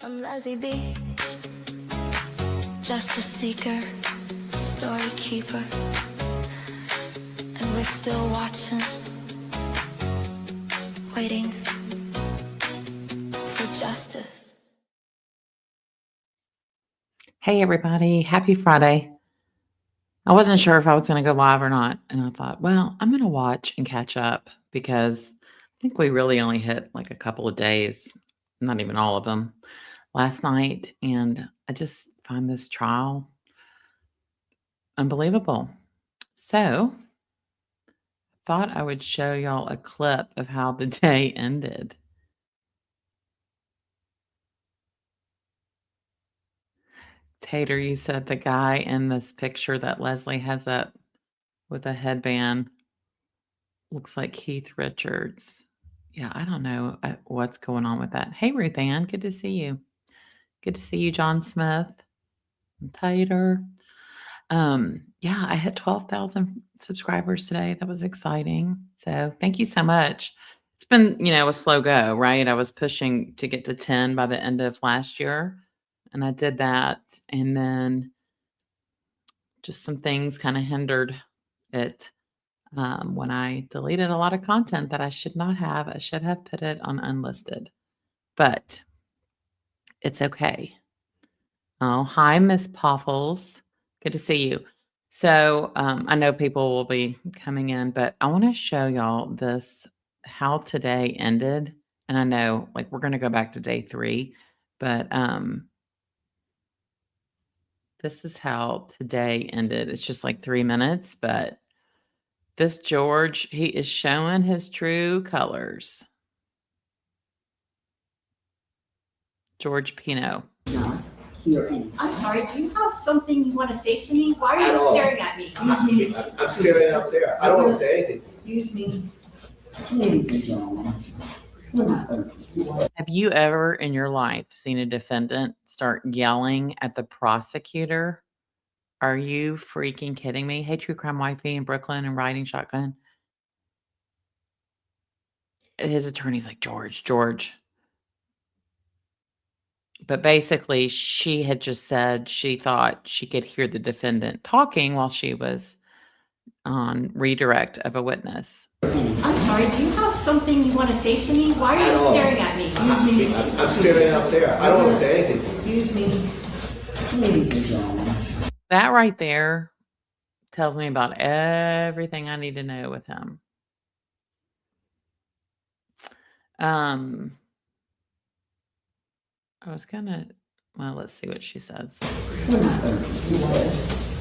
I'm Leslie B, justice seeker, story keeper, and we're still watching, waiting for justice. Hey everybody, happy Friday. I wasn't sure if I was going to go live or not, and I thought, well, I'm going to watch and catch up because I think we really only hit like a couple of days, not even all of them, last night, and I just find this trial unbelievable. So, thought I would show y'all a clip of how the day ended. Tater, you said the guy in this picture that Leslie has up with a headband looks like Keith Richards. Yeah, I don't know what's going on with that. Hey, Ruth Ann, good to see you. Good to see you, John Smith and Tater. Yeah, I hit 12,000 subscribers today. That was exciting. So thank you so much. It's been, a slow go, right? I was pushing to get to 10 by the end of last year, and I did that. And then just some things kind of hindered it. When I deleted a lot of content that I should not have. I should have put it on unlisted, but it's okay. Oh, hi, Miss Poffles. Good to see you. So I know people will be coming in, but I want to show y'all this, how today ended. And I know like we're going to go back to day 3, but this is how today ended. It's just like 3 minutes, but this George, he is showing his true colors. George Pino. Not hear anything. I'm sorry, do you have something you want to say to me? Why are you staring at me? Excuse me. I'm staring up there. I don't want to say anything. Excuse me. Ladies and gentlemen, we're not going to do what. Have you ever in your life seen a defendant start yelling at the prosecutor? Are you freaking kidding me? Hey, True Crime Wifey in Brooklyn and riding shotgun. His attorney's like, George. But basically, she had just said she thought she could hear the defendant talking while she was on redirect of a witness. I'm sorry, do you have something you want to say to me? Why are you staring at me? Excuse me. I'm staring up there. I don't want to say anything. Excuse me. Ladies and gentlemen. That right there tells me about everything I need to know with him. I was gonna, well, let's see what she says. We're not going to do this.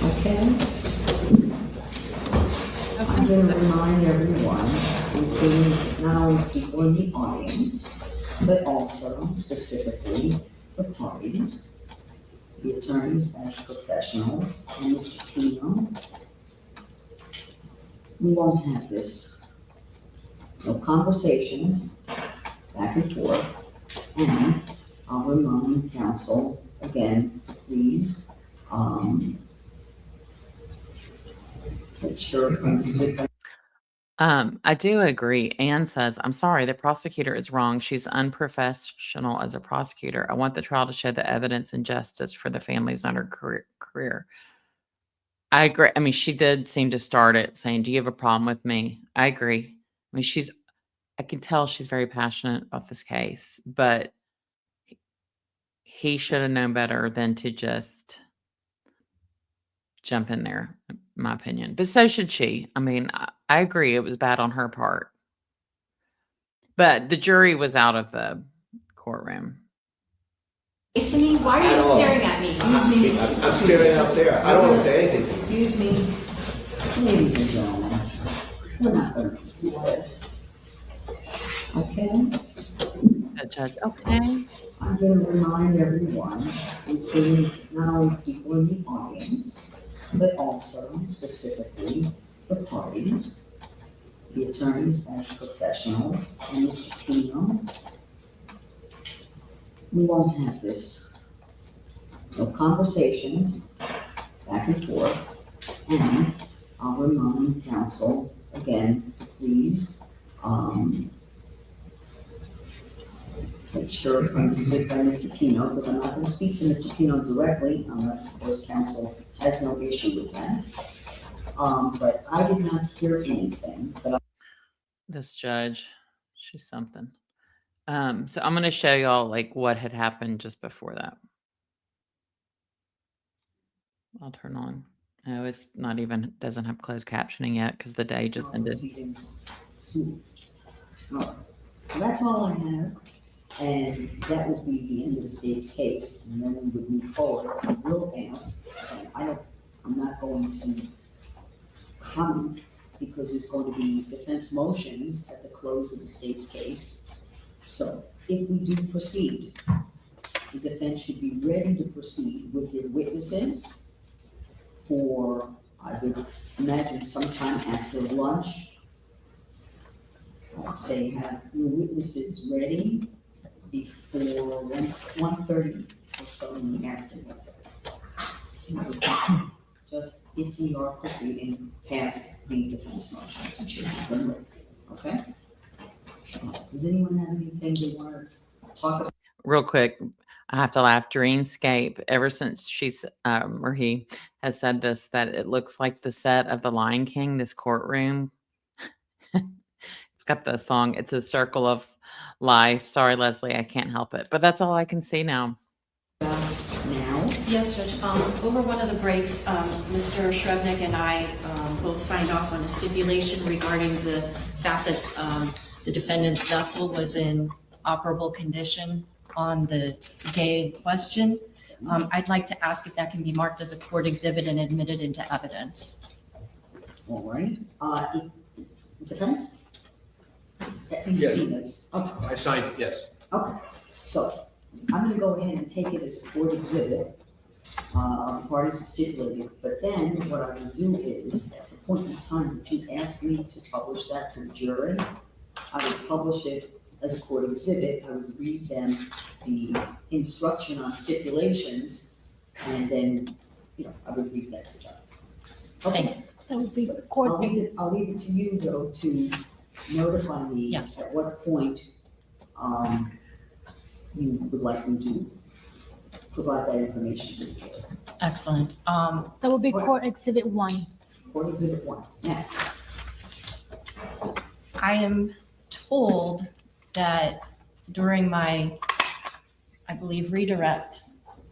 Okay? I'm going to remind everyone, including not only people in the audience, but also specifically the parties, the attorneys as professionals, and Mr. Pino. We won't have this. No conversations back and forth. And I'll remind counsel again to please make sure it's understood. I do agree. Anne says, I'm sorry, the prosecutor is wrong. She's unprofessional as a prosecutor. I want the trial to show the evidence and justice for the families on her career. I agree. I mean, she did seem to start it saying, do you have a problem with me? I agree. I mean, I can tell she's very passionate about this case, but he should have known better than to just jump in there, in my opinion. But so should she. I mean, I agree it was bad on her part. But the jury was out of the courtroom. To me, why are you staring at me? Excuse me. I'm staring up there. I don't want to say anything. Excuse me. Ladies and gentlemen, we're not going to do this. Okay? Judge, okay. I'm going to remind everyone, including not only people in the audience, but also specifically the parties, the attorneys as professionals, and Mr. Pino. We won't have this. No conversations back and forth. And I'll remind counsel again to please make sure it's understood by Mr. Pino, because I'm not going to speak to Mr. Pino directly unless, of course, counsel has no issue with that. But I did not hear anything, but This judge, she's something. So I'm going to show y'all like what had happened just before that. I'll turn on. No, it's not even, doesn't have closed captioning yet because the day just ended. proceedings soon. All right. So that's all I have, and that would be the end of the state's case, and then we would move forward. I will ask, and I'm not going to comment because there's going to be defense motions at the close of the state's case. So if we do proceed, the defense should be ready to proceed with your witnesses for, I would imagine, sometime after lunch. I'd say have your witnesses ready before 1:30 or so in the afternoon. Just if we are proceeding past the defense motions, it should have them ready, okay? Does anyone have anything they want to talk about? Real quick, I have to laugh. Dreamscape, ever since she's or he has said this, that it looks like the set of The Lion King, this courtroom. It's got the song, It's a Circle of Life. Sorry, Leslie, I can't help it. But that's all I can see now. Now, Yes, Judge. Over one of the breaks, Mr. Shrevenick and I both signed off on a stipulation regarding the fact that the defendant's vessel was in operable condition on the day in question. I'd like to ask if that can be marked as a court exhibit and admitted into evidence. all right, defense? Yes. Okay. I signed, yes. Okay, so I'm gonna go ahead and take it as a court exhibit. The parties have stipulated, but then what I will do is, at the point in time that you ask me to publish that to the jury, I would publish it as a court exhibit. I would read them the instruction on stipulations, and then, I would read that to them. Okay. That would be I'll court. I'll leave it to you, though, to notify me Yes. at what point you would like me to provide that information to the jury. Excellent. That would be court exhibit 1. Court exhibit 1, next. I am told that during my, I believe, redirect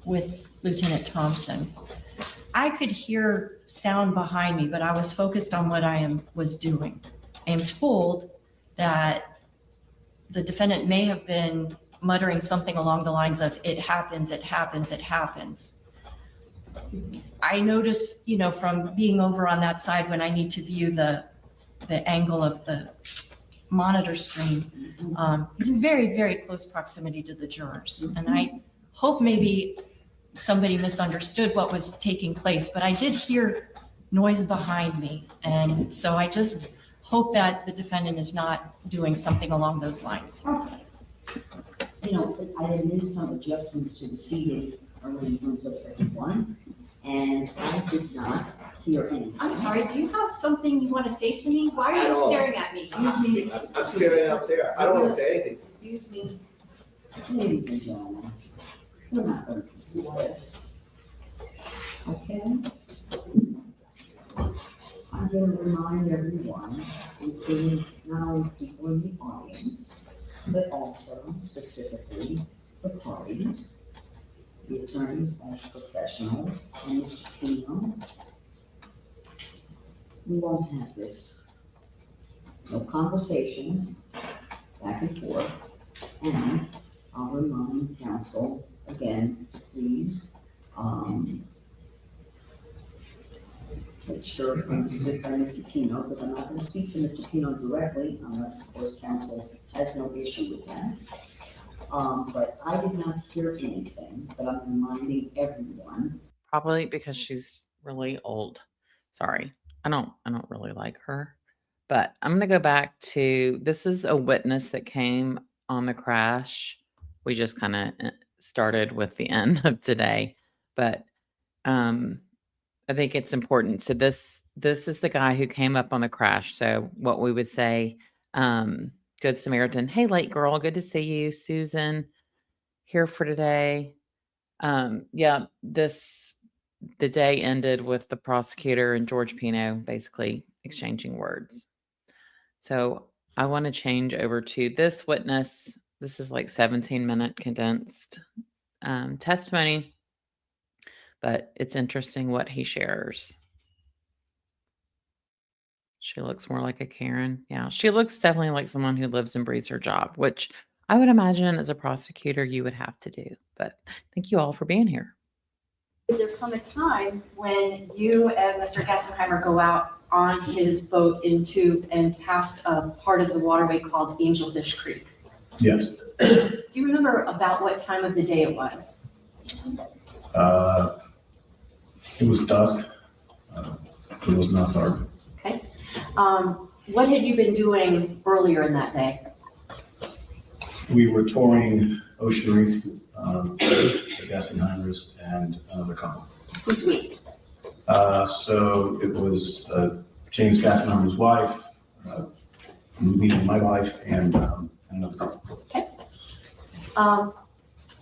with Lieutenant Thompson, I could hear sound behind me, but I was focused on what I was doing. I am told that the defendant may have been muttering something along the lines of, it happens, it happens, it happens. I notice, from being over on that side when I need to view the angle of the monitor screen, he's in very, very close proximity to the jurors. And I hope maybe somebody misunderstood what was taking place, but I did hear noise behind me. And so I just hope that the defendant is not doing something along those lines. I had made some adjustments to the seating arrangements of everyone, and I did not hear anything. I'm sorry, do you have something you want to say to me? Why are At you all. staring at me? Excuse me. I'm staring up there. I don't want to say anything. Excuse me, ladies and gentlemen, we're not going to do this. Okay? I'm going to remind everyone, including not only people in the audience, but also specifically the parties, the attorneys as professionals, and Mr. Pino. We won't have this. No conversations back and forth. And I'll remind counsel again to please, make sure it's understood by Mr. Pino, because I'm not going to speak to Mr. Pino directly unless, of course, counsel has no issue with that. But I did not hear anything, but I'm reminding everyone. Probably because she's really old. Sorry. I don't really like her. But I'm going to go back to, this is a witness that came on the crash. We just kind of started with the end of today, but I think it's important. So this is the guy who came up on the crash. So what we would say, Good Samaritan, hey, late girl, good to see you. Susan, here for today. Yeah, the day ended with the prosecutor and George Pino basically exchanging words. So I want to change over to this witness. This is like 17-minute condensed testimony, but it's interesting what he shares. She looks more like a Karen. Yeah, she looks definitely like someone who lives and breathes her job, which I would imagine as a prosecutor you would have to do. But thank you all for being here. Did there come a time when you and Mr. Gassenheimer go out on his boat into and past a part of the waterway called Angelfish Creek? Yes. Do you remember about what time of the day it was? It was dusk. It was not dark. Okay. What had you been doing earlier in that day? We were touring Ocean Reef, the Gassenheimers, and another couple. Who's we? So it was James Gassenheimer's wife, me and my wife, and another couple. Okay.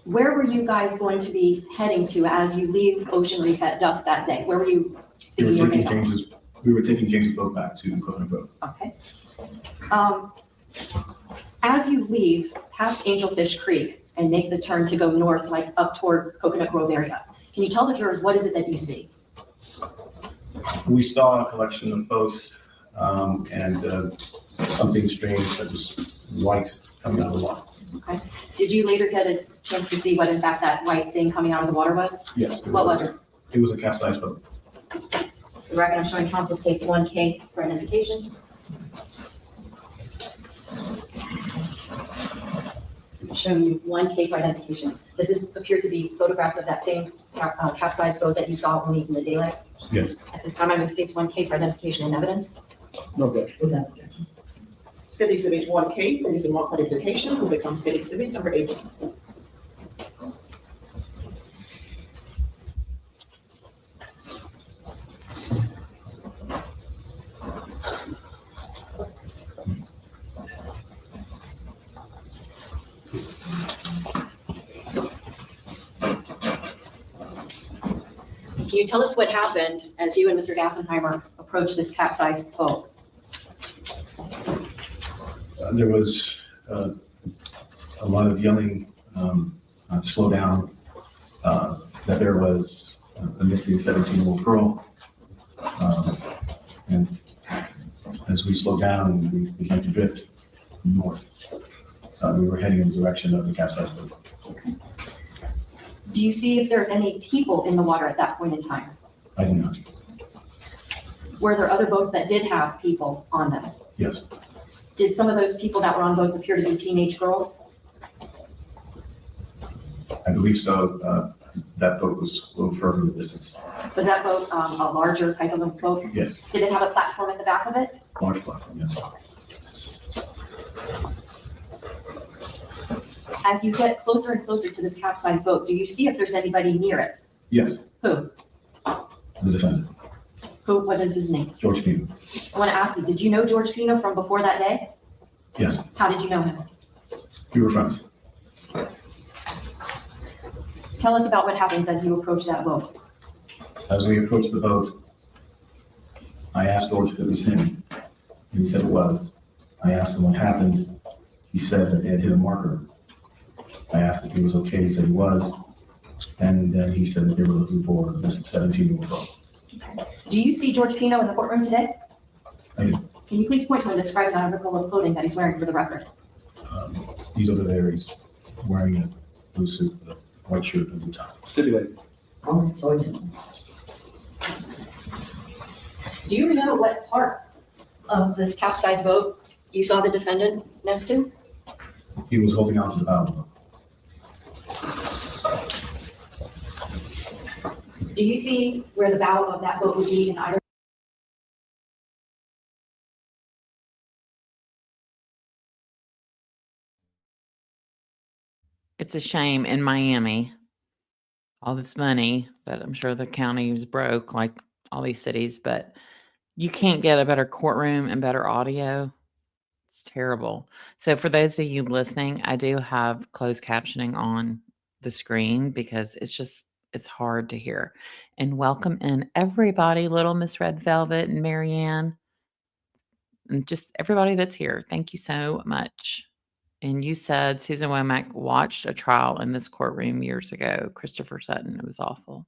Where were you guys going to be heading to as you leave Ocean Reef at dusk that day? Where were you thinking you were going to go? We were taking James's boat back to Coconut Grove. Okay. As you leave past Angelfish Creek and make the turn to go north, like up toward Coconut Grove area, can you tell the jurors what is it that you see? We saw a collection of boats and something strange that was white coming out of the water. Okay. Did you later get a chance to see what in fact that white thing coming out of the water was? Yes. What was it? It was a capsized boat. The record I'm showing counsel states 1K for identification. I'm showing you 1K for identification. This is appeared to be photographs of that same capsized boat that you saw only in the daylight. Yes. At this time, I'm states 1K for identification and evidence. No good. Without objection. State Exhibit 1K for using mark identification will become State Exhibit number 18. Can you tell us what happened as you and Mr. Gassenheimer approached this capsized boat? There was a lot of yelling to slow down, that there was a missing 17-year-old girl. And as we slowed down, we began to drift north. We were heading in the direction of the capsized boat. Do you see if there's any people in the water at that point in time? I do not. Were there other boats that did have people on them? Yes. Did some of those people that were on boats appear to be teenage girls? I believe so. That boat was a little further in the distance. Was that boat a larger type of a boat? Yes. Did it have a platform at the back of it? Large platform, yes. As you get closer and closer to this capsized boat, do you see if there's anybody near it? Yes. Who? The defendant, Who? What is his name? George Pino. I want to ask you, did you know George Pino from before that day? Yes. How did you know him? We were friends. Tell us about what happens as you approach that boat. As we approached the boat, I asked George if it was him, and he said it was. I asked him what happened. He said that they had hit a marker. I asked if he was okay. He said he was. And then he said that they were looking for this 17-year-old girl. Do you see George Pino in the courtroom today? I do. Can you please point to and describe the article of clothing that he's wearing for the record? He's over there. He's wearing a blue suit with a white shirt and blue tie. Stipulated. Oh, it's original. Do you remember what part of this capsized boat you saw the defendant next to? He was holding on to the bow of the boat. Do you see where the bow of that boat would be in either? It's a shame in Miami, all this money, but I'm sure the county was broke like all these cities, but you can't get a better courtroom and better audio. It's terrible. So for those of you listening, I do have closed captioning on the screen because it's hard to hear. And welcome in everybody, Little Miss Red Velvet and Marianne, and just everybody that's here. Thank you so much. And you said Susan Womack watched a trial in this courtroom years ago. Christopher Sutton. It was awful.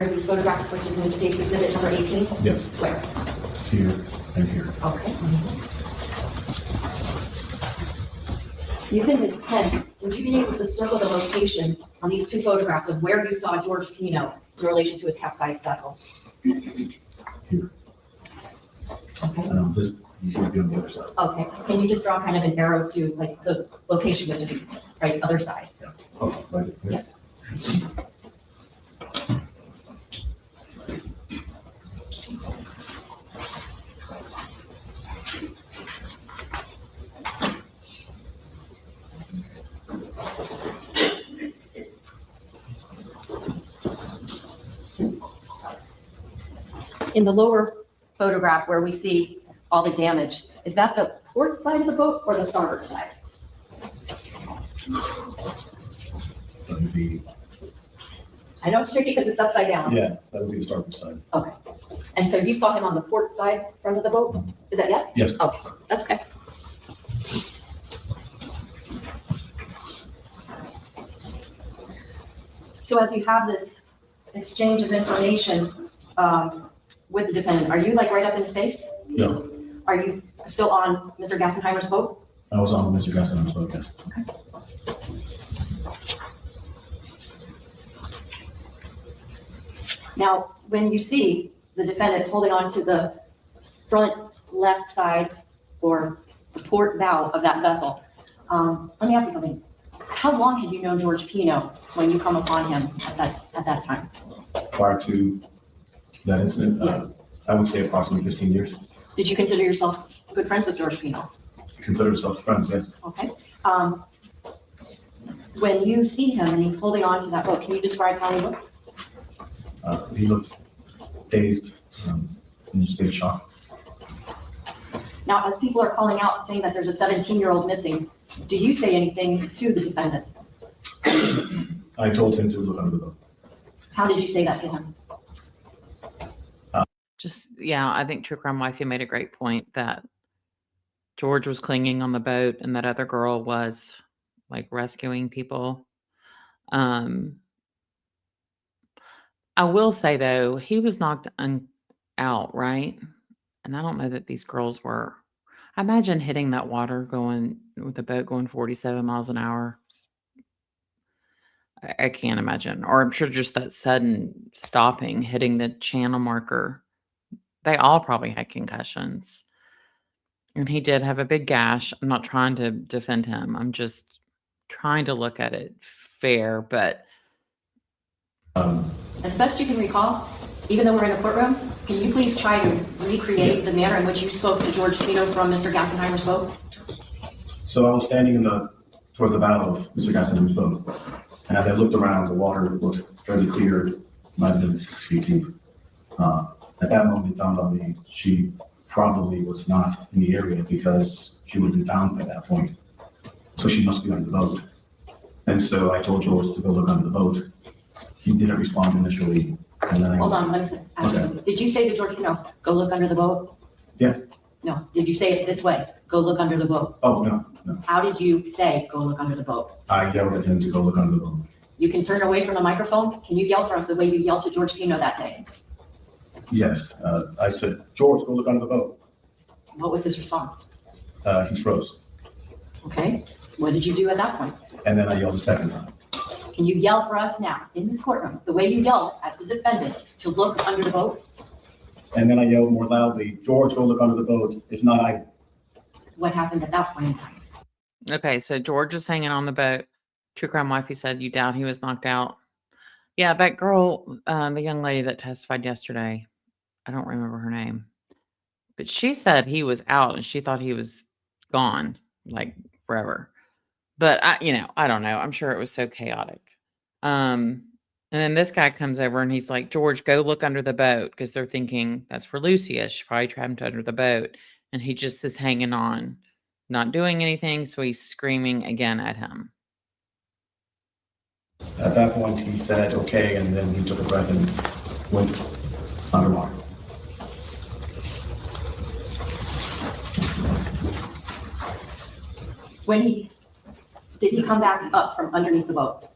Are these photographs, which is in State's Exhibit number 18? Yes, Where? here and here. Okay. Using his pen, would you be able to circle the location on these two photographs of where you saw George Pino in relation to his capsized vessel? Here. Okay. This, you can be on the other side. Okay. Can you just draw kind of an arrow to like the location, which is right other side? Oh, right here. Yeah. In the lower photograph where we see all the damage, is that the port side of the boat or the starboard side? That would be, I know it's tricky because it's upside down. yeah, that would be the starboard side. Okay. And so you saw him on the port side, front of the boat? Is that yes? Yes. Okay, that's okay. So as you have this exchange of information with the defendant, are you like right up in his face? No, Are you still on Mr. Gassenheimer's boat? I was on Mr. Gaston's boat, yes. Now, when you see the defendant holding on to the front left side or the port bow of that vessel, let me ask you something. How long had you known George Pino when you come upon him at that time? Prior to that incident, Yes. I would say approximately 15 years. Did you consider yourself good friends with George Pino? Consider ourselves friends, yes. Okay. When you see him and he's holding on to that boat, can you describe how he looks? He looked dazed, in a state of shock. Now, as people are calling out saying that there's a 17-year-old missing, do you say anything to the defendant? I told him to look under the boat. How did you say that to him? I think True Crime Wifey made a great point that George was clinging on the boat and that other girl was like rescuing people. I will say though, he was knocked out, right? And I don't know that these girls were. I imagine hitting that water going with the boat going 47 miles an hour. I can't imagine. Or I'm sure just that sudden stopping, hitting the channel marker. They all probably had concussions. And he did have a big gash. I'm not trying to defend him. I'm just trying to look at it fair, but As best you can recall, even though we're in a courtroom, can you please try to recreate the manner in which you spoke to George Pino from Mr. Gassenheimer's boat? So I was standing towards the bow of Mr. Gaston's boat. And as I looked around, the water looked fairly clear, might have been 6 feet deep. At that moment, it dawned on me she probably was not in the area because she would have been found by that point. So she must be under the boat. And so I told George to go look under the boat. He didn't respond initially. And then Hold on, let me ask you something. Did you say to George Pino, go look under the boat? Yes. No. Did you say it this way? Go look under the boat? Oh, no, no. How did you say, go look under the boat? I yelled at him to go look under the boat. You can turn away from the microphone. Can you yell for us the way you yelled to George Pino that day? Yes. I said, George, go look under the boat. What was his response? He froze. Okay. What did you do at that point? And then I yelled a second time. Can you yell for us now in this courtroom, the way you yelled at the defendant to look under the boat? And then I yelled more loudly, George, go look under the boat. If not, I. What happened at that point in time? okay, so George is hanging on the boat. True Crime Wifey said you doubt he was knocked out. Yeah, that girl, the young lady that testified yesterday, I don't remember her name, but she said he was out and she thought he was gone, like forever. But I don't know. I'm sure it was so chaotic. And then this guy comes over and he's like, George, go look under the boat, because they're thinking that's for Lucia. She probably trapped under the boat. And he just is hanging on, not doing anything. So he's screaming again at him. At that point, he said, okay, and then he took a breath and went underwater. Did he come back up from underneath the boat?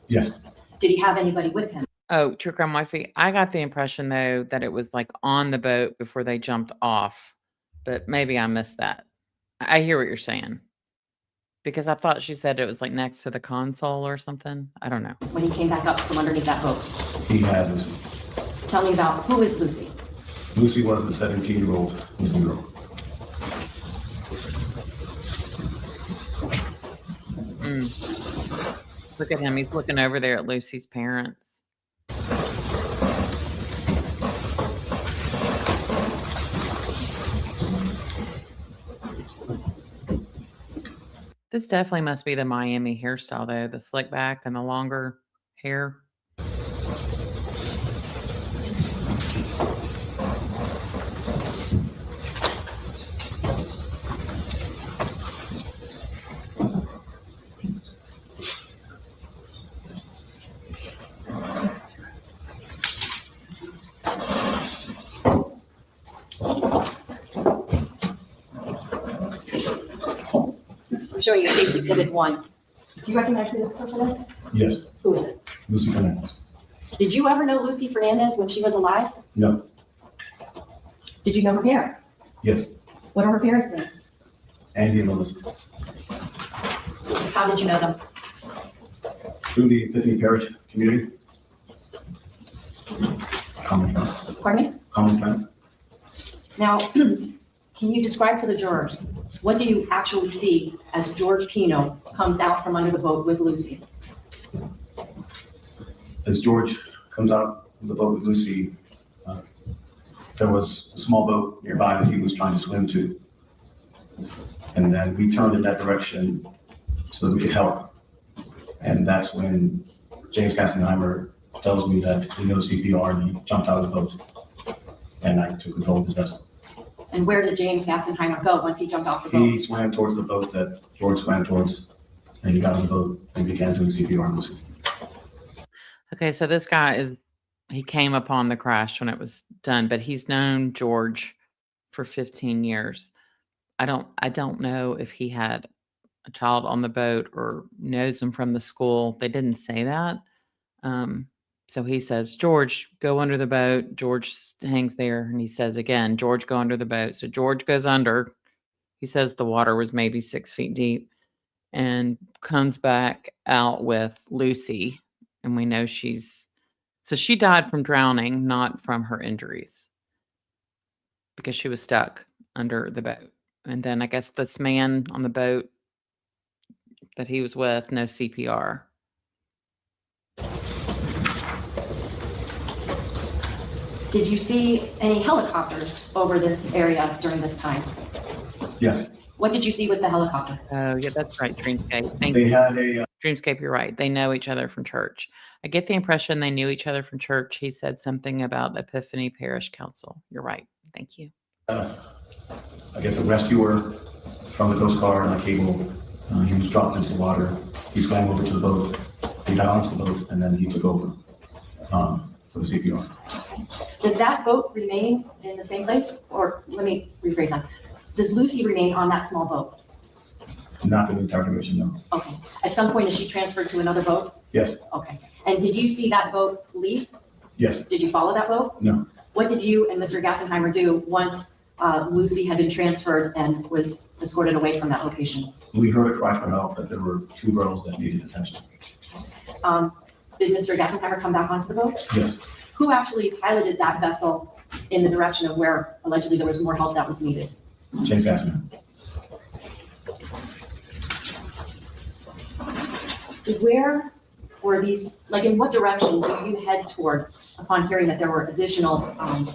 Yes, Did he have anybody with him? Oh, Trick on my feet. I got the impression though that it was like on the boat before they jumped off, but maybe I missed that. I hear what you're saying because I thought she said it was like next to the console or something. I don't know. When he came back up from underneath that boat? he had Lucy. Tell me about, who is Lucy? Lucy was the 17-year-old missing girl. Look at him. He's looking over there at Lucy's parents. This definitely must be the Miami hairstyle, though. The slick back and the longer hair. I'm showing you State's Exhibit 1. Do you recognize who this person is? Yes, Who is it? Lucy Fernandez. Did you ever know Lucy Fernandez when she was alive? No, Did you know her parents? yes, What are her parents' names? Andy and Melissa. How did you know them? Through the Epiphany Parish community. Common friends. Pardon me? Common friends. Now, can you describe for the jurors, what do you actually see as George Pino comes out from under the boat with Lucy? As George comes out of the boat with Lucy, there was a small boat nearby that he was trying to swim to. And then we turned in that direction so that we could help. And that's when James Gassenheimer tells me that he knows CPR and he jumped out of the boat. And I took control of his vessel. And where did James Gassenheimer go once he jumped off the boat? He swam towards the boat that George swam towards, and he got on the boat and began doing CPR on Lucy. Okay, so this guy he came upon the crash when it was done, but he's known George for 15 years. I don't know if he had a child on the boat or knows him from the school. They didn't say that. So he says, George, go under the boat. George hangs there and he says again, George, go under the boat. So George goes under. He says the water was maybe 6 feet deep and comes back out with Lucy. And we know she died from drowning, not from her injuries, because she was stuck under the boat. And then I guess this man on the boat that he was with, no CPR. Did you see any helicopters over this area during this time? Yes, What did you see with the helicopter? Oh, yeah, that's right, Dreamscape. Thank they you. had a, Dreamscape, you're right. They know each other from church. I get the impression they knew each other from church. He said something about Epiphany Parish Council. You're right. Thank you. I guess a rescuer from the Coast Guard on a cable. He was dropped into the water. He swam over to the boat. He got onto the boat and then he took over for the CPR. Does that boat remain in the same place? Or let me rephrase that. Does Lucy remain on that small boat? Not in the entire duration, no. Okay. At some point, is she transferred to another boat? Yes, Okay. And did you see that boat leave? yes, Did you follow that boat? no. What did you and Mr. Gassenheimer do once Lucy had been transferred and was escorted away from that location? We heard a cry for help that there were 2 girls that needed attention. Did Mr. Gassenheimer come back onto the boat? Yes, Who actually piloted that vessel in the direction of where allegedly there was more help that was needed? James Gaston. Where were these, like in what direction do you head toward upon hearing that there were additional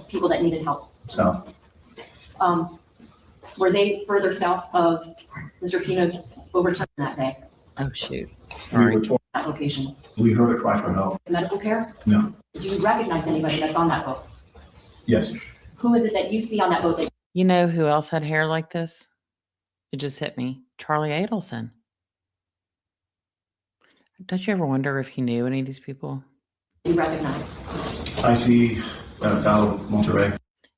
people that needed help? South. Were they further south of Mr. Pino's overturn that day, Oh, shoot. We were told, that location? we heard a cry for help. Medical care? No. Did you recognize anybody that's on that boat? Yes, Who is it that you see on that boat that You know who else had hair like this? It just hit me. Charlie Adelson. Don't you ever wonder if he knew any of these people? You recognize? I see Val Monterey.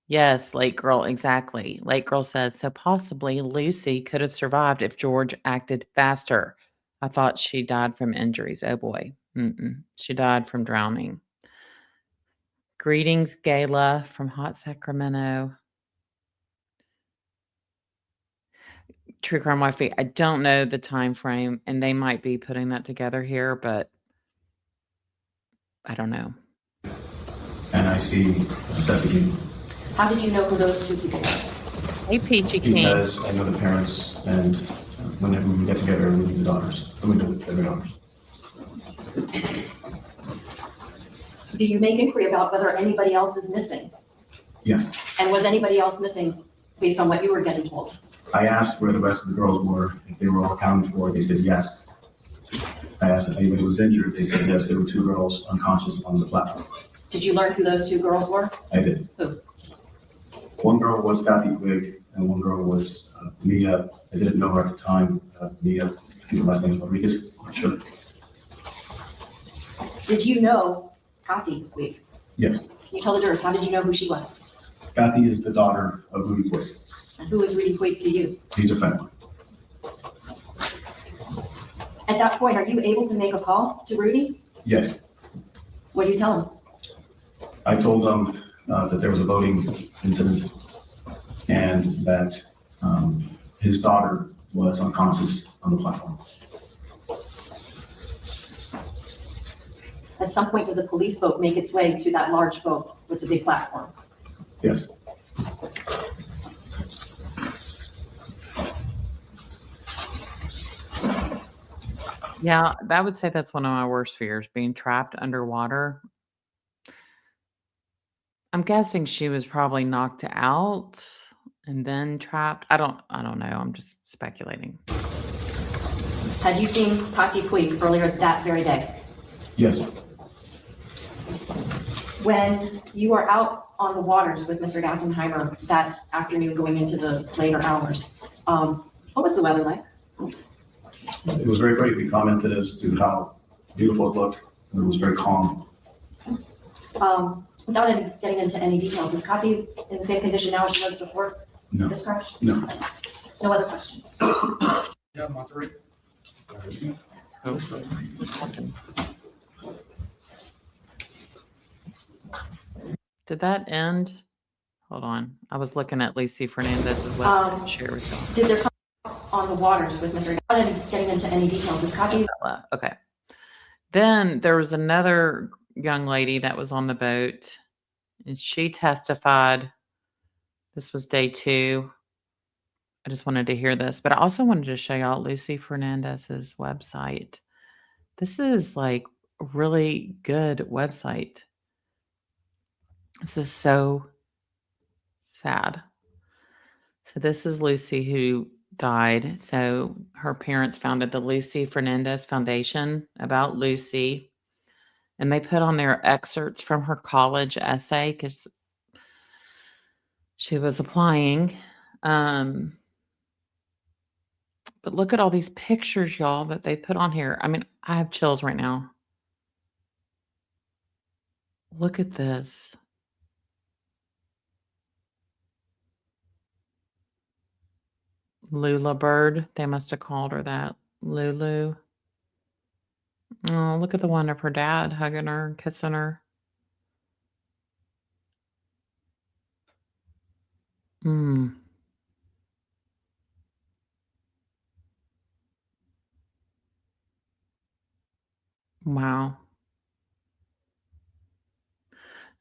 Yes, Lake Girl, exactly. Lake Girl says, so possibly Lucy could have survived if George acted faster. I thought she died from injuries. Oh boy. She died from drowning. Greetings, Gayla from Hot Sacramento. True Crime Wifey. I don't know the time frame, and they might be putting that together here, but I don't know. And I see Necessity. How did you know who those two people were? Hey, Peachy King. Because I know the parents, and whenever we get together, we meet the daughters. We meet their daughters. Do you make inquiry about whether anybody else is missing? Yes. And was anybody else missing based on what you were getting told? I asked where the rest of the girls were, if they were all accounted for. They said yes. I asked if anybody was injured. They said yes. There were 2 girls unconscious on the platform. Did you learn who those 2 girls were? I did. Who? One girl was Kathy Quigg, and one girl was Mia. I didn't know her at the time. Mia, I think the last name is Rodriguez. I'm not sure. Did you know Kathy Quigg? Yes. Can you tell the jurors, how did you know who she was? Kathy is the daughter of Rudy Quigg. And who was Rudy Quigg to you? He's a friend. At that point, are you able to make a call to Rudy? Yes. What do you tell him? I told them that there was a voting incident and that his daughter was unconscious on the platform. At some point, does a police boat make its way to that large boat with the big platform? Yes. Yeah, I would say that's one of my worst fears, being trapped underwater. I'm guessing she was probably knocked out and then trapped. I don't know. I'm just speculating. Had you seen Kathy Quigg earlier that very day? Yes. When you were out on the waters with Mr. Gassenheimer that afternoon going into the later hours, what was the weather like? It was very great. We commented as to how beautiful it looked. It was very calm. Without getting into any details, is Kathy in the same condition now as she was before No. this crash? No. No other questions? Yeah, Monterey. Oh, what's happened? Did that end? Hold on. I was looking at Lucy Fernandez's website to share with y'all. Did there come on the waters with Mr. Without getting into any details, is Kathy? Okay. Then there was another young lady that was on the boat, and she testified. This was day 2. I just wanted to hear this, but I also wanted to show y'all Lucy Fernandez's website. This is like a really good website. This is so sad. So this is Lucy who died. So her parents founded the Lucy Fernandez Foundation about Lucy. And they put on their excerpts from her college essay because she was applying. But look at all these pictures, y'all, that they put on here. I mean, I have chills right now. Look at this. Lula Bird. They must have called her that. Lulu. Oh, look at the one of her dad hugging her, kissing her. Wow.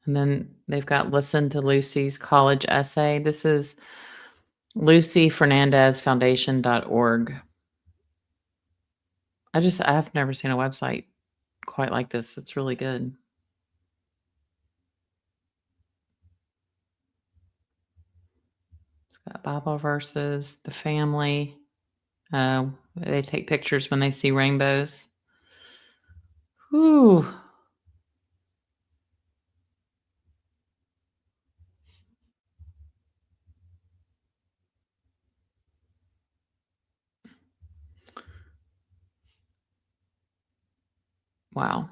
And then they've got listen to Lucy's college essay. This is lucyfernandezfoundation.org. I've never seen a website quite like this. It's really good. It's got Bible verses, the family. They take pictures when they see rainbows. Whew. Wow.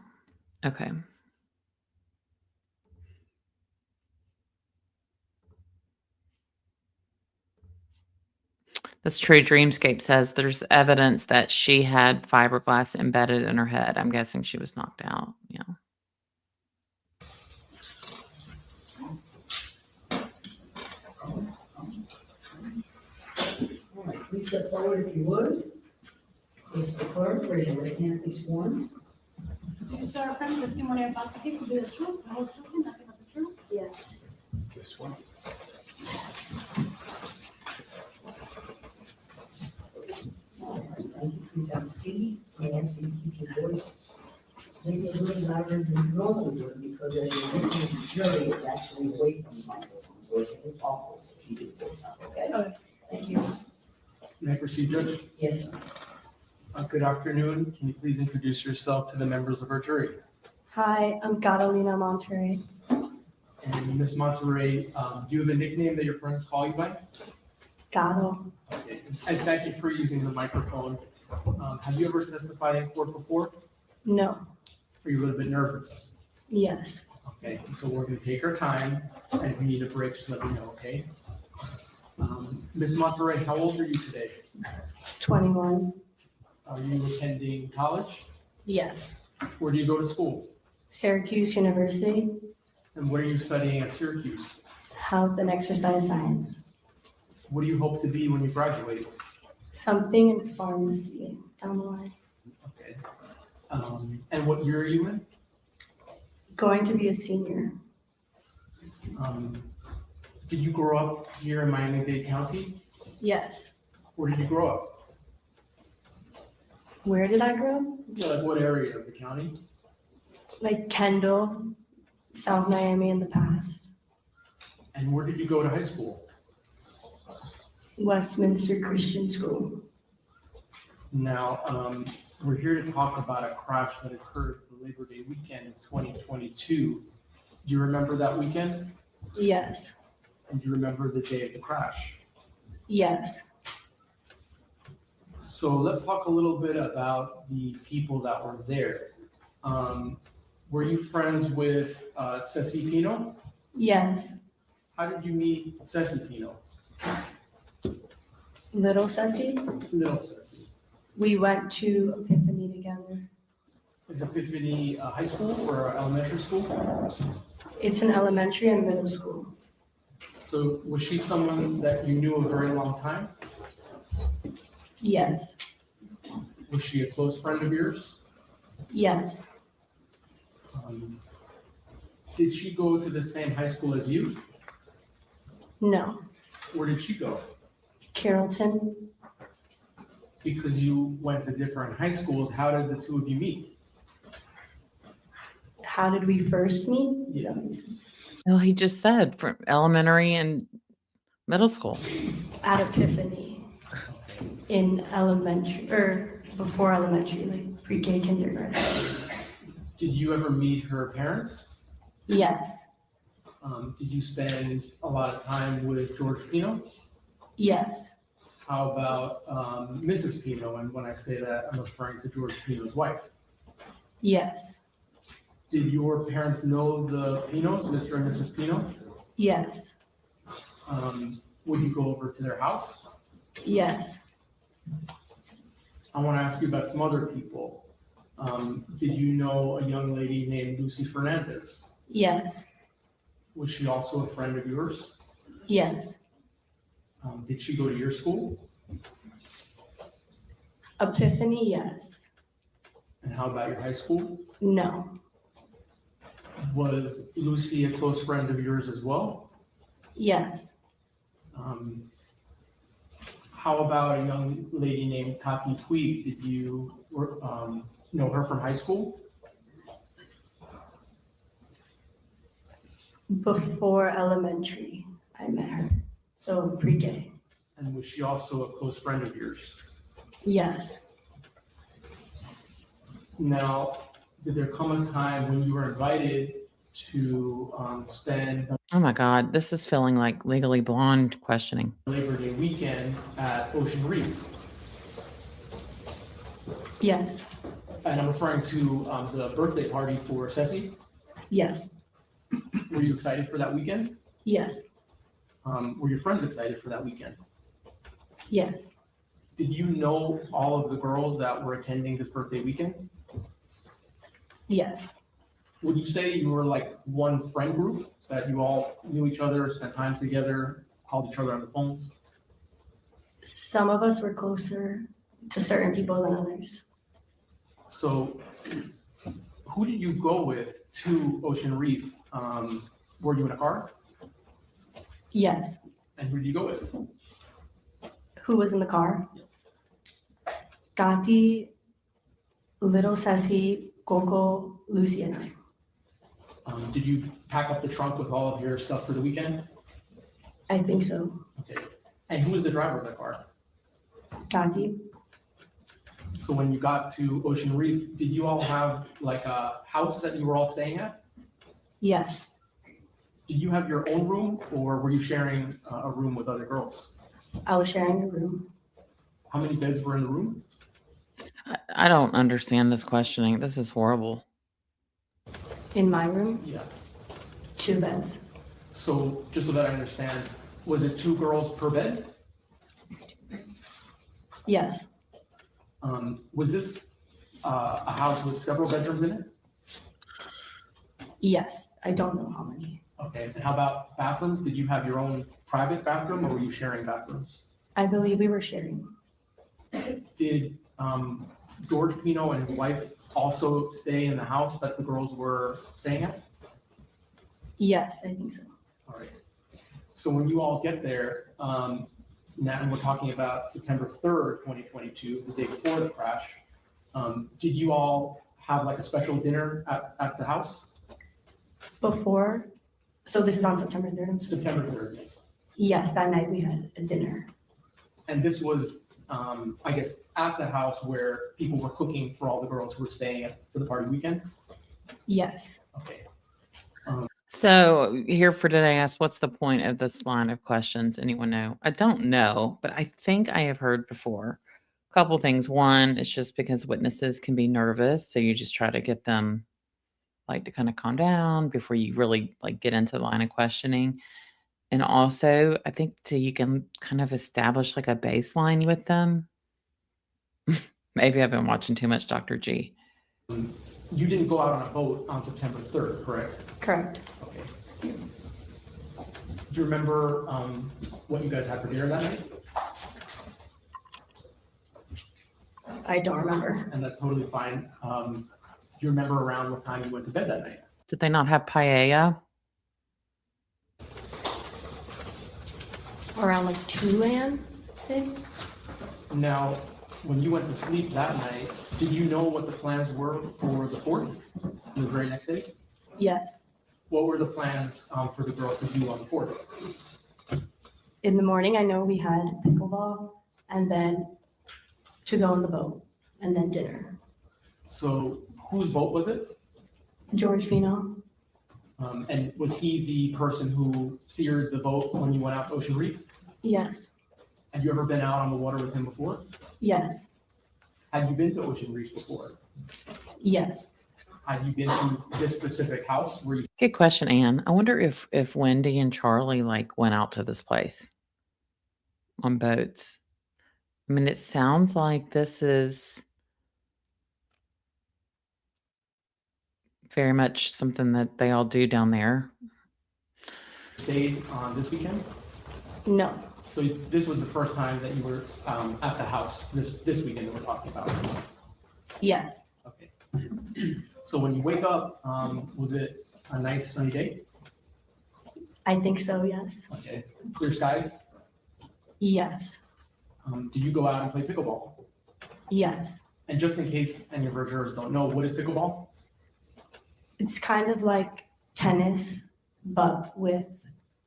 Okay. That's true. Dreamscape says there's evidence that she had fiberglass embedded in her head. I'm guessing she was knocked out. Yeah. All right, please step forward if you would. Please the clerk, raise your right hand, be sworn. Do you swear affirm testimony about the case to be the truth, the whole truth, and nothing but the truth? Yes. This one. All right, thank you. Please have a seat. I ask you to keep your voice maybe a little louder than you normally would, because as you're looking at the jury, it's actually away from the microphone, so it's a little awkward to keep your voice up, okay? Okay. Thank you. May I proceed, Judge? Yes, sir. Good afternoon. Can you please introduce yourself to the members of our jury? Hi, I'm Catalina Monterey. And Ms. Monterey, do you have a nickname that your friends call you by? Gato. Okay. And thank you for using the microphone. Have you ever testified in court before? No. Are you a little bit nervous? Yes. Okay, so we're going to take our time, and if you need a break, just let me know, okay? Ms. Monterey, how old are you today? 21. Are you attending college? Yes. Where do you go to school? Syracuse University, And what are you studying at Syracuse? Health and Exercise Science. What do you hope to be when you graduate? Something in pharmacy down the line. Okay. And what year are you in? Going to be a senior. Did you grow up here in Miami-Dade County? Yes. Where did you grow up? Where did I grow up? Yeah, like what area of the county? Like Kendall, South Miami in the past. And where did you go to high school? Westminster Christian School. Now, we're here to talk about a crash that occurred the Labor Day weekend of 2022. Do you remember that weekend? Yes. And do you remember the day of the crash? Yes. So let's talk a little bit about the people that were there. Were you friends with Ceci Pino? Yes. How did you meet Ceci Pino? Little Ceci. Little Ceci. We went to Epiphany together. Is Epiphany high school or elementary school? It's an elementary and middle school. So was she someone that you knew a very long time? Yes. Was she a close friend of yours? Yes. Did she go to the same high school as you? No. Where did she go? Carrollton. Because you went to different high schools, how did the two of you meet? How did we first meet? Yeah. Well, he just said from elementary and middle school. At Epiphany in elementary, or before elementary, like pre-K kindergarten. Did you ever meet her parents? Yes. Did you spend a lot of time with George Pino? Yes. How about Mrs. Pino? And when I say that, I'm referring to George Pino's wife. Yes. Did your parents know the Pinos, Mr. and Mrs. Pino? Yes. Would you go over to their house? Yes. I want to ask you about some other people. Did you know a young lady named Lucy Fernandez? Yes. Was she also a friend of yours? Yes. Did she go to your school? Epiphany, yes. And how about your high school? No. Was Lucy a close friend of yours as well? Yes. How about a young lady named Kati Tweed? Did you know her from high school? Before elementary, I met her. So pre-K. And was she also a close friend of yours? Yes. Now, did there come a time when you were invited to spend Oh my God, this is feeling like Legally Blonde questioning. Labor Day weekend at Ocean Reef? Yes. And I'm referring to the birthday party for Ceci. Yes. Were you excited for that weekend? Yes. Were your friends excited for that weekend? Yes. Did you know all of the girls that were attending this birthday weekend? Yes. Would you say you were like one friend group, that you all knew each other, spent time together, called each other on the phones? Some of us were closer to certain people than others. So who did you go with to Ocean Reef? Were you in a car? Yes. And who did you go with? Who was in the car? Yes. Gati, Little Ceci, Coco, Lucy, and I. Did you pack up the trunk with all of your stuff for the weekend? I think so. Okay. And who was the driver of the car? Gati. So when you got to Ocean Reef, did you all have like a house that you were all staying at? Yes. Did you have your own room, or were you sharing a room with other girls? I was sharing a room. How many beds were in the room? I don't understand this questioning. This is horrible. In my room, Yeah. 2 beds. So just so that I understand, was it 2 girls per bed? Yes. Was this a house with several bedrooms in it? Yes. I don't know how many. Okay, and how about bathrooms? Did you have your own private bathroom, or were you sharing bathrooms? I believe we were sharing. Did George Pino and his wife also stay in the house that the girls were staying at? Yes, I think so. All right. So when you all get there, now we're talking about September 3rd, 2022, the day before the crash. Did you all have like a special dinner at the house? Before, so this is on September 3rd. I'm sorry. September 3rd, yes. Yes, that night we had a dinner. And this was, I guess, at the house where people were cooking for all the girls who were staying for the party weekend? Yes. Okay. So here for today, I asked, what's the point of this line of questions? Anyone know? I don't know, but I think I have heard before a couple things. One, it's just because witnesses can be nervous, so you just try to get them like to kind of calm down before you really like get into the line of questioning. And also, I think you can kind of establish like a baseline with them. Maybe I've been watching too much Dr. G. You didn't go out on a boat on September 3rd, correct? Correct. Okay. Do you remember what you guys had for dinner that night? I don't remember. And that's totally fine. Do you remember around what time you went to bed that night? Did they not have paella? Around like 2 a.m., I'd say. Now, when you went to sleep that night, did you know what the plans were for the 4th, the very next day? Yes. What were the plans for the girls to do on the 4th? In the morning, I know we had pickleball and then to go on the boat and then dinner. So whose boat was it? George Pino. And was he the person who steered the boat when you went out to Ocean Reef? Yes. Had you ever been out on the water with him before? Yes. Had you been to Ocean Reef before? Yes. Had you been to this specific house where you? Good question, Anne. I wonder if Wendy and Charlie like went out to this place on boats. I mean, it sounds like this is very much something that they all do down there. Stayed this weekend? No. So this was the first time that you were at the house this weekend that we're talking about? Yes. Okay. So when you wake up, was it a nice sunny day? I think so, yes. Okay. Clear skies? Yes. Did you go out and play pickleball? Yes. And just in case any of our jurors don't know, what is pickleball? It's kind of like tennis, but with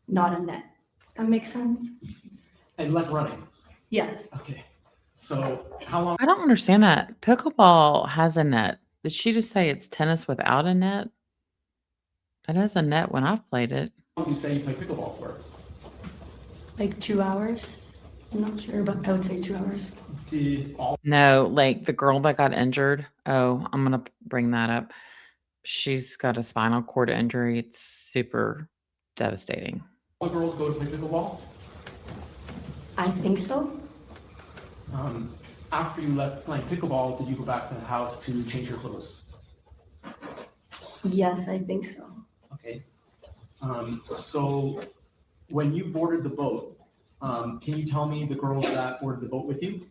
not a net. Does that make sense? And less running? Yes. Okay. So how long? I don't understand that. Pickleball has a net. Did she just say it's tennis without a net? It has a net when I've played it. How long do you say you play pickleball for? Like 2 hours. I'm not sure, but I would say 2 hours. Did all No, like the girl that got injured Oh, I'm going to bring that up. She's got a spinal cord injury. It's super devastating. All the girls go to play pickleball? I think so. After you left playing pickleball, did you go back to the house to change your clothes? Yes, I think so. Okay. So when you boarded the boat, can you tell me the girls that boarded the boat with you?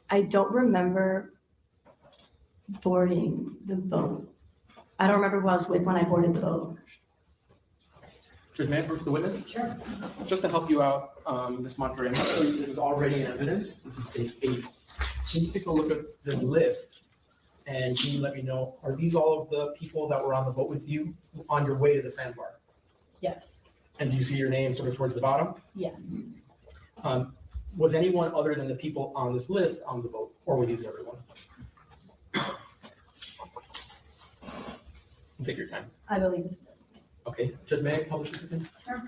I don't remember boarding the boat. I don't remember who I was with when I boarded the boat. Judge, may I approach the witness? Sure. Just to help you out, Ms. Monterey, this is already in evidence. This is case 8. Can you take a look at this list and can you let me know, are these all of the people that were on the boat with you on your way to the sandbar? Yes, And do you see your name sort of towards the bottom? yes. Was anyone other than the people on this list on the boat, or were these everyone? Take your time. I believe this. Okay, Judge, may I publish this again? Sure.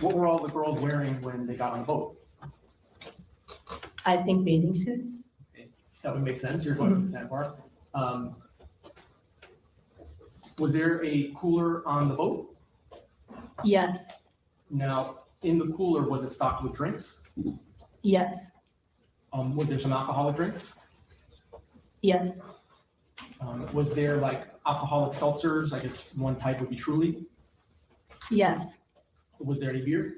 What were all the girls wearing when they got on the boat? I think bathing suits. That would make sense. You're going to the sandbar. Was there a cooler on the boat? Yes, Now, in the cooler, was it stocked with drinks? yes, Was there some alcoholic drinks? yes, Was there like alcoholic seltzers? I guess one type would be Truly. yes, Was there any beer?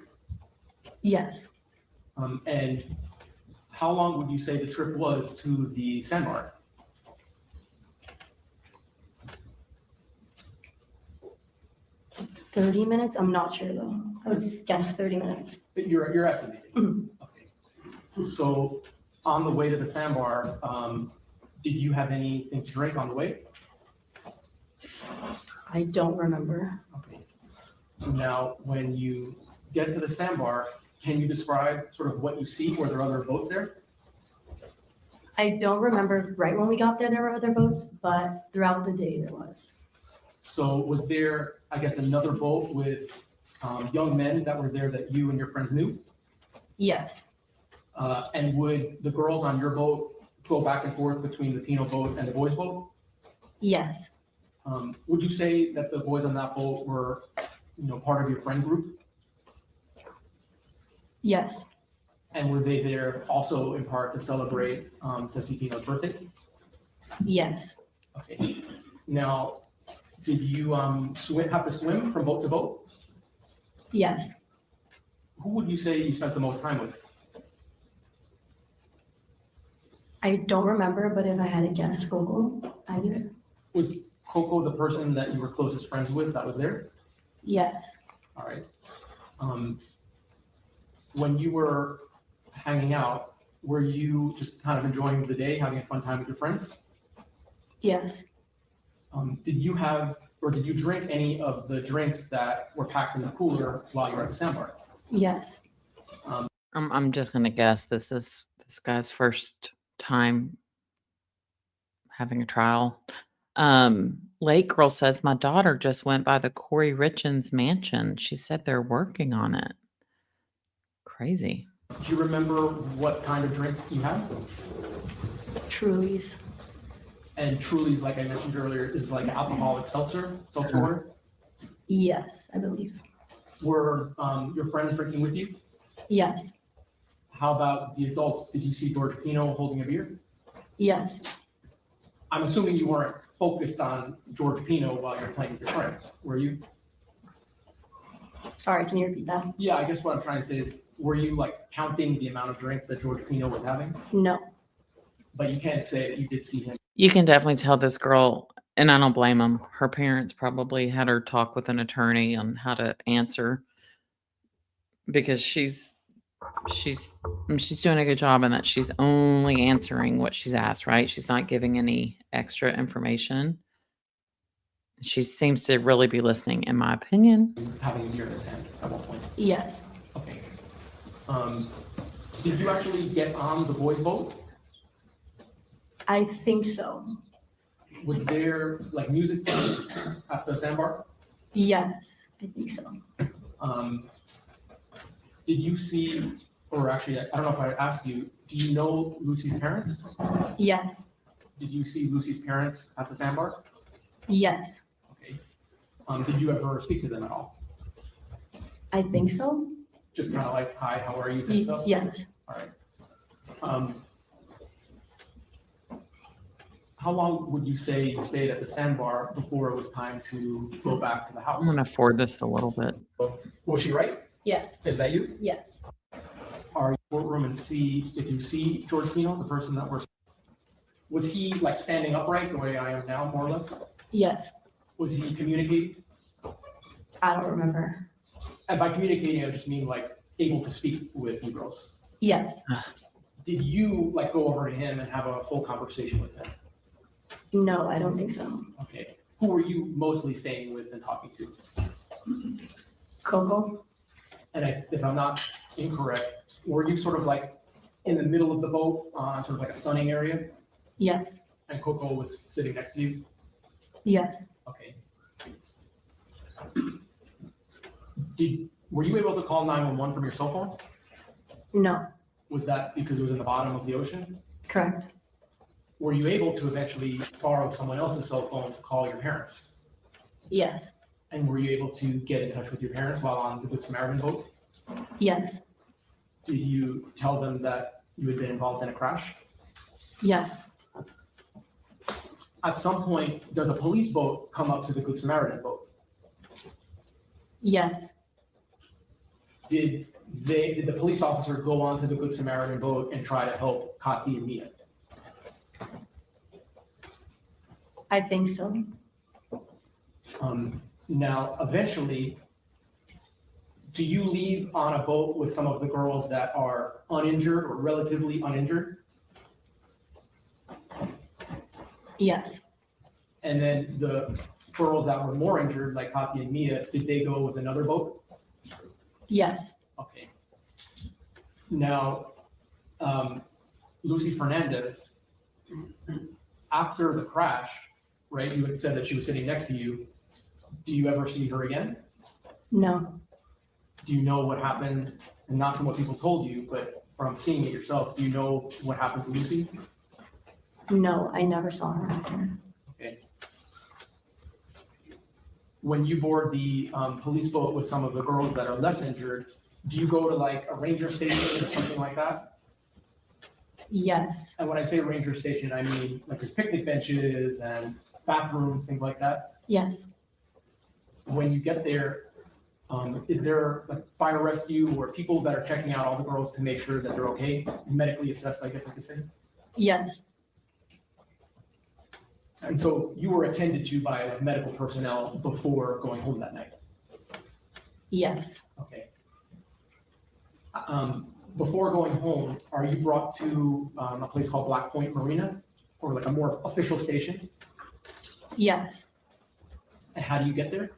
yes. And how long would you say the trip was to the sandbar? $30 minutes? I'm not sure though. I would guess 30 minutes. You're estimating. Mhm. Okay. So on the way to the sandbar, did you have anything to drink on the way? I don't remember. Okay. Now, when you get to the sandbar, can you describe sort of what you see? Were there other boats there? I don't remember right when we got there were other boats, but throughout the day there was. So was there, I guess, another boat with young men that were there that you and your friends knew? Yes, And would the girls on your boat go back and forth between the Pino boat and the boys' boat? yes, Would you say that the boys on that boat were, part of your friend group? yes, And were they there also in part to celebrate Ceci Pino's birthday? yes, Okay. Now, did you have to swim from boat to boat? yes. Who would you say you spent the most time with? I don't remember, but if I had to guess, Google, I do. Was Coco the person that you were closest friends with that was there? Yes, All right. When you were hanging out, were you just kind of enjoying the day, having a fun time with your friends? yes, Did you have, or did you drink any of the drinks that were packed in the cooler while you were at the sandbar? yes, I'm just gonna guess this is this guy's first time having a trial. Lake Girl says my daughter just went by the Corey Richens mansion. She said they're working on it. Crazy. Do you remember what kind of drink you had? Truly's. And Truly's, like I mentioned earlier, is like alcoholic seltzer water. Yes, I believe. Were your friends drinking with you? Yes, How about the adults? Did you see George Pino holding a beer? yes, I'm assuming you weren't focused on George Pino while you're playing with your friends, were you? sorry, can you repeat that? Yeah, I guess what I'm trying to say is, were you like counting the amount of drinks that George Pino was having? No, But you can't say that you did see him. You can definitely tell this girl, and I don't blame them. Her parents probably had her talk with an attorney on how to answer because she's doing a good job in that she's only answering what she's asked, right? She's not giving any extra information. She seems to really be listening, in my opinion. Having a beer in his hand at one point? Yes. Okay. Did you actually get on the boys' boat? I think so. Was there like music playing at the sandbar? Yes, I think so. Did you see, or actually, I don't know if I asked you, do you know Lucy's parents? Yes. Did you see Lucy's parents at the sandbar? Yes. Okay. Did you ever speak to them at all? I think so. Just kind of like, hi, how are you? Kind of stuff? Yes. All right. How long would you say you stayed at the sandbar before it was time to go back to the house? I'm going to forward this a little bit. Was she right? Yes. Is that you? Yes. Our courtroom and see if you see George Pino, the person that was he like standing upright the way I am now, more or less? Yes. Was he communicating? I don't remember. And by communicating, I just mean like able to speak with you girls. Yes. Did you like go over to him and have a full conversation with him? No, I don't think so. Okay. Who were you mostly staying with and talking to? Coco? And if I'm not incorrect, were you sort of like in the middle of the boat on sort of like a sunning area? Yes. And Coco was sitting next to you? Yes. Okay. Were you able to call 911 from your cell phone? No. Was that because it was in the bottom of the ocean? Correct. Were you able to eventually borrow someone else's cell phone to call your parents? Yes. And were you able to get in touch with your parents while on the Good Samaritan boat? Yes. Did you tell them that you had been involved in a crash? Yes. At some point, does a police boat come up to the Good Samaritan boat? Yes. Did the police officer go onto the Good Samaritan boat and try to help Kati and Mia? I think so. Now, eventually, do you leave on a boat with some of the girls that are uninjured or relatively uninjured? Yes. And then the girls that were more injured, like Kati and Mia, did they go with another boat? Yes. Okay. Now, Lucy Fernandez, after the crash, right, you had said that she was sitting next to you. Do you ever see her again? No. Do you know what happened? And not from what people told you, but from seeing it yourself, do you know what happened to Lucy? No, I never saw her after. Okay. When you board the police boat with some of the girls that are less injured, do you go to like a ranger station or something like that? Yes. And when I say ranger station, I mean like there's picnic benches and bathrooms, things like that. Yes. When you get there, is there like fire rescue or people that are checking out all the girls to make sure that they're okay? Medically assessed, I guess I could say. Yes. And so you were attended to by like medical personnel before going home that night? Yes. Okay. Before going home, are you brought to a place called Black Point Marina or like a more official station? Yes. And how do you get there?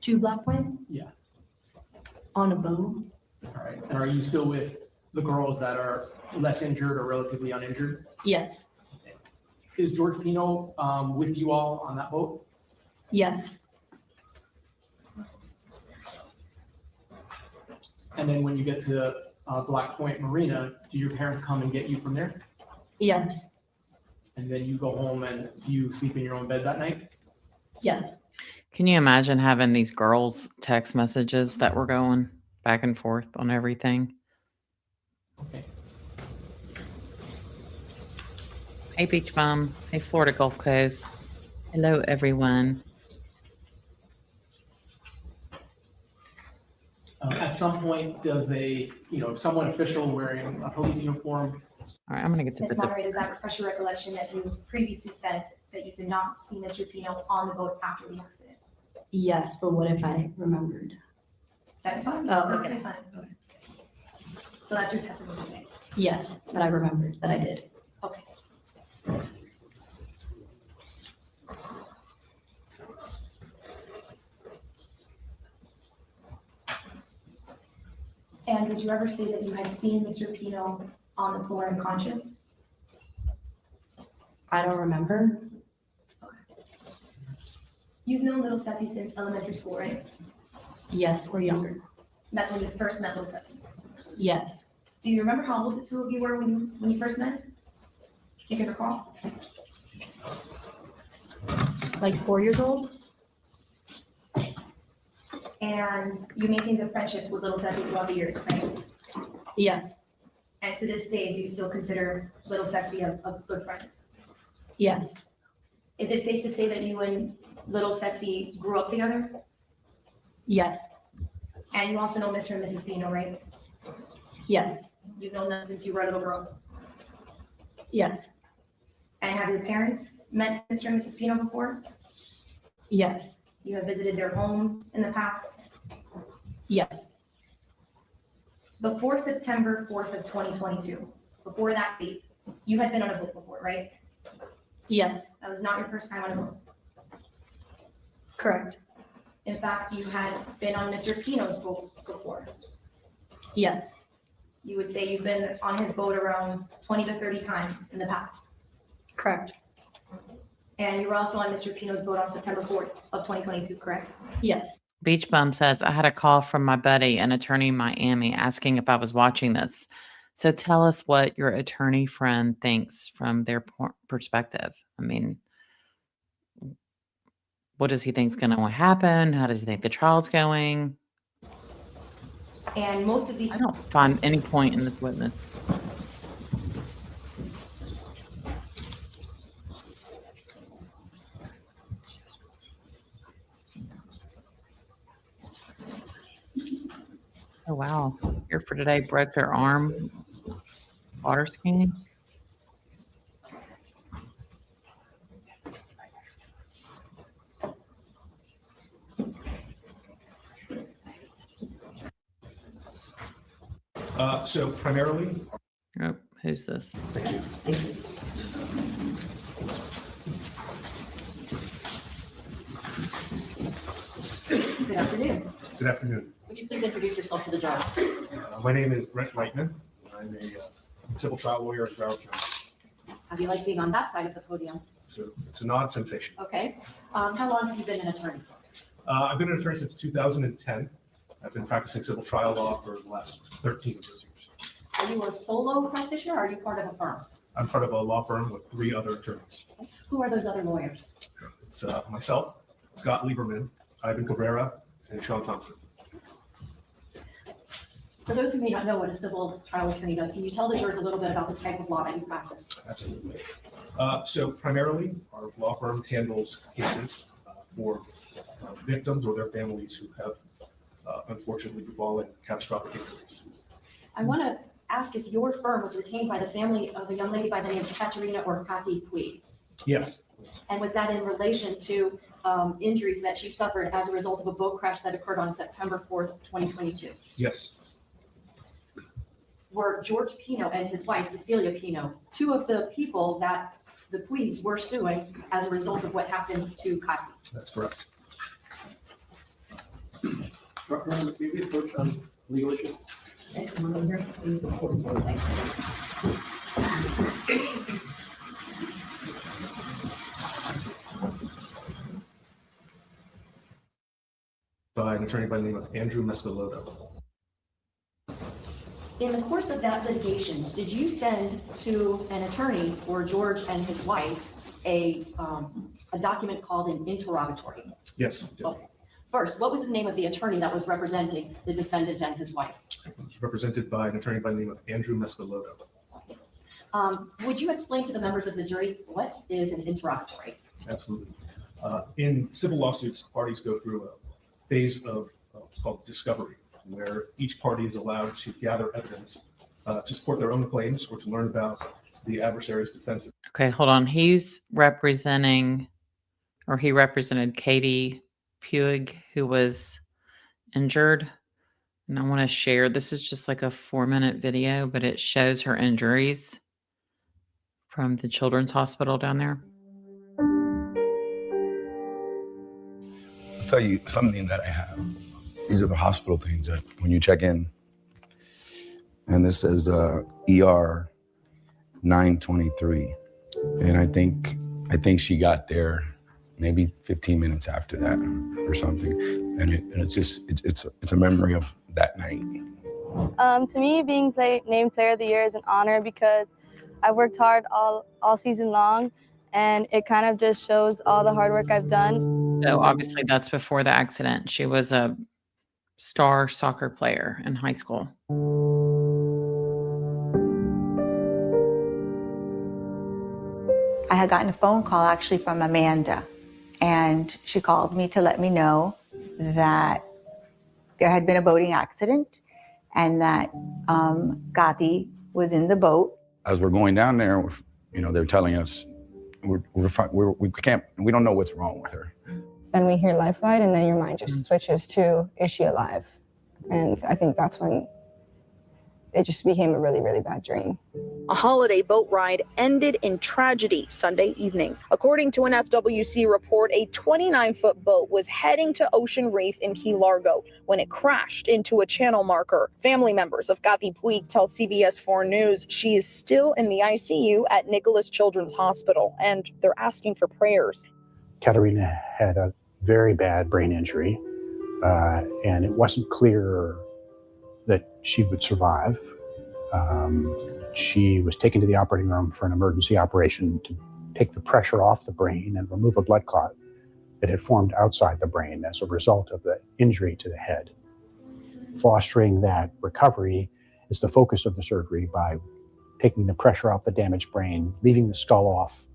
To Black Point? Yeah. On a boat? All right. And are you still with the girls that are less injured or relatively uninjured? Yes. Is George Pino with you all on that boat? Yes. And then when you get to Black Point Marina, do your parents come and get you from there? Yes. And then you go home and you sleep in your own bed that night? Yes. Can you imagine having these girls' text messages that were going back and forth on everything? Okay. Hey, Beach Bum. Hey, Florida Gulf Coast. Hello, everyone. At some point, does someone official wearing a police uniform? All right, I'm going to get to Ms. the Monterey, does that refresh your recollection that you previously said that you did not see Mr. Pino on the boat after the accident? Yes, but what if I remembered? That's fine. Oh, Perfectly okay. fine. So that's your testimony today? Yes, but I remembered that I did. Okay. And did you ever say that you had seen Mr. Pino on the floor unconscious? I don't remember. You've known little Ceci since elementary school, right? Yes, or younger. That's when you first met little Ceci. Yes. Do you remember how old the two of you were when you first met? You can recall? Like 4 years old? And you maintained a friendship with little Ceci throughout the years, right? Yes. And to this day, do you still consider little Ceci a good friend? Yes. Is it safe to say that you and little Ceci grew up together? Yes. And you also know Mr. and Mrs. Pino, right? Yes. You've known them since you were a little girl. Yes. And have your parents met Mr. and Mrs. Pino before? Yes. You have visited their home in the past? Yes. Before September 4th of 2022, before that date, you had been on a boat before, right? Yes. That was not your first time on a boat. Correct. In fact, you had been on Mr. Pino's boat before. Yes. You would say you've been on his boat around 20 to 30 times in the past. Correct. And you were also on Mr. Pino's boat on September 4th of 2022, correct? Yes. Beach Bum says, I had a call from my buddy, an attorney in Miami, asking if I was watching this. So tell us what your attorney friend thinks from their perspective. I mean, what does he think is going to happen? How does he think the trial's going? And most of these, I don't find any point in this witness. Oh, wow. Here for today, broke their arm. Water skiing. So primarily, Oh, who's this? thank you. Good afternoon. Good afternoon. Would you please introduce yourself to the judge? My name is Brent Reitman. I'm a civil trial lawyer at Broward County. How do you like being on that side of the podium? It's an odd sensation. Okay. How long have you been an attorney? I've been an attorney since 2010. I've been practicing civil trial law for the last 13 of those years. Are you a solo practitioner or are you part of a firm? I'm part of a law firm with 3 other attorneys. Who are those other lawyers? It's myself, Scott Lieberman, Ivan Cabrera, and Sean Thompson. For those who may not know what a civil trial attorney does, can you tell the jurors a little bit about the type of law that you practice? Absolutely. So primarily, our law firm handles cases for victims or their families who have unfortunately befallen catastrophic injuries. I want to ask if your firm was retained by the family of a young lady by the name of Katerina or Kathy Puig. Yes, And was that in relation to injuries that she suffered as a result of a boat crash that occurred on September 4th, 2022? yes, Were George Pino and his wife, Cecilia Pino, 2 of the people that the Puigs were suing as a result of what happened to Kathy? that's correct. Maybe approach on legal issue. By an attorney by the name of Andrew Mescalotto. In the course of that litigation, did you send to an attorney for George and his wife a document called an interrogatory? Yes, Okay. First, what was the name of the attorney that was representing the defendant and his wife? it was represented by an attorney by the name of Andrew Mescalotto. Would you explain to the members of the jury what is an interrogatory? Absolutely. In civil lawsuits, parties go through a phase of what's called discovery, where each party is allowed to gather evidence to support their own claims or to learn about the adversary's defense. Okay, hold on. He's representing, or he represented Katie Puig, who was injured. And I want to share, this is just like a 4-minute video, but it shows her injuries from the children's hospital down there. I'll tell you something that I have. These are the hospital things that when you check in, and this is ER 923. And I think she got there maybe 15 minutes after that or something. And it's a memory of that night. To me, being named Player of the Year is an honor because I've worked hard all season long, and it kind of just shows all the hard work I've done. So obviously that's before the accident. She was a star soccer player in high school. I had gotten a phone call actually from Amanda, and she called me to let me know that there had been a boating accident and that Gati was in the boat. As we're going down there, they're telling us we don't know what's wrong with her. Then we hear life flight, and then your mind just switches to, is she alive? And I think that's when it just became a really, really bad dream. A holiday boat ride ended in tragedy Sunday evening. According to an FWC report, a 29-foot boat was heading to Ocean Reef in Key Largo when it crashed into a channel marker. Family members of Gati Puig tell CBS 4 News she is still in the ICU at Nicholas Children's Hospital, and they're asking for prayers. Katerina had a very bad brain injury, and it wasn't clear that she would survive. She was taken to the operating room for an emergency operation to take the pressure off the brain and remove a blood clot that had formed outside the brain as a result of the injury to the head. Fostering that recovery is the focus of the surgery by taking the pressure off the damaged brain, leaving the skull off,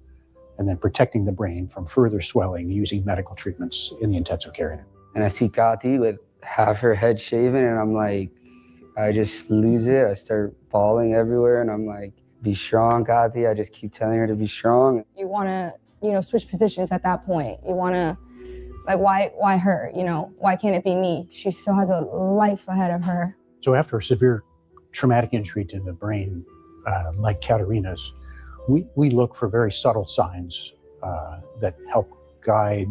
and then protecting the brain from further swelling using medical treatments in the intensive care unit. And I see Gati with half her head shaven, and I'm like, I just lose it. I start bawling everywhere, and I'm like, be strong, Gati. I just keep telling her to be strong. You want to, switch positions at that point. You want to, why her? Why can't it be me? She still has a life ahead of her. So after a severe traumatic injury to the brain, like Katerina's, we look for very subtle signs that help guide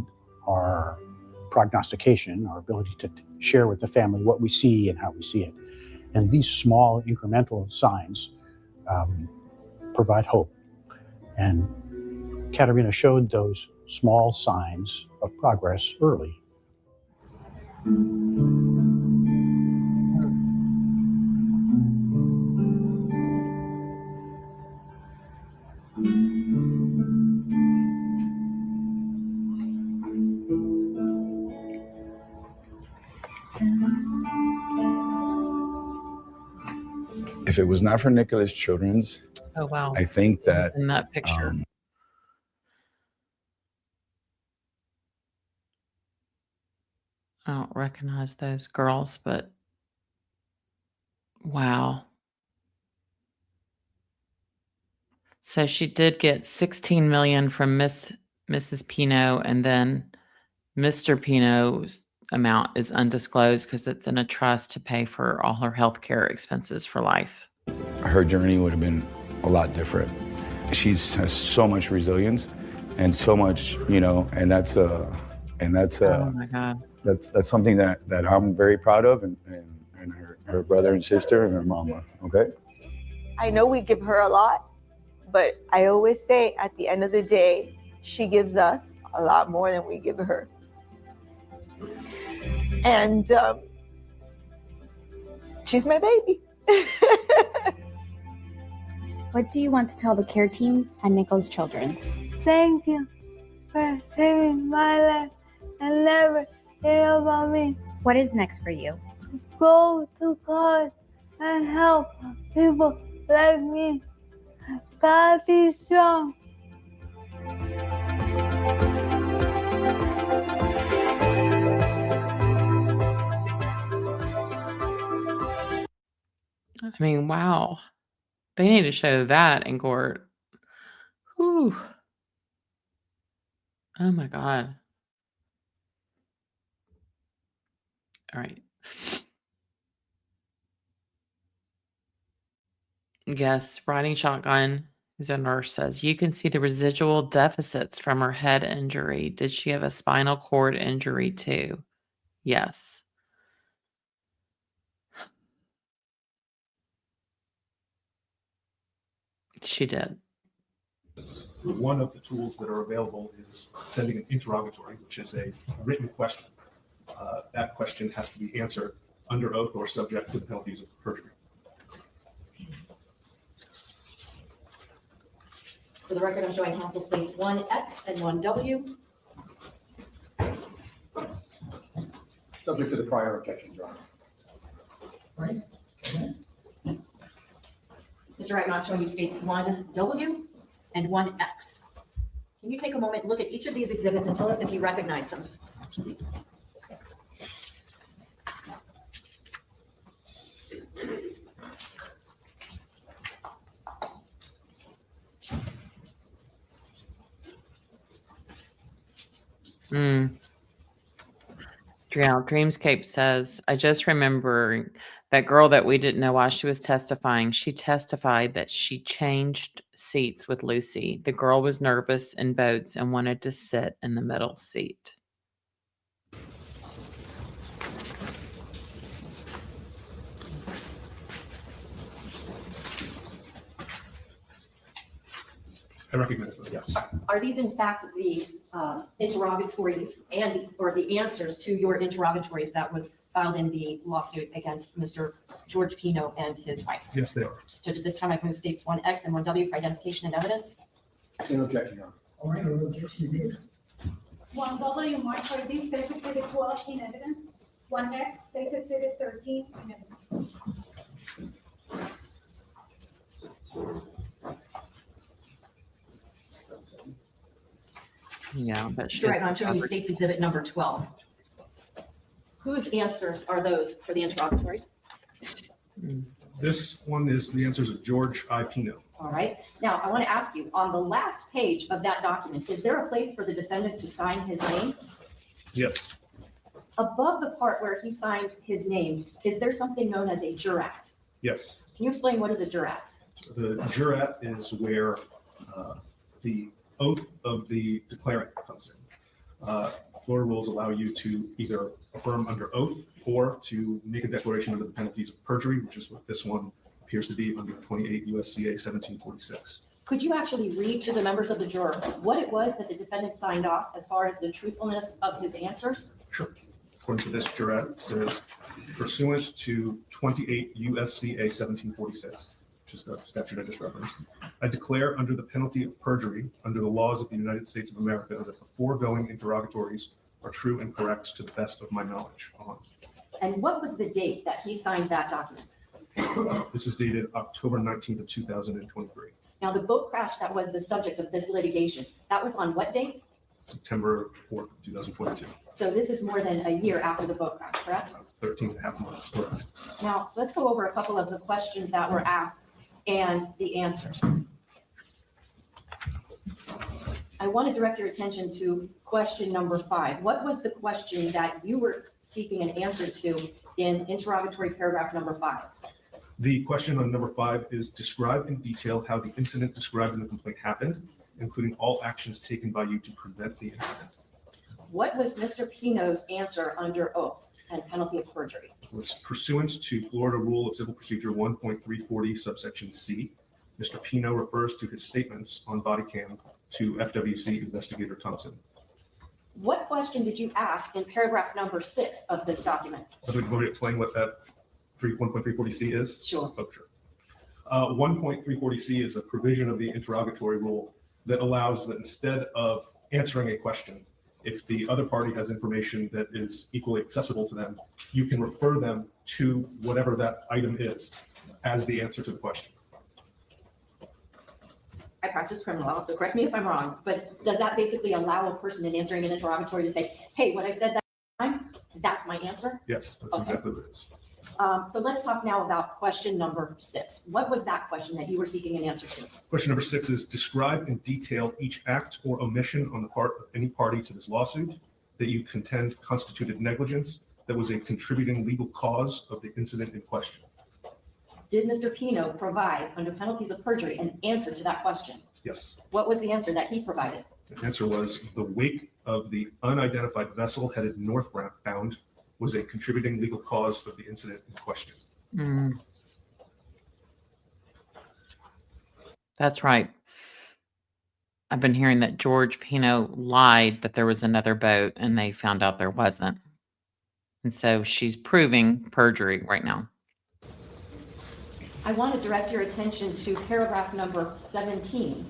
our prognostication, our ability to share with the family what we see and how we see it. And these small incremental signs provide hope. And Katerina showed those small signs of progress early. If it was not for Nicholas Children's, Oh, wow. I think that In that picture. I don't recognize those girls, but wow. So she did get 16 million from Mrs. Pino, and then Mr. Pino's amount is undisclosed because it's in a trust to pay for all her health care expenses for life. her journey would have been a lot different. She has so much resilience and so much, and that's Oh my God. that's something that I'm very proud of, and her brother and sister and her mama. Okay. I know we give her a lot, but I always say at the end of the day, she gives us a lot more than we give her. And she's my baby. What do you want to tell the care teams at Nicholas Children's? Thank you for saving my life and never give up on me. What is next for you? Go to God and help people like me. God is strong. I mean, wow. They need to show that in court. Whew. Oh my God. All right. Yes, riding shotgun, who's a nurse, says you can see the residual deficits from her head injury. Did she have a spinal cord injury too? Yes. She did. One of the tools that are available is sending an interrogatory, which is a written question. That question has to be answered under oath or subject to the penalties of perjury. For the record, I'm showing counsel states 1X and 1W. Subject to the prior objections, Your Honor. Right. Mr. Wright, I'm showing you states 1W and 1X. Can you take a moment, look at each of these exhibits and tell us if you recognize them? Dreamscape says, I just remember that girl that we didn't know why she was testifying. She testified that she changed seats with Lucy. The girl was nervous in boats and wanted to sit in the middle seat. I recognize them, yes. Are these in fact the interrogatories or the answers to your interrogatories that was filed in the lawsuit against Mr. George Pino and his wife? Yes, they are. Judge, at this time I've moved states 1X and 1W for identification and evidence. No objection, Your Honor. All right, no objection there. 1W marked for this states exhibit 12 in evidence. 1X states exhibit 13 in evidence. Yeah, but Mr. Wright, I'm showing you states exhibit number 12. Whose answers are those for the interrogatories? This one is the answers of George I. Pino. All right. Now, I want to ask you, on the last page of that document, is there a place for the defendant to sign his name? Yes. Above the part where he signs his name, is there something known as a jurat? Yes. Can you explain what is a jurat? The jurat is where the oath of the declarant comes in. Florida rules allow you to either affirm under oath or to make a declaration under the penalties of perjury, which is what this one appears to be under 28 USCA 1746. Could you actually read to the members of the juror what it was that the defendant signed off as far as the truthfulness of his answers? Sure. According to this jurat, it says pursuant to 28 USCA 1746. Which is the statute I just referenced, I declare under the penalty of perjury, under the laws of the United States of America, that the foregoing interrogatories are true and correct to the best of my knowledge. And what was the date that he signed that document? This is dated October 19th of 2023. Now, the boat crash that was the subject of this litigation, that was on what date? September 4th, 2022. So this is more than a year after the boat crash, correct? 13 and a half months. Correct. Now, let's go over a couple of the questions that were asked and the answers. I want to direct your attention to question number 5. What was the question that you were seeking an answer to in interrogatory paragraph number 5? The question on number 5 is describe in detail how the incident described in the complaint happened, including all actions taken by you to prevent the incident. What was Mr. Pino's answer under oath and penalty of perjury? Was pursuant to Florida Rule of Civil Procedure 1.340 subsection C. Mr. Pino refers to his statements on body cam to FWC investigator Thompson. What question did you ask in paragraph number 6 of this document? Would you want me to explain what that 1.340C is? Sure. Oh, sure. 1.340C is a provision of the interrogatory rule that allows that instead of answering a question, if the other party has information that is equally accessible to them, you can refer them to whatever that item is as the answer to the question. I practice criminal law, so correct me if I'm wrong, but does that basically allow a person in answering an interrogatory to say, hey, what I said that time, that's my answer? Yes, that's Okay. exactly what it is. So let's talk now about question number 6. What was that question that you were seeking an answer to? Question number 6 is describe in detail each act or omission on the part of any party to this lawsuit that you contend constituted negligence that was a contributing legal cause of the incident in question. Did Mr. Pino provide, under penalties of perjury, an answer to that question? Yes. What was the answer that he provided? The answer was the wake of the unidentified vessel headed northbound was a contributing legal cause of the incident in question. That's right. I've been hearing that George Pino lied that there was another boat and they found out there wasn't. And so she's proving perjury right now. I want to direct your attention to paragraph number 17.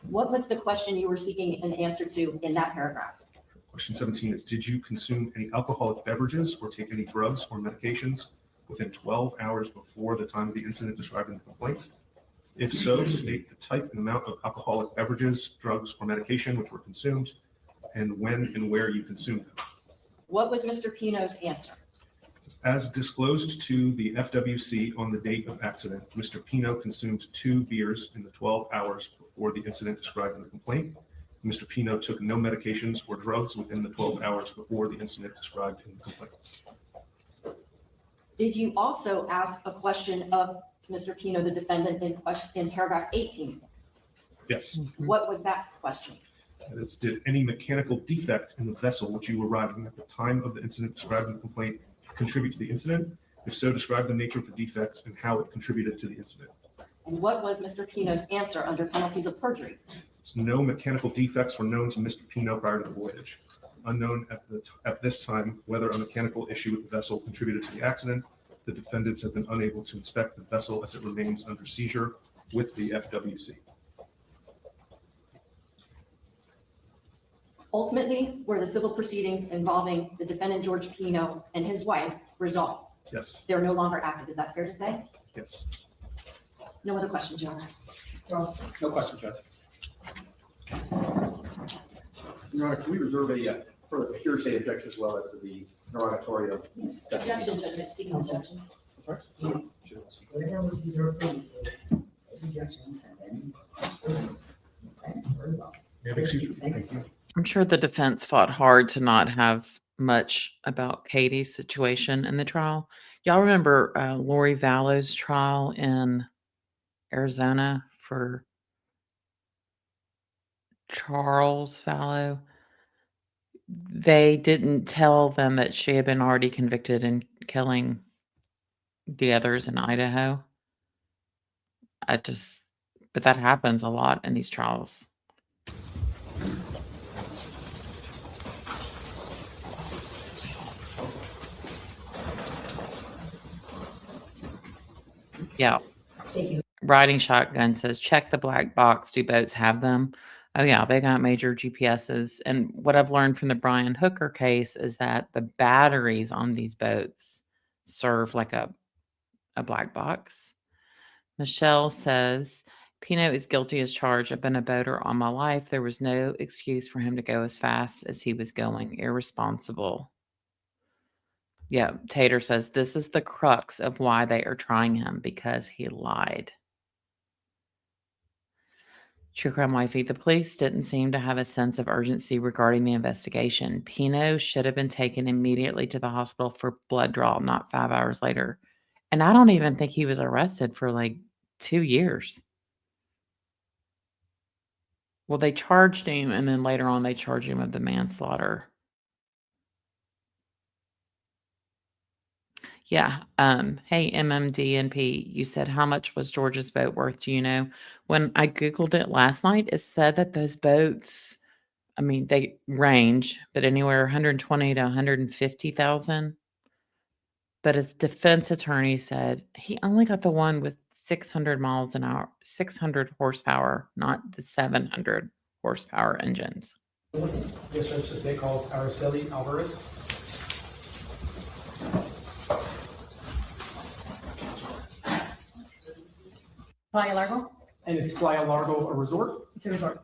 What was the question you were seeking an answer to in that paragraph? Question 17 is, did you consume any alcoholic beverages or take any drugs or medications within 12 hours before the time of the incident described in the complaint? If so, state the type and amount of alcoholic beverages, drugs, or medication which were consumed, and when and where you consumed them. What was Mr. Pino's answer? As disclosed to the FWC on the date of accident, Mr. Pino consumed 2 beers in the 12 hours before the incident described in the complaint. Mr. Pino took no medications or drugs within the 12 hours before the incident described in the complaint. Did you also ask a question of Mr. Pino, the defendant, in paragraph 18? Yes. What was that question? That is, did any mechanical defect in the vessel which you were riding at the time of the incident described in the complaint contribute to the incident? If so, describe the nature of the defect and how it contributed to the incident. And what was Mr. Pino's answer under penalties of perjury? No mechanical defects were known to Mr. Pino prior to the voyage. Unknown at this time whether a mechanical issue with the vessel contributed to the accident. The defendants have been unable to inspect the vessel as it remains under seizure with the FWC. Ultimately, were the civil proceedings involving the defendant George Pino and his wife resolved? Yes. They're no longer active, is that fair to say? Yes. No other questions, Your Honor. No question, Judge. Your Honor, can we reserve a further hearsay objection as well as to the interrogatory of? Yes. Objection, Judge, speaking of objections. Whatever was reserved previously, those objections have been preserved. Okay, very well. Thank you. I'm sure the defense fought hard to not have much about Katie's situation in the trial. Y'all remember Lori Vallow's trial in Arizona for Charles Vallow? They didn't tell them that she had been already convicted in killing the others in Idaho. But that happens a lot in these trials. Yeah. Riding shotgun says, check the black box. Do boats have them? Oh, yeah, they got major GPSs. And what I've learned from the Brian Hooker case is that the batteries on these boats serve like a black box. Michelle says, Pino is guilty as charged. I've been a boater all my life. There was no excuse for him to go as fast as he was going. Irresponsible. Yeah, Tater says, this is the crux of why they are trying him, because he lied. True Crime Wifey, the police didn't seem to have a sense of urgency regarding the investigation. Pino should have been taken immediately to the hospital for blood draw, not 5 hours later. And I don't even think he was arrested for like 2 years. Well, they charged him, and then later on they charged him with the manslaughter. Yeah. Hey, MMDNP, you said how much was George's boat worth? Do you know? When I Googled it last night, it said that those boats, I mean, they range, but anywhere 120 to 150,000. But his defense attorney said he only got the one with 600 miles an hour, 600 horsepower, not the 700 horsepower engines. Yes, Judge, the state calls Araceli Alvarez. Playa Largo? And is Playa Largo a resort? It's a resort.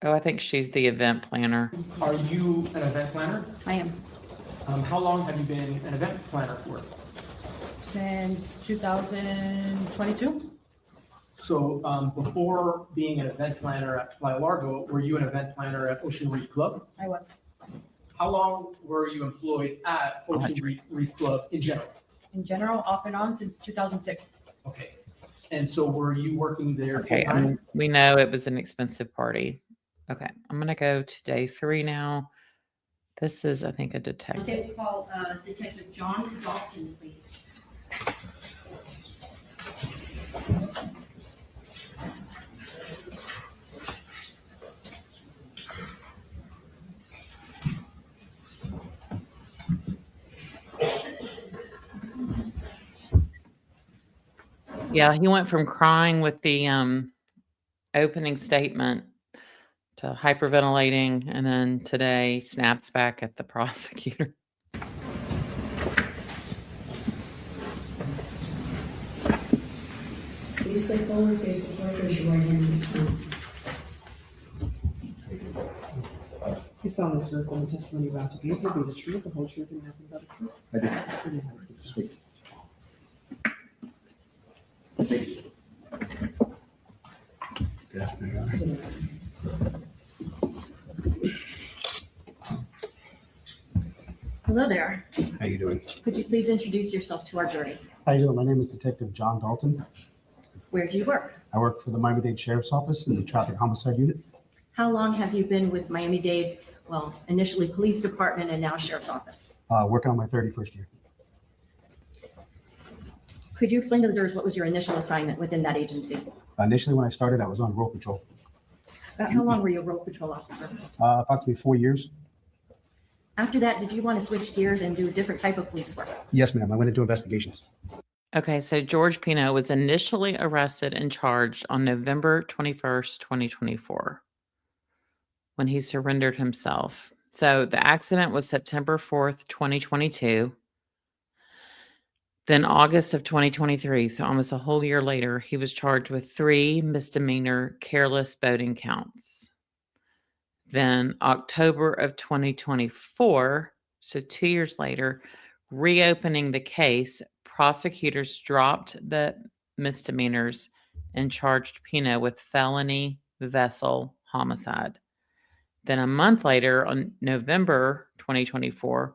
Oh, I think she's the event planner. Are you an event planner? I am. How long have you been an event planner for? Since 2022. So before being an event planner at Playa Largo, were you an event planner at Ocean Reef Club? I was. How long were you employed at Ocean Reef Club in general? In general, off and on since 2006. Okay. And so were you working there Okay, full-time? we know it was an expensive party. Okay, I'm going to go to day 3 now. This is, I think, a detective. Call Detective John Dalton, please. Yeah, he went from crying with the opening statement to hyperventilating, and then today snaps back at the prosecutor. Please step forward, face the clerk, raise your right hand this time. You solemnly swear upon the testimony you're about to give will be the truth, the whole truth, and nothing but the truth. I do. And you have six Sweet. Good afternoon. Hello there. How you doing? Could you please introduce yourself to our jury? How you doing? My name is Detective John Dalton. Where do you work? I work for the Miami-Dade Sheriff's Office in the Traffic Homicide Unit. How long have you been with Miami-Dade, well, initially Police Department and now Sheriff's Office? Working on my 31st year. Could you explain to the jurors what was your initial assignment within that agency? Initially, when I started, I was on road patrol. About how long were you a road patrol officer? Approximately 4 years. After that, did you want to switch gears and do a different type of police work? Yes, ma'am. I went into investigations. Okay, so George Pino was initially arrested and charged on November 21st, 2024, when he surrendered himself. So the accident was September 4th, 2022. Then August of 2023, so almost a whole year later, he was charged with 3 misdemeanor careless boating counts. Then October of 2024, so 2 years later, reopening the case, prosecutors dropped the misdemeanors and charged Pino with felony vessel homicide. Then a month later, on November 2024,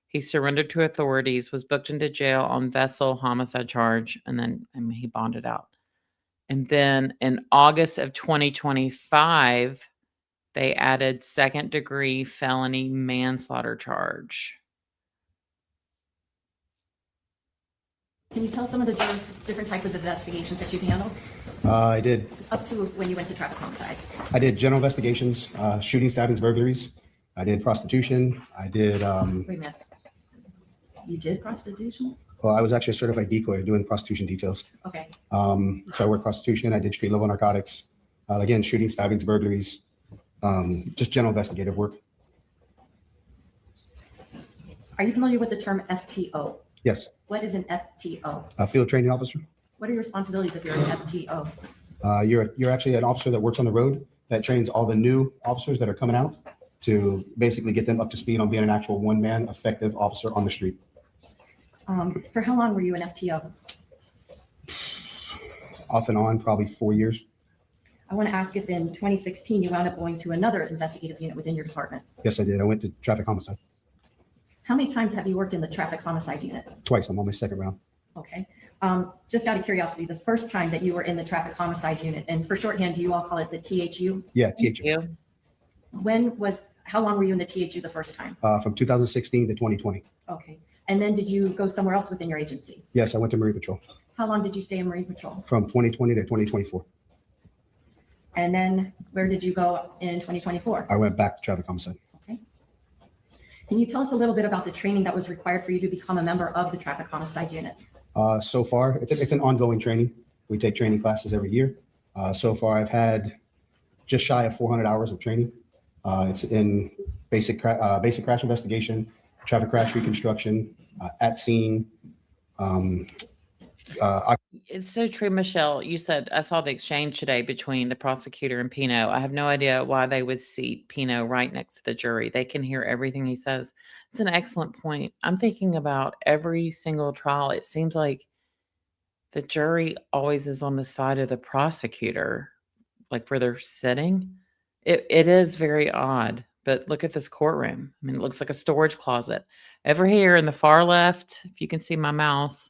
he surrendered to authorities, was booked into jail on vessel homicide charge, and then he bonded out. And then in August of 2025, they added second-degree felony manslaughter charge. Can you tell some of the jurors different types of investigations that you've handled? I did Up to when you went to traffic homicide. general investigations, shooting, stabbings, burglaries. I did prostitution. I did, Wait a minute. You did prostitution? well, I was actually a certified decoy doing prostitution details. Okay. So I worked prostitution. I did street level narcotics. Again, shooting, stabbings, burglaries, just general investigative work. Are you familiar with the term FTO? Yes, What is an FTO? a field training officer. What are your responsibilities if you're an FTO? You're actually an officer that works on the road that trains all the new officers that are coming out to basically get them up to speed on being an actual one-man effective officer on the street. For how long were you an FTO? Off and on, probably 4 years. I want to ask if in 2016 you wound up going to another investigative unit within your department. Yes, I did. I went to traffic homicide How many times have you worked in the traffic homicide unit? twice. I'm on my second round. Okay. Just out of curiosity, the first time that you were in the traffic homicide unit, and for shorthand, do you all call it the THU? Yeah, THU. How long were you in the THU the first time? From 2016 to 2020. Okay. And then did you go somewhere else within your agency? Yes, I went to Marine Patrol How long did you stay in Marine Patrol? from 2020 to 2024. And then where did you go in 2024? I went back to traffic homicide. Can you tell us a little bit about the training that was required for you to become a member of the traffic homicide unit? So far, it's an ongoing training. We take training classes every year. So far, I've had just shy of 400 hours of training. It's in basic crash investigation, traffic crash reconstruction, at scene. It's so true, Michelle. You said I saw the exchange today between the prosecutor and Pino. I have no idea why they would seat Pino right next to the jury. They can hear everything he says. It's an excellent point. I'm thinking about every single trial. It seems like the jury always is on the side of the prosecutor, like where they're sitting. It is very odd, but look at this courtroom. I mean, it looks like a storage closet. Over here in the far left, if you can see my mouse,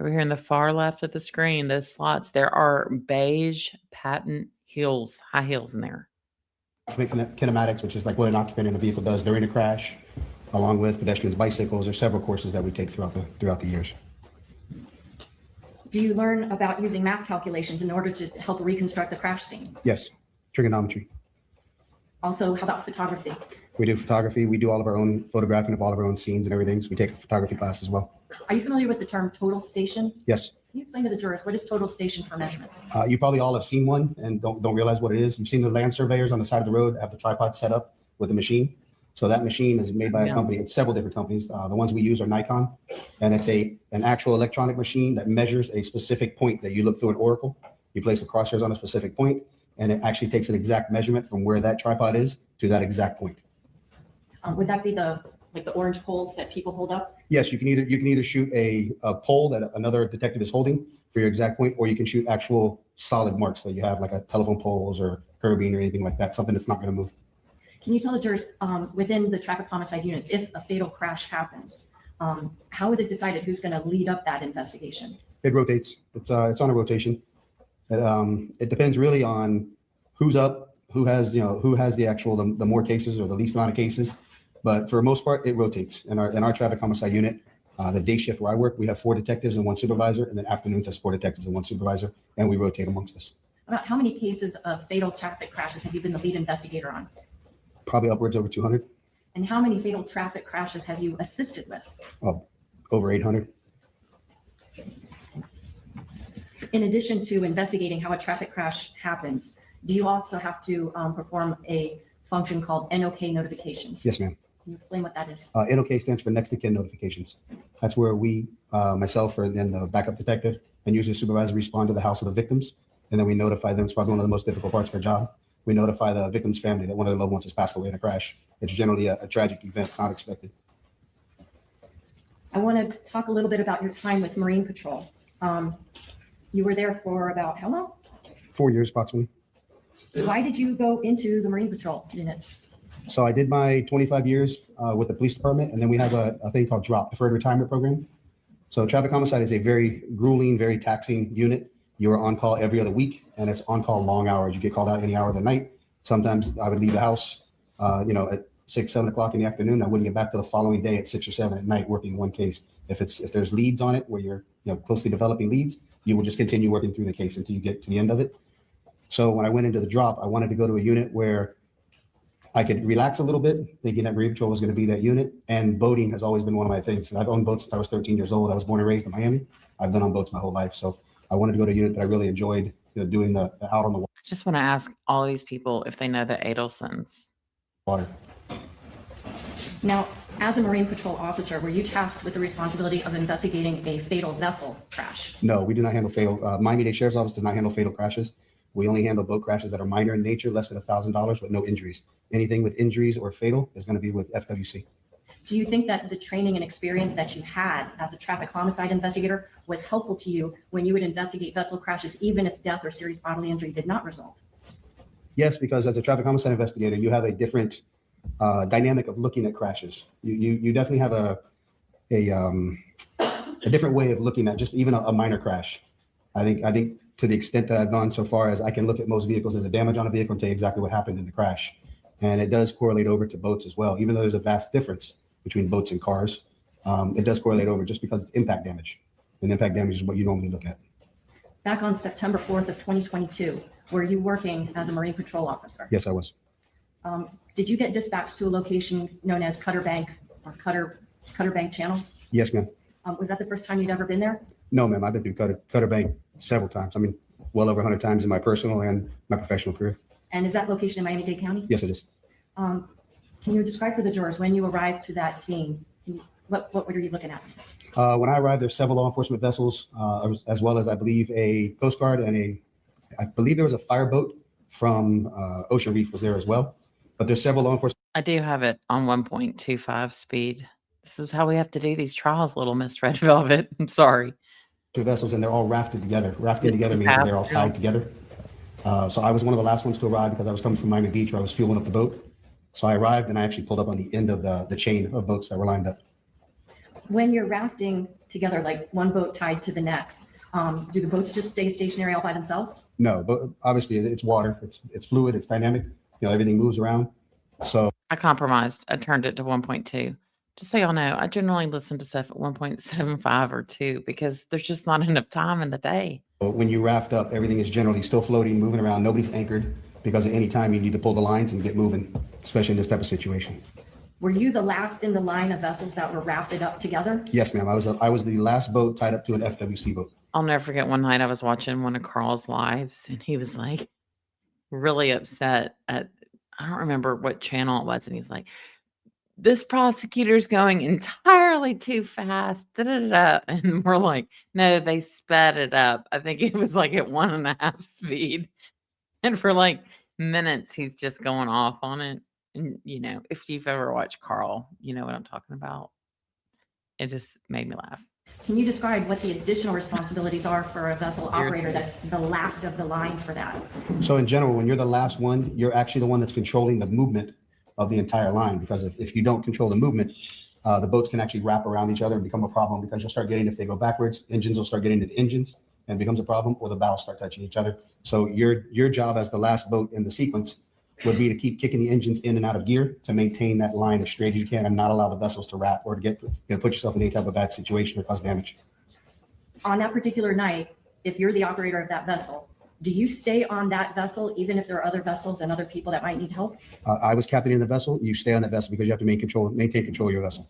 over here in the far left of the screen, those slots, there are beige patent heels, high heels in there. Kinematics, which is like what an occupant in a vehicle does during a crash, along with pedestrians' bicycles. There's several courses that we take throughout the years. Do you learn about using math calculations in order to help reconstruct the crash scene? Yes, trigonometry. Also, how about photography? We do photography. We do all of our own photographing of all of our own scenes and everything. So we take a photography class as well. Are you familiar with the term total station? Yes. Can you explain to the jurors what is total station for measurements? You probably all have seen one and don't realize what it is. You've seen the land surveyors on the side of the road have the tripod set up with the machine. So that machine is made by a company. It's several different companies. The ones we use are Nikon, and it's an actual electronic machine that measures a specific point that you look through an oracle. You place the crosshairs on a specific point, and it actually takes an exact measurement from where that tripod is to that exact point. Would that be the orange poles that people hold up? Yes, you can either shoot a pole that another detective is holding for your exact point, or you can shoot actual solid marks that you have, like a telephone poles or curbing or anything like that, something that's not going to move. Can you tell the jurors within the traffic homicide unit, if a fatal crash happens, how is it decided who's going to lead up that investigation? It rotates. It's on a rotation. It depends really on who's up, who has the actual the more cases or the least amount of cases. But for the most part, it rotates. In our traffic homicide unit, the day shift where I work, we have 4 detectives and 1 supervisor, and then afternoons has 4 detectives and 1 supervisor, and we rotate amongst us. About how many cases of fatal traffic crashes have you been the lead investigator on? Probably upwards over 200. And how many fatal traffic crashes have you assisted with? Over 800. In addition to investigating how a traffic crash happens, do you also have to perform a function called NOK notifications? Yes, ma'am. Can you explain what that is? NOK stands for next of kin notifications. That's where we, myself and then the backup detective and usually supervisor respond to the house of the victims. And then we notify them. It's probably one of the most difficult parts of our job. We notify the victim's family that one of their loved ones has passed away in a crash. It's generally a tragic event. It's not expected. I want to talk a little bit about your time with Marine Patrol. You were there for about how long? 4 years approximately. Why did you go into the Marine Patrol unit? So I did my 25 years with the police department, and then we have a thing called DROP, Deferred Retirement Program. So traffic homicide is a very grueling, very taxing unit. You are on call every other week, and it's on call long hours. You get called out any hour of the night. Sometimes I would leave the house, at 6, 7 o'clock in the afternoon. I wouldn't get back to the following day at 6 or 7 at night working one case. If there's leads on it where you're closely developing leads, you will just continue working through the case until you get to the end of it. So when I went into the DROP, I wanted to go to a unit where I could relax a little bit, thinking that Marine Patrol was going to be that unit. And boating has always been one of my things. I've owned boats since I was 13 years old. I was born and raised in Miami. I've been on boats my whole life. So I wanted to go to a unit that I really enjoyed doing the out on the I just want to ask all these people if they know the Adelsons. water. Now, as a Marine Patrol officer, were you tasked with the responsibility of investigating a fatal vessel crash? No, we do not handle fatal. Miami-Dade Sheriff's Office does not handle fatal crashes. We only handle boat crashes that are minor in nature, less than $1,000 with no injuries. Anything with injuries or fatal is going to be with FWC. Do you think that the training and experience that you had as a traffic homicide investigator was helpful to you when you would investigate vessel crashes, even if death or serious bodily injury did not result? Yes, because as a traffic homicide investigator, you have a different dynamic of looking at crashes. You definitely have a different way of looking at just even a minor crash. I think to the extent that I've gone so far as I can look at most vehicles as a damage on a vehicle and tell you exactly what happened in the crash. And it does correlate over to boats as well, even though there's a vast difference between boats and cars. It does correlate over just because it's impact damage. And impact damage is what you normally look at. Back on September 4th of 2022, were you working as a Marine Patrol officer? Yes, I was. Did you get dispatched to a location known as Cutter Bank or Cutter Bank Channel? Yes, ma'am. Was that the first time you'd ever been there? No, ma'am. I've been through Cutter Bank several times. I mean, well over 100 times in my personal and my professional career. And is that location in Miami-Dade County? Yes, it is. Can you describe for the jurors when you arrived to that scene? What were you looking at? When I arrived, there's several law enforcement vessels, as well as I believe a Coast Guard and I believe there was a fireboat from Ocean Reef was there as well. But there's several law enforcement. I do have it on 1.25 speed. This is how we have to do these trials, Little Miss Red Velvet. I'm sorry. Vessels, and they're all rafted together. Rafting together means that they're all tied together. So I was one of the last ones to arrive because I was coming from Miami Beach where I was fueling up the boat. So I arrived and I actually pulled up on the end of the chain of boats that were lined up. When you're rafting together, like one boat tied to the next, do the boats just stay stationary all by themselves? No, but obviously it's water. It's fluid. It's dynamic. Everything moves around. So I compromised. I turned it to 1.2. Just so y'all know, I generally listen to stuff at 1.75 or 2 because there's just not enough time in the day. When you raft up, everything is generally still floating, moving around. Nobody's anchored because at any time you need to pull the lines and get moving, especially in this type of situation. Were you the last in the line of vessels that were rafted up together? Yes, ma'am. I was the last boat tied up to an FWC boat. I'll never forget one night I was watching one of Carl's lives and he was like really upset at, I don't remember what channel it was. And he's like, this prosecutor's going entirely too fast. Da, da, da, da. And we're like, no, they sped it up. I think it was like at 1.5 speed. And for like minutes, he's just going off on it. And, you know, if you've ever watched Carl, you know what I'm talking about. It just made me laugh. Can you describe what the additional responsibilities are for a vessel operator that's the last of the line for that? So in general, when you're the last one, you're actually the one that's controlling the movement of the entire line, because if you don't control the movement, the boats can actually wrap around each other and become a problem, because you'll start getting, if they go backwards, engines will start getting into engines and it becomes a problem, or the bows start touching each other. So your job as the last boat in the sequence would be to keep kicking the engines in and out of gear to maintain that line as straight as you can and not allow the vessels to wrap or to get, put yourself in any type of bad situation or cause damage. On that particular night, if you're the operator of that vessel, do you stay on that vessel even if there are other vessels and other people that might need help? I was captaining the vessel. You stay on that vessel because you have to maintain control of your vessel.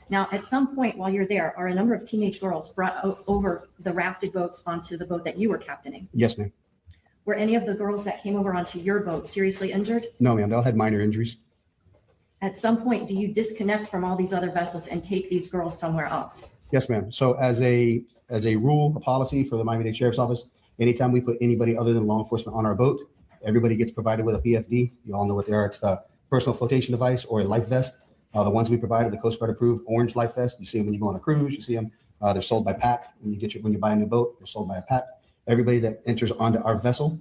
Now, at some point while you're there, are a number of teenage girls brought over the rafted boats onto the boat that you were captaining? Yes, ma'am. Were any of the girls that came over onto your boat seriously injured? No, ma'am. They all had minor injuries. At some point, do you disconnect from all these other vessels and take these girls somewhere else? Yes, ma'am. So as a rule, a policy for the Miami-Dade Sheriff's Office, anytime we put anybody other than law enforcement on our boat, everybody gets provided with a PFD. You all know what they are. It's the personal flotation device or a life vest. The ones we provided, the Coast Guard approved orange life vest. You see them when you go on a cruise. You see them. They're sold by pack. When you buy a new boat, they're sold by a pack. Everybody that enters onto our vessel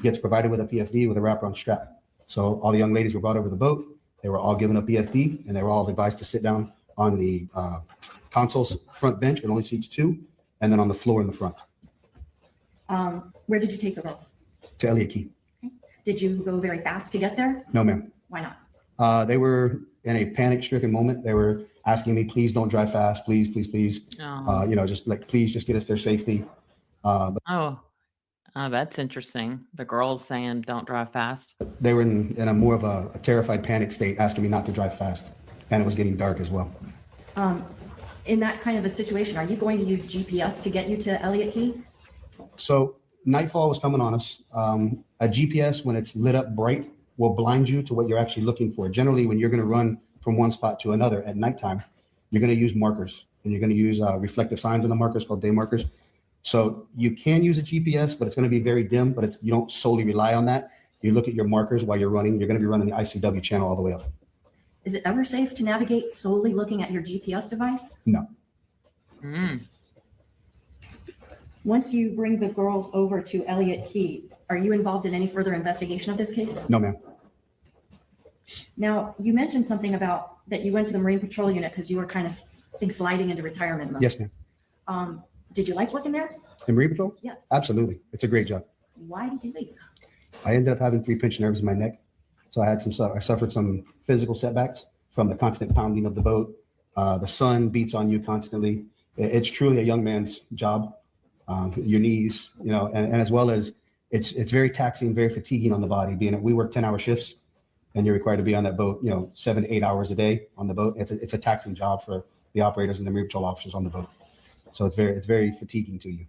gets provided with a PFD with a wraparound strap. So all the young ladies were brought over the boat. They were all given a PFD, and they were all advised to sit down on the console's front bench, but only seats 2, and then on the floor in the front. Where did you take the girls? To Elliott Key. Did you go very fast to get there? No, ma'am. Why not? They were in a panic-stricken moment. They were asking me, please don't drive fast. Please, please, please. Just like, please just get us there safely. That's interesting. The girls saying don't drive fast. They were in a more of a terrified panic state, asking me not to drive fast. And it was getting dark as well. In that kind of a situation, are you going to use GPS to get you to Elliott Key? So nightfall was coming on us. A GPS, when it's lit up bright, will blind you to what you're actually looking for. Generally, when you're going to run from one spot to another at nighttime, you're going to use markers, and you're going to use reflective signs on the markers called day markers. So you can use a GPS, but it's going to be very dim, but you don't solely rely on that. You look at your markers while you're running. You're going to be running the ICW channel all the way up. Is it ever safe to navigate solely looking at your GPS device? No. Once you bring the girls over to Elliott Key, are you involved in any further investigation of this case? No, ma'am. Now, you mentioned something about that you went to the Marine Patrol Unit because you were kind of sliding into retirement mode. Yes, ma'am. Did you like working there? In Marine Patrol? Yes. Absolutely. It's a great job. Why did you leave? I ended up having 3 pinched nerves in my neck. So I suffered some physical setbacks from the constant pounding of the boat. The sun beats on you constantly. It's truly a young man's job. Your knees, and as well as it's very taxing, very fatiguing on the body, being that we work 10-hour shifts and you're required to be on that boat, 7 to 8 hours a day on the boat. It's a taxing job for the operators and the Marine Patrol officers on the boat. So it's very fatiguing to you.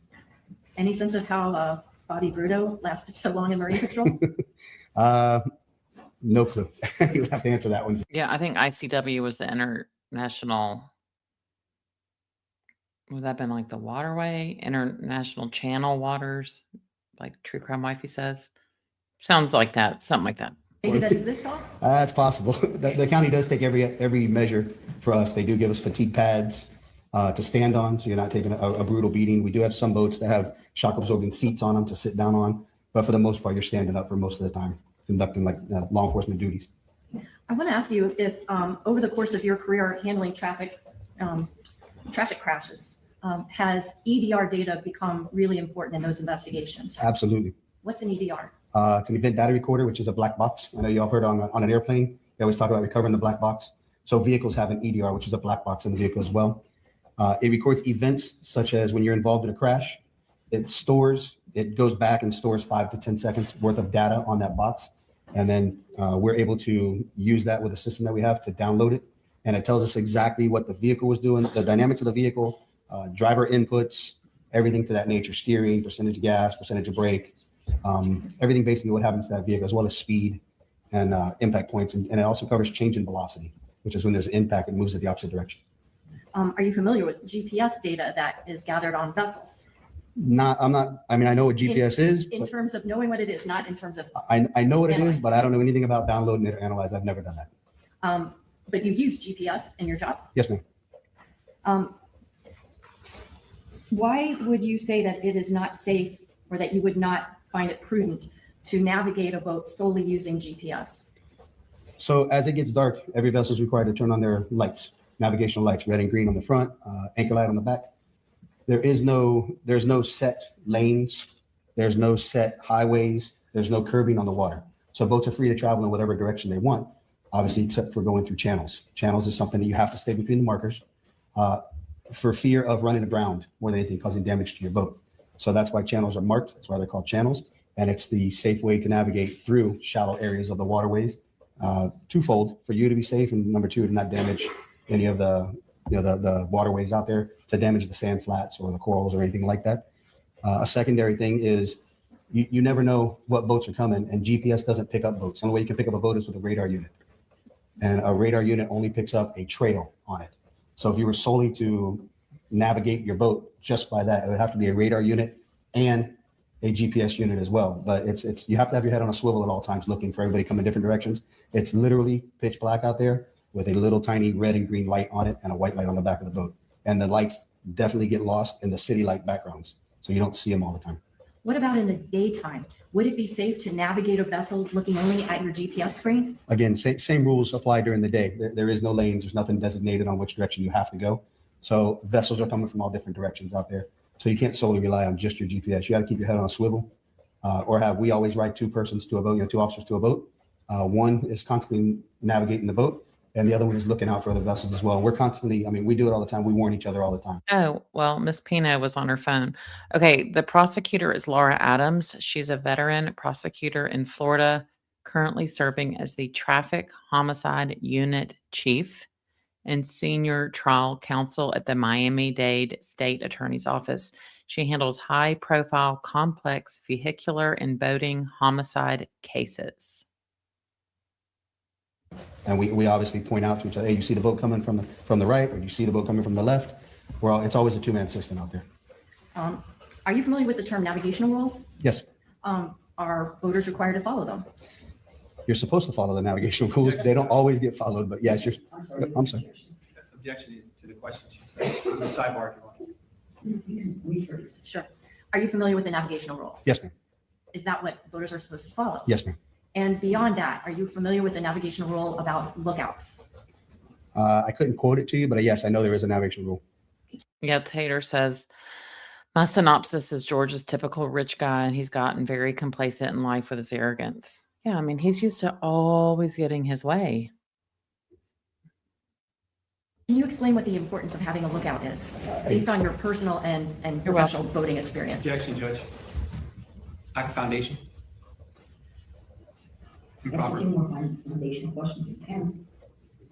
Any sense of how Bobby Bruto lasted so long in Marine Patrol? No clue. You'll have to answer that one. Yeah, I think ICW was the international. Would that been like the waterway, international channel waters, like True Crime Wifey says? Sounds like that, something like that. Maybe that is this dog? It's possible. The county does take every measure for us. They do give us fatigue pads to stand on, so you're not taking a brutal beating. We do have some boats that have shock absorbing seats on them to sit down on, but for the most part, you're standing up for most of the time, conducting law enforcement duties. I want to ask you if over the course of your career handling traffic crashes, has EDR data become really important in those investigations? Absolutely. What's an EDR? It's an event data recorder, which is a black box. I know you all heard on an airplane, they always talk about recovering the black box. So vehicles have an EDR, which is a black box in the vehicle as well. It records events such as when you're involved in a crash. It goes back and stores 5 to 10 seconds worth of data on that box. And then we're able to use that with a system that we have to download it. And it tells us exactly what the vehicle was doing, the dynamics of the vehicle, driver inputs, everything to that nature, steering, percentage of gas, percentage of brake, everything basically what happens to that vehicle, as well as speed and impact points. And it also covers change in velocity, which is when there's an impact, it moves in the opposite direction. Are you familiar with GPS data that is gathered on vessels? I know what GPS is. In terms of knowing what it is, not in terms of. I know what it is, but I don't know anything about downloading it or analyze. I've never done that. But you use GPS in your job? Yes, ma'am. Why would you say that it is not safe or that you would not find it prudent to navigate a boat solely using GPS? So as it gets dark, every vessel is required to turn on their lights, navigational lights, red and green on the front, anchor light on the back. There's no set lanes. There's no set highways. There's no curbing on the water. So boats are free to travel in whatever direction they want, obviously, except for going through channels. Channels is something that you have to stay between the markers for fear of running aground more than anything, causing damage to your boat. So that's why channels are marked. That's why they're called channels. And it's the safe way to navigate through shallow areas of the waterways. Twofold, for you to be safe, and number two, to not damage any of the waterways out there, to damage the sand flats or the corals or anything like that. A secondary thing is you never know what boats are coming, and GPS doesn't pick up boats. The only way you can pick up a boat is with a radar unit. And a radar unit only picks up a trail on it. So if you were solely to navigate your boat just by that, it would have to be a radar unit and a GPS unit as well. But it's you have to have your head on a swivel at all times, looking for everybody coming different directions. It's literally pitch black out there with a little tiny red and green light on it and a white light on the back of the boat. And the lights definitely get lost in the city light backgrounds, so you don't see them all the time. What about in the daytime? Would it be safe to navigate a vessel looking only at your GPS screen? Again, same rules apply during the day. There is no lanes. There's nothing designated on which direction you have to go. So vessels are coming from all different directions out there. So you can't solely rely on just your GPS. You got to keep your head on a swivel, we always ride two persons to a boat, two officers to a boat. One is constantly navigating the boat, and the other one is looking out for other vessels as well. We're constantly, we do it all the time. We warn each other all the time. Oh, well, Miss Pino was on her phone. Okay, the prosecutor is Laura Adams. She's a veteran prosecutor in Florida, currently serving as the Traffic Homicide Unit Chief and Senior Trial Counsel at the Miami-Dade State Attorney's Office. She handles high-profile, complex vehicular and boating homicide cases. And we obviously point out to each other, hey, you see the boat coming from the right, or you see the boat coming from the left? It's always a two-man system out there. Are you familiar with the term navigational rules? Yes, Are boaters required to follow them? you're supposed to follow the navigational rules. They don't always get followed, but yes, I'm sorry. Objection to the question she said. The sidebar, if you want. Sure. Are you familiar with the navigational rules? Yes, ma'am. Is that what boaters are supposed to follow? Yes, ma'am. And beyond that, are you familiar with the navigational rule about lookouts? I couldn't quote it to you, but yes, I know there is a navigation rule. Yeah, Tater says, my synopsis is George's typical rich guy, and he's gotten very complacent in life with his arrogance. Yeah, he's used to always getting his way. Can you explain what the importance of having a lookout is, based on your personal and professional boating experience? Objection, Judge. Lack of foundation. That's a few more foundational questions you can.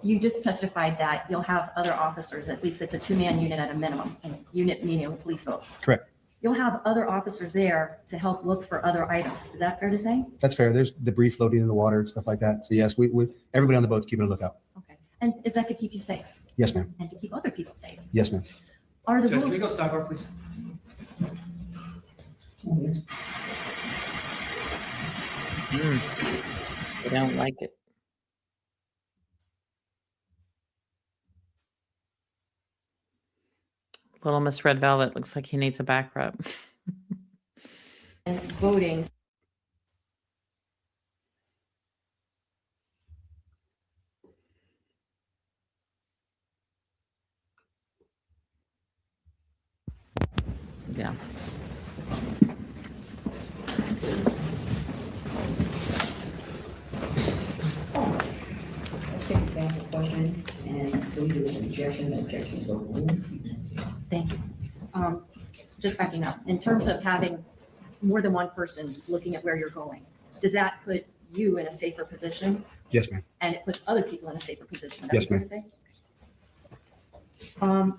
You just testified that you'll have other officers, at least it's a two-man unit at a minimum, unit meaning a police boat. Correct. You'll have other officers there to help look for other items. Is that fair to say? That's fair. There's debris floating in the water and stuff like that. So yes, we everybody on the boat's keeping a lookout. Okay. And is that to keep you safe? Yes, ma'am. And to keep other people safe? Yes, ma'am. Are the Judge, rules? can we go sidebar, please? I don't like it. Little Miss Red Velvet looks like he needs a back rub. And voting. Yeah. Let's take it back. ask a question, and I believe there was an objection, the objection is overruled. Thank you. Just backing up, in terms of having more than one person looking at where you're going, does that put you in a safer position? Yes, ma'am. And it puts other people in a safer position? Is that Yes, what you're gonna say?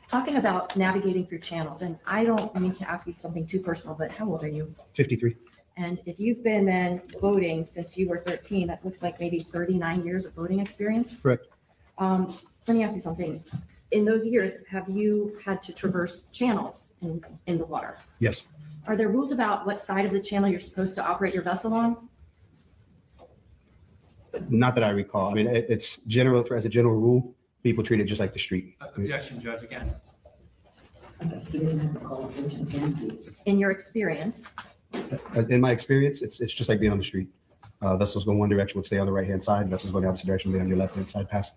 Talking about navigating through channels, and I don't mean to ask you something too personal, but how old are you? 53. And if you've been then boating since you were 13, that looks like maybe 39 years of boating experience. Correct. Let me ask you something. In those years, have you had to traverse channels in the water? Yes. Are there rules about what side of the channel you're supposed to operate your vessel on? Not that I recall. I mean, it's general, as a general rule, people treat it just like the street. Objection, Judge, again. Okay, he doesn't have to call it first and ten. In your experience, In my experience, it's just like being on the street. Vessels go one direction, would stay on the right-hand side. Vessels go the opposite direction, would be on your left-hand side pass.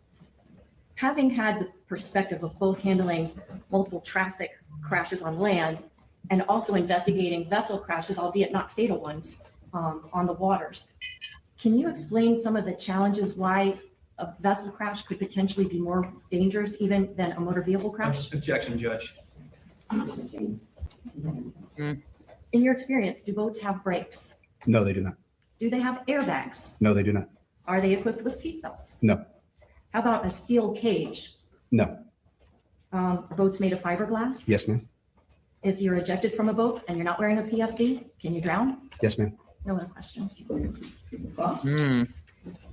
having had the perspective of both handling multiple traffic crashes on land and also investigating vessel crashes, albeit not fatal ones, on the waters, can you explain some of the challenges why a vessel crash could potentially be more dangerous even than a motor vehicle crash? Objection, Judge. In your experience, do boats have brakes? No, they do not. Do they have airbags? No, they do not. Are they equipped with seatbelts? No, How about a steel cage? no. Boats made of fiberglass? Yes, ma'am. If you're ejected from a boat and you're not wearing a PFD, can you drown? Yes, ma'am. No other questions?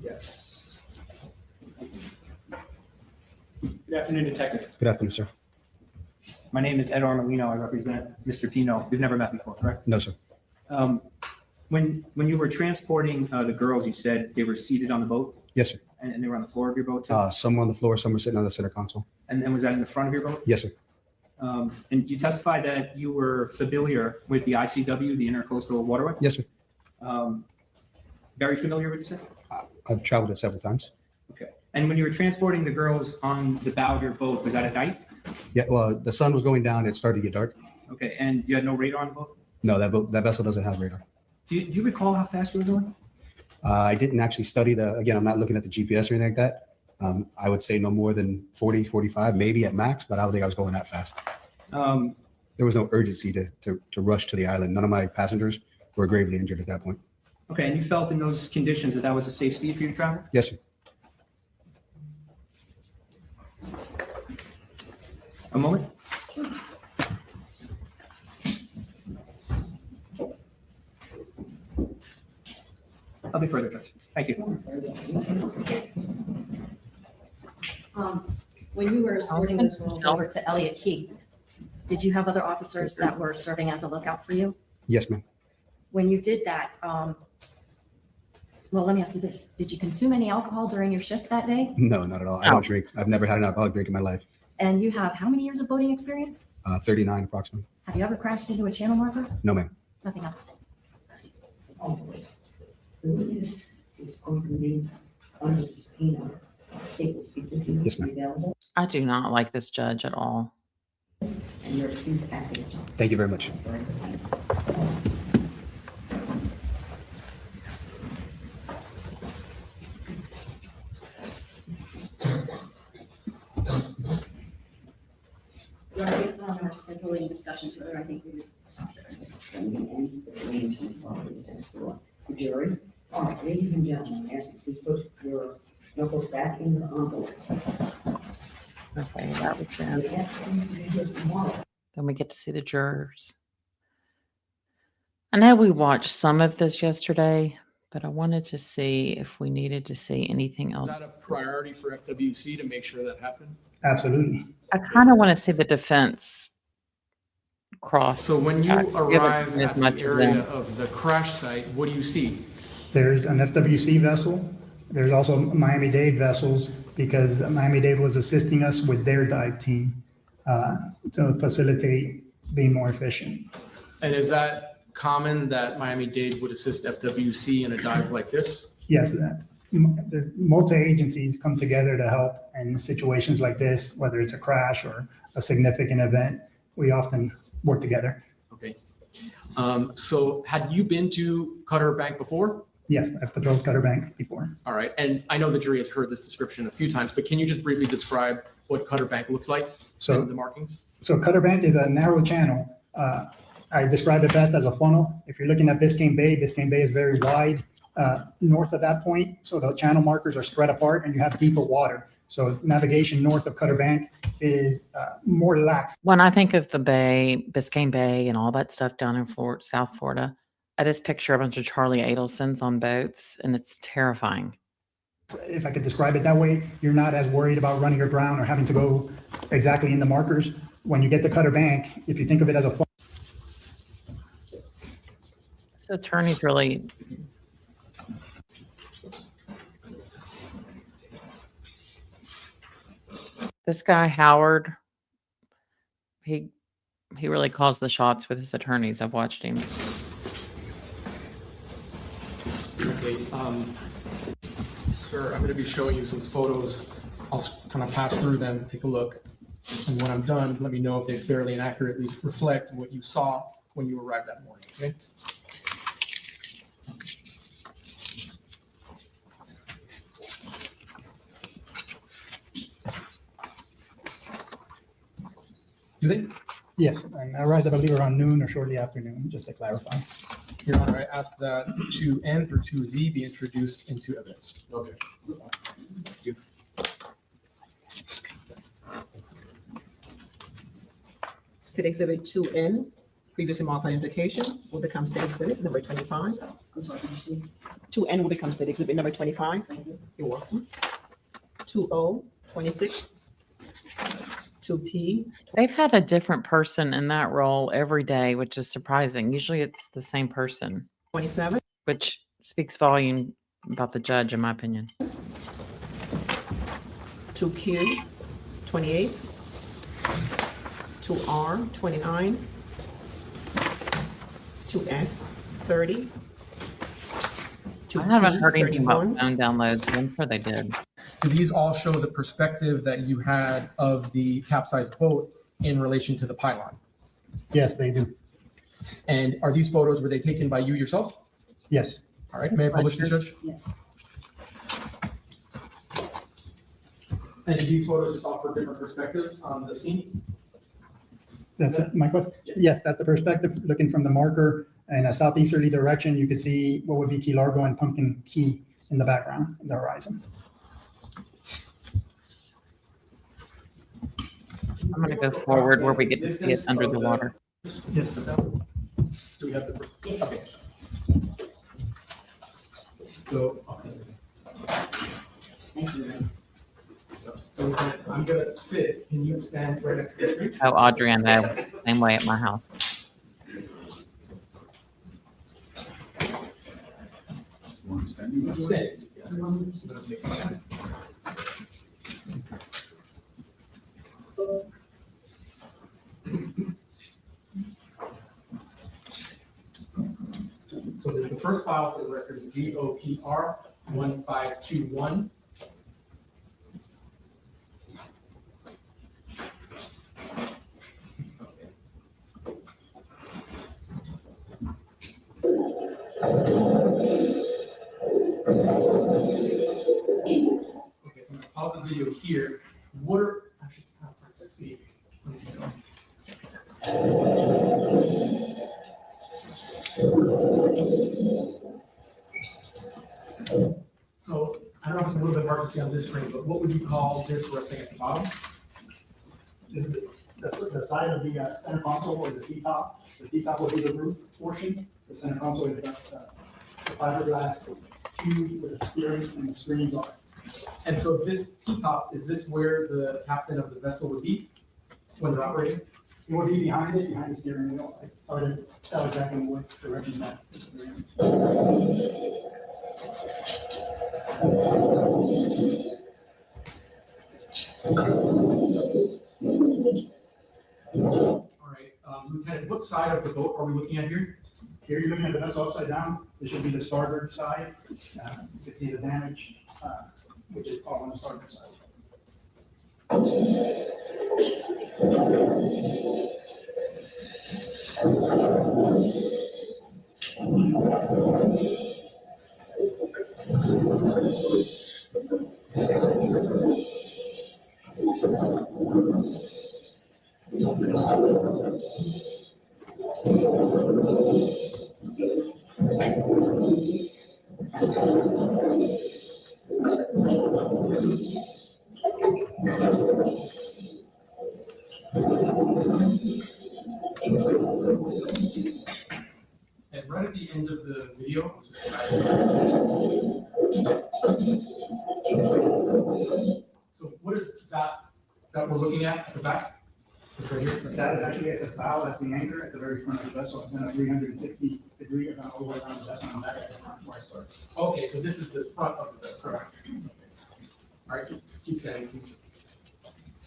Yes. Good afternoon, Detective. Good afternoon, sir. My name is Ed Armelino. I represent Mr. Pino. We've never met before, correct? No, sir. When you were transporting the girls, you said they were seated on the boat Yes, sir. and they were on the floor of your boat too? Some were on the floor, some were sitting on the center console. And was that in the front of your boat? Yes, sir. And you testified that you were familiar with the ICW, the Intercoastal Waterway? Yes, sir. Very familiar, would you say? I've traveled it several times. Okay. And when you were transporting the girls on the bow of your boat, was that at night? Yeah, well, the sun was going down. It started to get dark. Okay. And you had no radar on the boat? No, that vessel doesn't have radar. Do you recall how fast you were going? I didn't actually study again, I'm not looking at the GPS or anything like that. I would say no more than 40, 45, maybe at max, but I don't think I was going that fast. There was no urgency to rush to the island. None of my passengers were gravely injured at that point. Okay. And you felt in those conditions that was a safe speed for you to travel? Yes, sir. A moment. I'll be further, Judge. Thank you. When you were escorting those girls over to Elliott Key, did you have other officers that were serving as a lookout for you? Yes, ma'am. When you did that, well, let me ask you this. Did you consume any alcohol during your shift that day? No, not at all. I don't drink. I've never had an alcoholic drink in my life. And you have how many years of boating experience? 39 approximately. Have you ever crashed into a channel marker? No, ma'am. Nothing else. The witness is going to be under the subpoena. State will speak with you. Yes, ma'am. Available, I do not like this judge at all. and your excuse at this time. Thank you very much. Based on our scheduling discussions, I think we would stop there. And it's arrangements for this is for the jury. All right, ladies and gentlemen, ask you please put your knuckles back in your envelopes. Okay, that was them. We ask things to be here tomorrow. Then we get to see the jurors. I know we watched some of this yesterday, but I wanted to see if we needed to see anything Is else. that a priority for FWC to make sure that happened? Absolutely. I kind of want to see the defense cross. So when you Give it arrive as at much the of area them. of the crash site, what do you see? There's an FWC vessel. There's also Miami-Dade vessels because Miami-Dade was assisting us with their dive team to facilitate being more efficient. And is that common that Miami-Dade would assist FWC in a dive like this? Yes, the multi-agencies come together to help in situations like this, whether it's a crash or a significant event. We often work together. Okay. So had you been to Cutter Bank before? Yes, I've patrolled Cutter Bank before. All right, and I know the jury has heard this description a few times, but can you just briefly describe what Cutter Bank looks like? So- and the markings? So Cutter Bank is a narrow channel. I describe it best as a funnel. If you're looking at Biscayne Bay is very wide north of that point. So the channel markers are spread apart and you have deeper water. So navigation north of Cutter Bank is more lax. When I think of the bay, Biscayne Bay and all that stuff down in Florida, South Florida, I just picture a bunch of Charlie Adelsons on boats, and it's terrifying. If I could describe it that way, you're not as worried about running aground or having to go exactly in the markers. When you get to Cutter Bank, if you think of it as a funnel, So attorneys really. This guy, Howard, he really calls the shots with his attorneys. I've watched him. Okay, sir, I'm going to be showing you some photos. I'll kind of pass through them, take a look. And when I'm done, let me know if they fairly and accurately reflect what you saw when you arrived that morning, okay? Do they? yes, and I arrived, I believe, around noon or shortly after noon, just to clarify. Your Honor, I ask that 2N through 2Z be introduced into evidence. Okay. Thank you. State Exhibit 2N, previously marked identification, will become State Exhibit number 25. I'm sorry, did you see? 2N will become State Exhibit number 25. You're welcome. 2O, 26. 2P. They've had a different person in that role every day, which is surprising. Usually it's the same person. 27. Which speaks volume about the judge, in my opinion. 2Q, 28. 2R, 29. 2S, 30. I haven't heard anything about phone downloads. I'm sure they did. Do these all show the perspective that you had of the capsized boat in relation to the pylon? Yes, they do. And are these photos, were they taken by you yourself? Yes. All right, may I publish this, Judge? Yes. And do these photos just offer different perspectives on the scene? That's my question? Yes, that's the perspective. Looking from the marker in a southeasterly direction, you could see what would be Key Largo and Pumpkin Key in the background, in the horizon. I'm going to go forward where we get to see it under the water. Yes. Do we have the? Yes. Okay. So, Thank you. so I'm gonna sit. Can you stand right next to the screen? Oh, Audrey, I know. Same way at my house. Sit. So the first file for the record is GOPR 1521. Okay, so I'm gonna pause the video here. What are, actually, it's not hard to see. So I don't know if it's a little bit hard to see on this screen, but what would you call this resting at the bottom? This is the side of the center console or the T-top. The T-top will be the roof portion. The center console is the fiberglass cube with the steering and the screens on it. And so this T-top, is this where the captain of the vessel would be when they're operating? It would be behind it, behind the steering wheel. I started to tell exactly what direction that is. All right, Lieutenant, what side of the boat are we looking at here? Here you're looking at the vessel upside down. This should be the starboard side. You can see the damage, which is all on the starboard side. And right at the end of the video, so what is that we're looking at the back? This right here? That is actually at the bow, that's the anchor at the very front of the vessel, and then a 360-degree event all the way around the vessel and back at the front where I started. Okay, so this is the front of the vessel. Correct. All right, keep standing, please.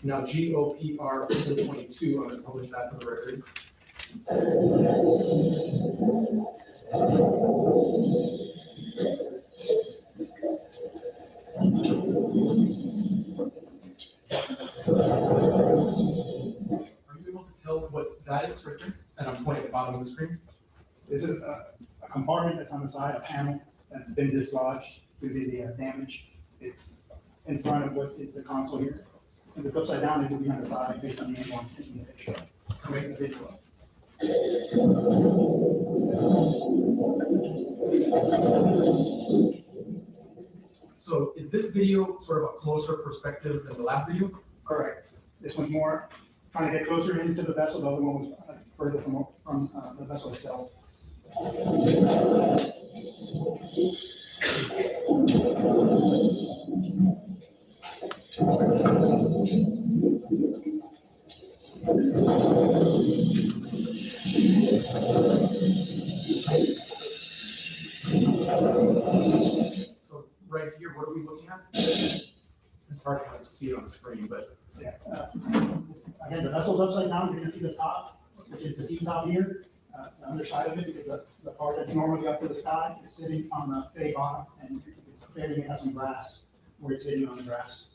Now, GOPR 22, I'm going to publish that for the record. Are you able to tell what that is right there? And I'm pointing at the bottom of the screen. This is a compartment that's on the side, a panel that's been dislodged due to the damage. It's in front of what is the console here. Since it's upside down, it will be on the side based on the angle I'm taking the picture. I'm making the video up. So is this video sort of a closer perspective than the last video? Correct. This one's more trying to get closer into the vessel. The other one was further from the vessel itself. So right here, what are we looking at? It's hard to kind of see it on the screen, but. Yeah. Again, the vessel's upside down. You're going to see the top, which is the T-top here, the underside of it, because the part that's normally up to the sky is sitting on the bay bottom, and it has some grass where it's sitting on the grass.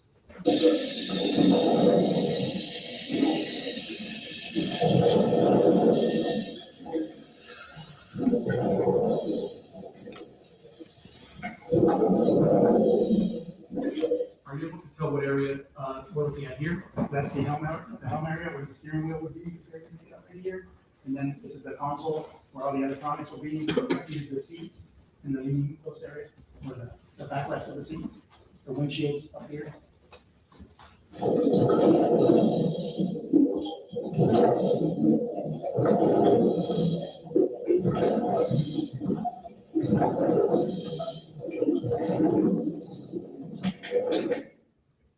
Are you able to tell what area we're looking at here? That's the helm area where the steering wheel would be right here. And then this is the console where all the electronics will be, the seat and the leaning post area, or the backrest of the seat, the windshields up here.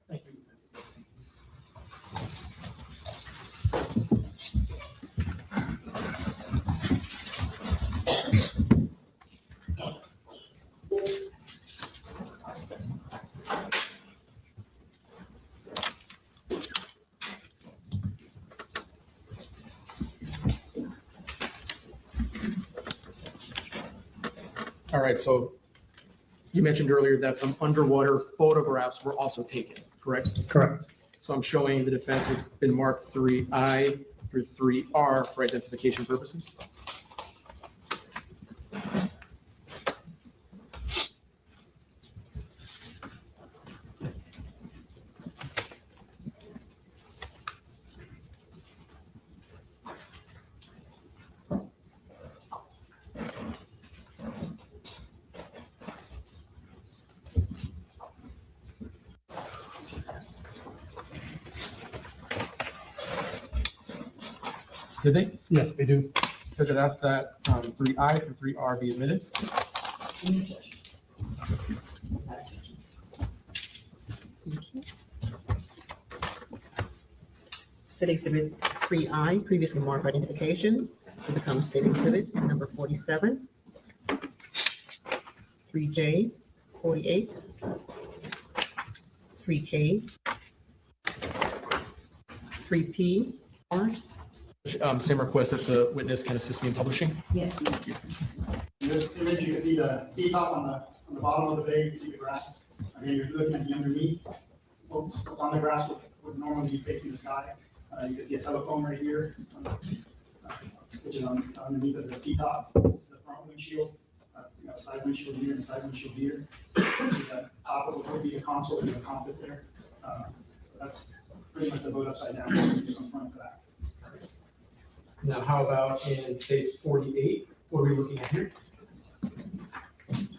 Thank you. All right, so you mentioned earlier that some underwater photographs were also taken, correct? Correct. So I'm showing the defense has been marked 3I through 3R for identification purposes. Did they? Yes, they do. Judge, I'd ask that 3I through 3R be admitted. State Exhibit 3I, previously marked identification, will become State Exhibit number 47. 3J, 48. 3K. 3P. Same request that the witness can assist me in publishing. Yes. In this image, you can see the T-top on the bottom of the bay. You see the grass. Again, you're looking at the underneath. What's on the grass would normally be facing the sky. You can see a telephone right here, which is underneath of the T-top. It's the front windshield. We got side windshield here and side windshield here. The top of it would be a console with a compass there. So that's pretty much the boat upside down from front to back. Now, how about in states 48? What are we looking at here?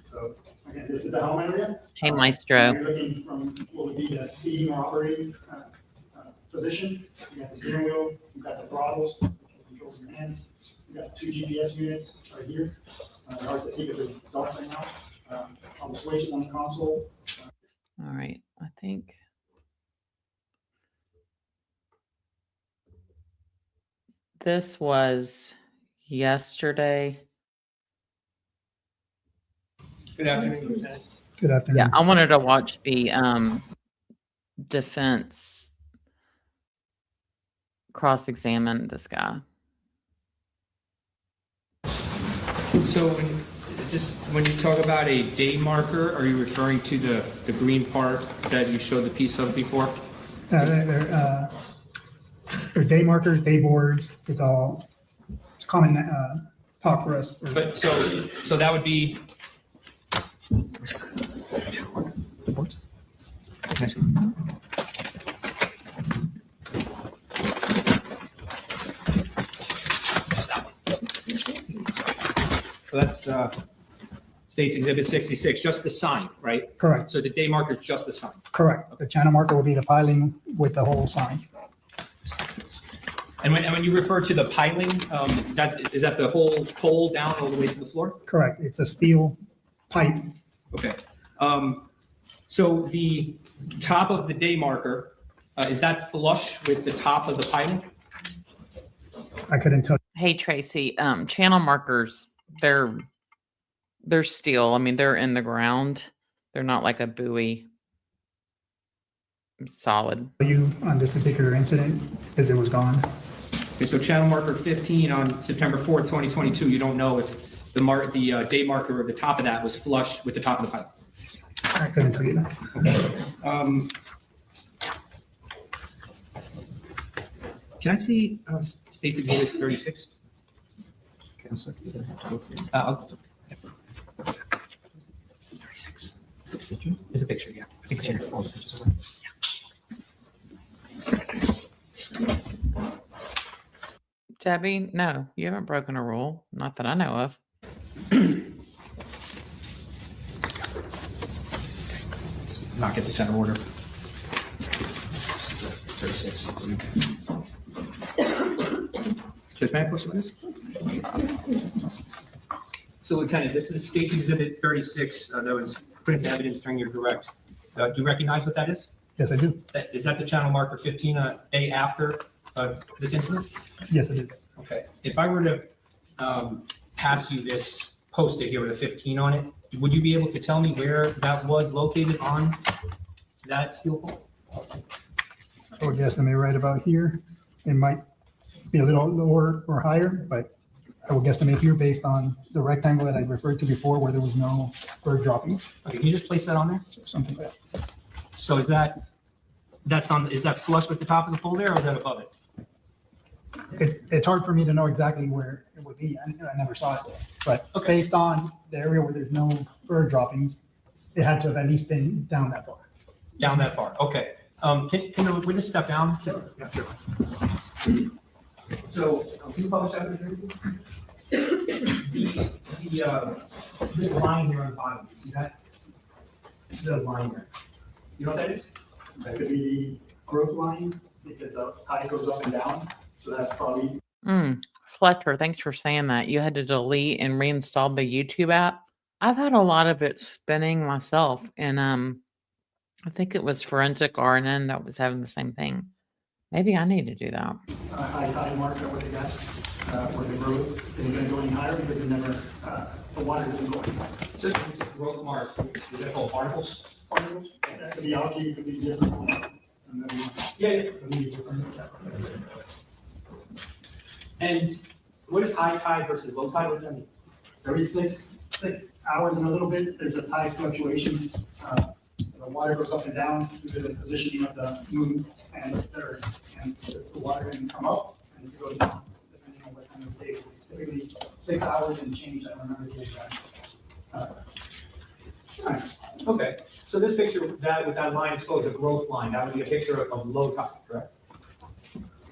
So again, this is the helm area. Hey, Maestro. You're looking from what would be the seating or operating position. You got the steering wheel, you've got the throttles, which controls your hands. You got 2 GPS units right here. They're hard to see because it's dark right now. All the switches on the console. All right, I think. This was yesterday. Good afternoon, Lieutenant. Good afternoon. Yeah, I wanted to watch the defense cross-examine this guy. So when you talk about a day marker, are you referring to the green part that you showed the piece of before? They're day markers, day boards. It's common talk for us. But so that would be. So that's States Exhibit 66, just the sign, right? Correct. So the day marker is just the sign. Correct. The channel marker will be the piling with the whole sign. And when you refer to the piling, is that the whole pole down all the way to the floor? Correct. It's a steel pipe. Okay. So the top of the day marker, is that flush with the top of the piling? I couldn't tell. Hey, Tracy, channel markers, they're steel. I mean, they're in the ground. They're not like a buoy. Solid. You on this particular incident because it was gone. Okay, so channel marker 15 on September 4th, 2022, you don't know if the day marker of the top of that was flush with the top of the pipe? I couldn't tell you that. Okay. Can I see States Exhibit 36? I'll go through. 36. There's a picture, yeah. I think it's here. All the pictures away. Debbie, no, you haven't broken a rule. Not that I know of. Not get this out of order. 36. Judge, may I question this? So, Lieutenant, this is States Exhibit 36 that was put into evidence during your direct. Do you recognize what that is? Yes, I do. Is that the channel marker 15 a day after this incident? Yes, it is. Okay. If I were to pass you this post-it here with a 15 on it, would you be able to tell me where that was located on that steel pole? I would guesstimate right about here. It might be a little lower or higher, but I would guesstimate here based on the rectangle that I referred to before where there was no bird droppings. Okay, can you just place that on there? Something like that. So is that flush with the top of the pole there, or is that above it? It's hard for me to know exactly where it would be. I never saw it, but based on the area where there's no bird droppings, it had to have at least been down that far. Down that far, okay. Can we just step down? Yeah, sure. So, can you publish that? This line here on the bottom, you see that? The line there. You know what that is? That could be the growth line because the tide goes up and down. So that's probably. Fletcher, thanks for saying that. You had to delete and reinstall the YouTube app. I've had a lot of it spinning myself, and I think it was Forensic RNN that was having the same thing. Maybe I need to do that. High tide mark that would have guessed where the growth isn't going to go any higher because it never, the water isn't going. So this is growth mark, is that called particles? Particles? That could be algae, it could be different. Yeah. And what is high tide versus low tide? What does that mean? Every 6 hours and a little bit, there's a tide fluctuation. The water goes up and down due to the positioning of the moon and the earth. And the water can come up and it goes down, depending on what time of day it is. Typically 6 hours and change, I don't remember the exact. Okay, so this picture, that with that line exposed, a growth line, that would be a picture of low tide, correct?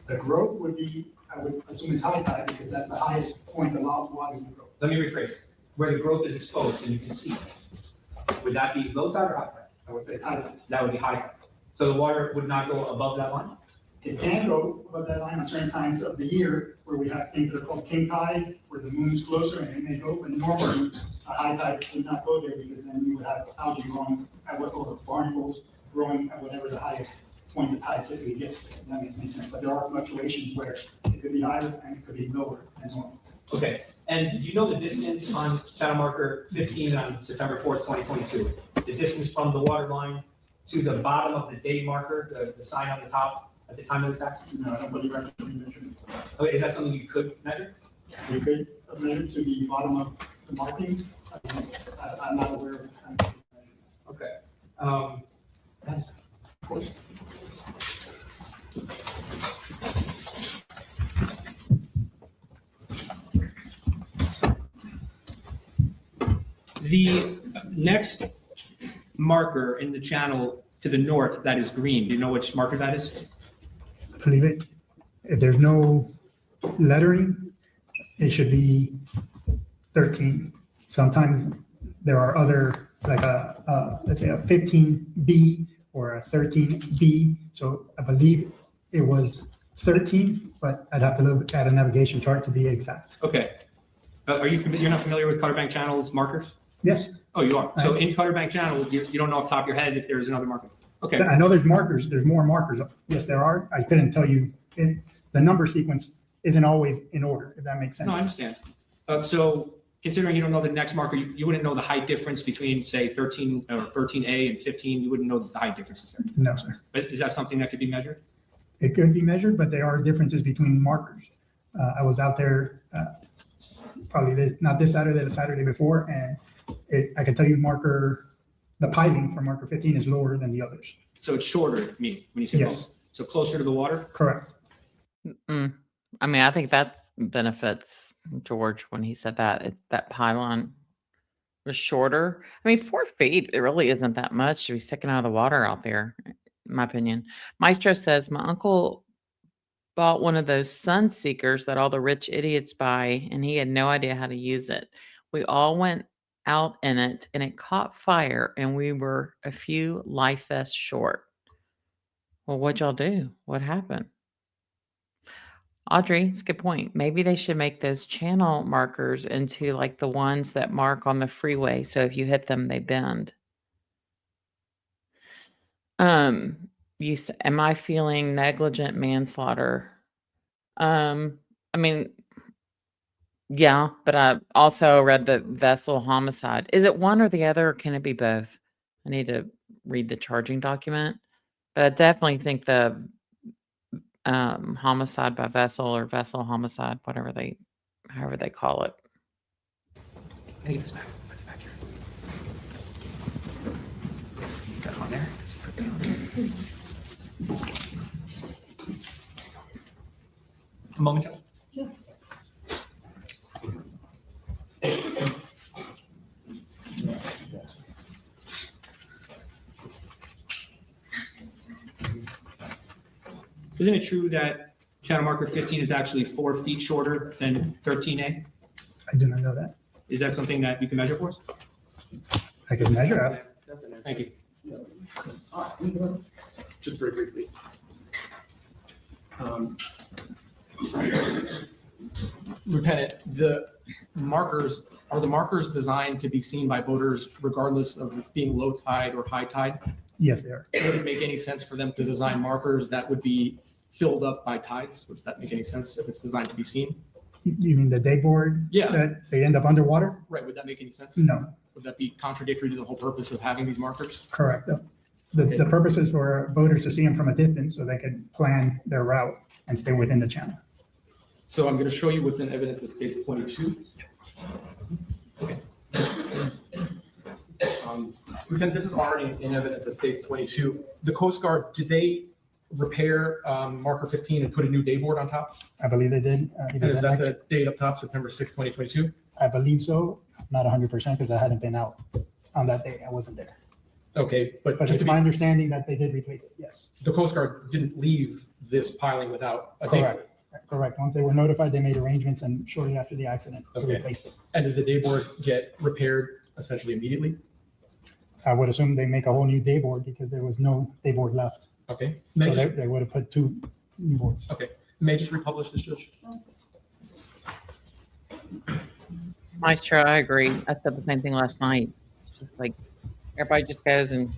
The growth would be, I would assume it's high tide because that's the highest point the water is going to grow. Let me rephrase, where the growth is exposed and you can see it. Would that be low tide or high tide? I would say high tide. That would be high tide. So the water would not go above that line? It can go above that line at certain times of the year where we have things that are called king tides, where the moon's closer and it may go, but normally a high tide would not go there because then you would have algae growing at what, or barnacles growing at whatever the highest point of tide typically gets. If that makes any sense. But there are fluctuations where it could be higher and it could be lower than normal. Okay, and do you know the distance on channel marker 15 on September 4th, 2022? The distance from the water line to the bottom of the day marker, the sign on the top at the time of this accident? No, I don't believe I can measure it. Okay, is that something you could measure? You could measure to the bottom of the markings. I'm not aware of it. Okay. Of course. The next marker in the channel to the north that is green, do you know which marker that is? I believe it. If there's no lettering, it should be 13. Sometimes there are other, like let's say a 15B or a 13B. So I believe it was 13, but I'd have to look at a navigation chart to be exact. Okay. You're not familiar with Cutter Bank Channel's markers? Yes. Oh, you are. So in Cutter Bank Channel, you don't know off the top of your head if there's another marker. Okay. I know there's markers. There's more markers. Yes, there are. I couldn't tell you. The number sequence isn't always in order, if that makes sense. No, I understand. So considering you don't know the next marker, you wouldn't know the height difference between, say, 13 or 13A and 15. You wouldn't know the height differences there. No, sir. But is that something that could be measured? It could be measured, but there are differences between markers. I was out there probably not this Saturday, the Saturday before, and I can tell you the piling for marker 15 is lower than the others. So it's shorter, when you say Yes. low. So closer to the water? Correct. I mean, I think that benefits George when he said that. That pylon was shorter. I mean, 4 feet, it really isn't that much to be sticking out of the water out there, in my opinion. Maestro says, my uncle bought one of those sun seekers that all the rich idiots buy, and he had no idea how to use it. We all went out in it, and it caught fire, and we were a few life vests short. Well, what'd y'all do? What happened? Audrey, it's a good point. Maybe they should make those channel markers into like the ones that mark on the freeway. So if you hit them, they bend. Am I feeling negligent manslaughter? I mean, yeah, but I also read the vessel homicide. Is it one or the other, or can it be both? I need to read the charging document, but I definitely think the homicide by vessel or vessel homicide, however they call it. I need this back. Put it back here. Got it on there? Put it on there. A moment, Joe. Sure. Isn't it true that channel marker 15 is actually 4 feet shorter than 13A? I do not know that. Is that something that you can measure for us? I could measure it. Thank you. Just very briefly. Lieutenant, the markers designed to be seen by boaters regardless of being low tide or high tide? Yes, they are. Would it make any sense for them to design markers that would be filled up by tides? Would that make any sense if it's designed to be seen? You mean the day board? Yeah. That they end up underwater? Right, would that make any sense? No. Would that be contradictory to the whole purpose of having these markers? Correct. The purpose is for boaters to see them from a distance so they can plan their route and stay within the channel. So I'm going to show you what's in evidence of states 22. Okay. Lieutenant, this is already in evidence of states 22. The Coast Guard, did they repair marker 15 and put a new day board on top? I believe they did. And is that the date up top, September 6, 2022? I believe so. not 100% because I hadn't been out on that day. I wasn't there. Okay, but But just it's to my be, understanding that they did replace it, yes. the Coast Guard didn't leave this piling without a day board. Correct, correct. Once they were notified, they made arrangements and shortly after the accident, they Okay. replaced it. And does the day board get repaired essentially immediately? I would assume they make a whole new day board because there was no day board left. Okay. So they would have put 2 new boards. Okay. May I just republish this, Judge? Maestro, I agree. I said the same thing last night. It's just like everybody just goes and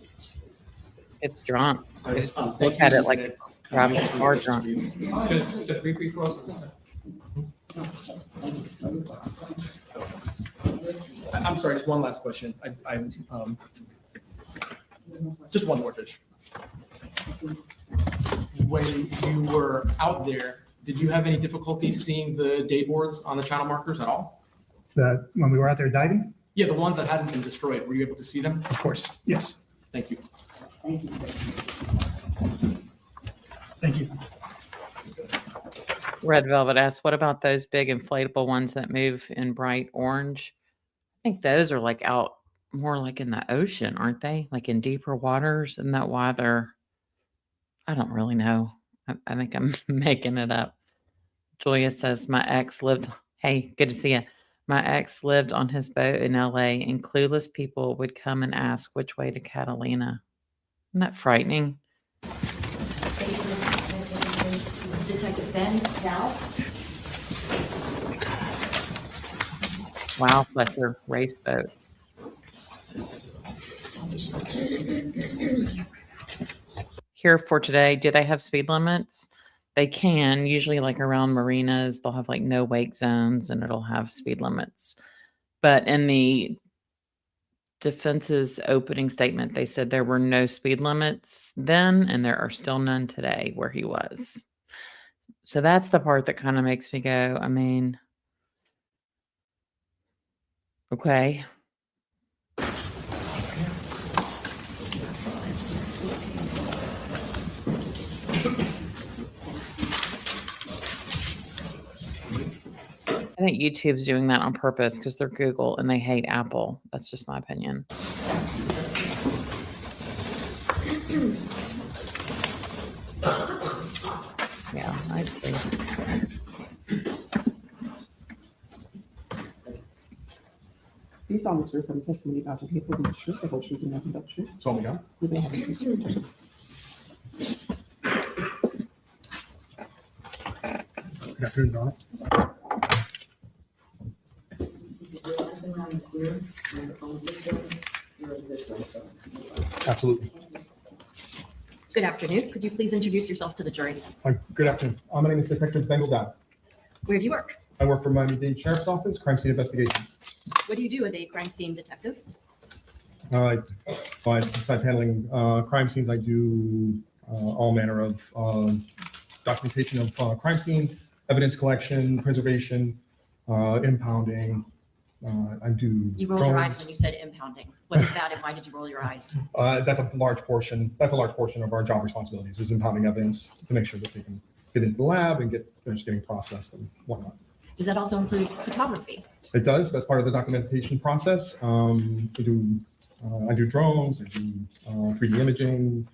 gets drunk. They just look at it like driving a car drunk. Just briefly for us. I'm sorry, just one last question. Just one more, Judge. When you were out there, did you have any difficulty seeing the day boards on the channel markers at all? When we were out there diving? Yeah, the ones that hadn't been destroyed, were you able to see them? Of course, yes. Thank you. Thank you. Thank you. Red Velvet asks, what about those big inflatable ones that move in bright orange? I think those are like out more like in the ocean, aren't they? Like in deeper waters. Isn't that why they're, I don't really know. I think I'm making it up. Julia says, my ex lived, hey, good to see you. My ex lived on his boat in LA and clueless people would come and ask which way to Catalina. Isn't that frightening? Detective Ben Val. Wow, Fletcher, race boat. Here for today, do they have speed limits? They can, usually like around marinas, they'll have like no wake zones and it'll have speed limits. But in the defense's opening statement, they said there were no speed limits then, and there are still none today where he was. So that's the part that kind of makes me go, I mean, okay. I think YouTube's doing that on purpose because they're Google and they hate Apple. That's just my opinion. Yeah, I agree. Please solemnly swear from testimony about to give the truth, the whole truth, and nothing but the truth. So help me God. You may have a seat. Good afternoon, Donna. Absolutely. Good afternoon. Could you please introduce yourself to the jury? Good afternoon. My name is Detective Bengal Dow. Where do you work? I work for Miami-Dade Sheriff's Office, Crime Scene Investigations. What do you do as a crime scene detective? Besides handling crime scenes, I do all manner of documentation of crime scenes, evidence collection, preservation, impounding. I do You rolled your eyes drones. when you said impounding. What is that and why did you roll your eyes? That's a large portion. That's a large portion of our job responsibilities is impounding evidence to make sure that they can get into the lab and finish getting processed and whatnot. Does that also include photography? It does. That's part of the documentation process. I do drones. I do 3D imaging,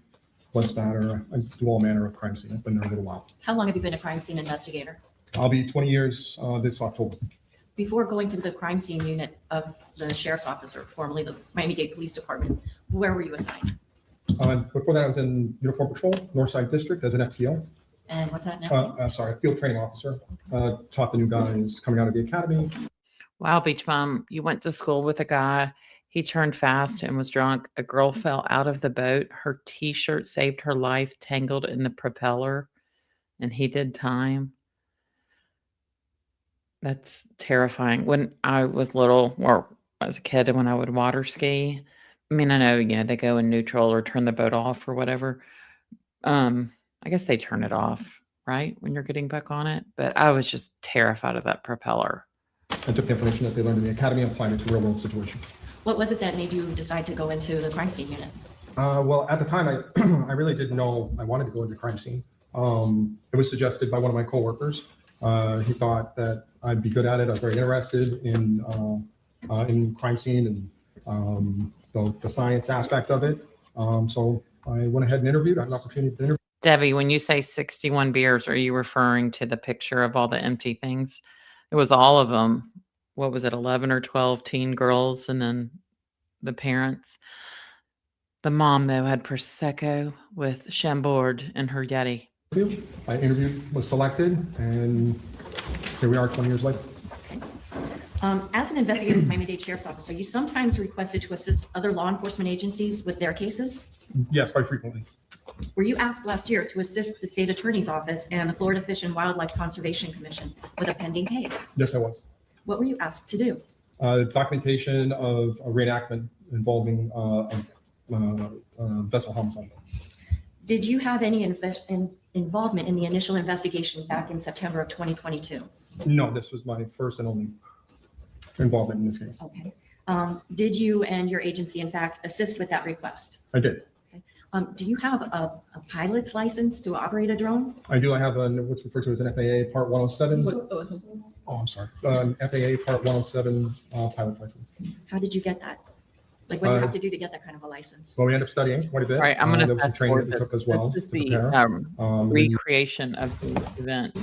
blood spatter. I do all manner of crime scene. I've been there a little while. How long have you been a crime scene investigator? I'll be 20 years this October. Before going to the crime scene unit of the sheriff's office, or formerly the Miami-Dade Police Department, where were you assigned? Before that, I was in Uniform Patrol, Northside District as an FTO. And what's that now? I'm sorry, field training officer. Taught the new guys coming out of the academy. Wow, Beach Bum, you went to school with a guy. He turned fast and was drunk. A girl fell out of the boat. Her t-shirt saved her life, tangled in the propeller, and he did time. That's terrifying. When I was little, or as a kid, when I would water ski, I mean, I know, they go in neutral or turn the boat off or whatever. I guess they turn it off, right? When you're getting back on it. But I was just terrified of that propeller. I took the information that they learned in the academy and applied it to real world situations. What was it that made you decide to go into the crime scene unit? Well, at the time, I really didn't know I wanted to go into crime scene. It was suggested by one of my coworkers. He thought that I'd be good at it. I was very interested in in crime scene and the science aspect of it. So I went ahead and interviewed. I had an opportunity to interview. Debbie, when you say 61 beers, are you referring to the picture of all the empty things? It was all of them. What was it, 11 or 12 teen girls, and then the parents? The mom, though, had Prosecco with Chambord in her Yeti. I interviewed, was selected, and here we are 20 years later. As an investigator with Miami-Dade Sheriff's Office, are you sometimes requested to assist other law enforcement agencies with their cases? Yes, quite frequently. Were you asked last year to assist the state attorney's office and the Florida Fish and Wildlife Conservation Commission with a pending case? Yes, I was. What were you asked to do? Documentation of a reenactment involving vessel homicide. Did you have any involvement in the initial investigation back in September of 2022? No, this was my first and only involvement in this case. Okay. Did you and your agency, in fact, assist with that request? I did. Do you have a pilot's license to operate a drone? I do. I have what's referred to as an FAA Part 107. Oh, I'm sorry. FAA Part 107 pilot's license. How did you get that? Like, what do you have to do to get that kind of a license? Well, we ended up studying quite a bit. All right, I'm going There to was some fast training forward that we this. took as well. This is to the prepare. recreation of the event.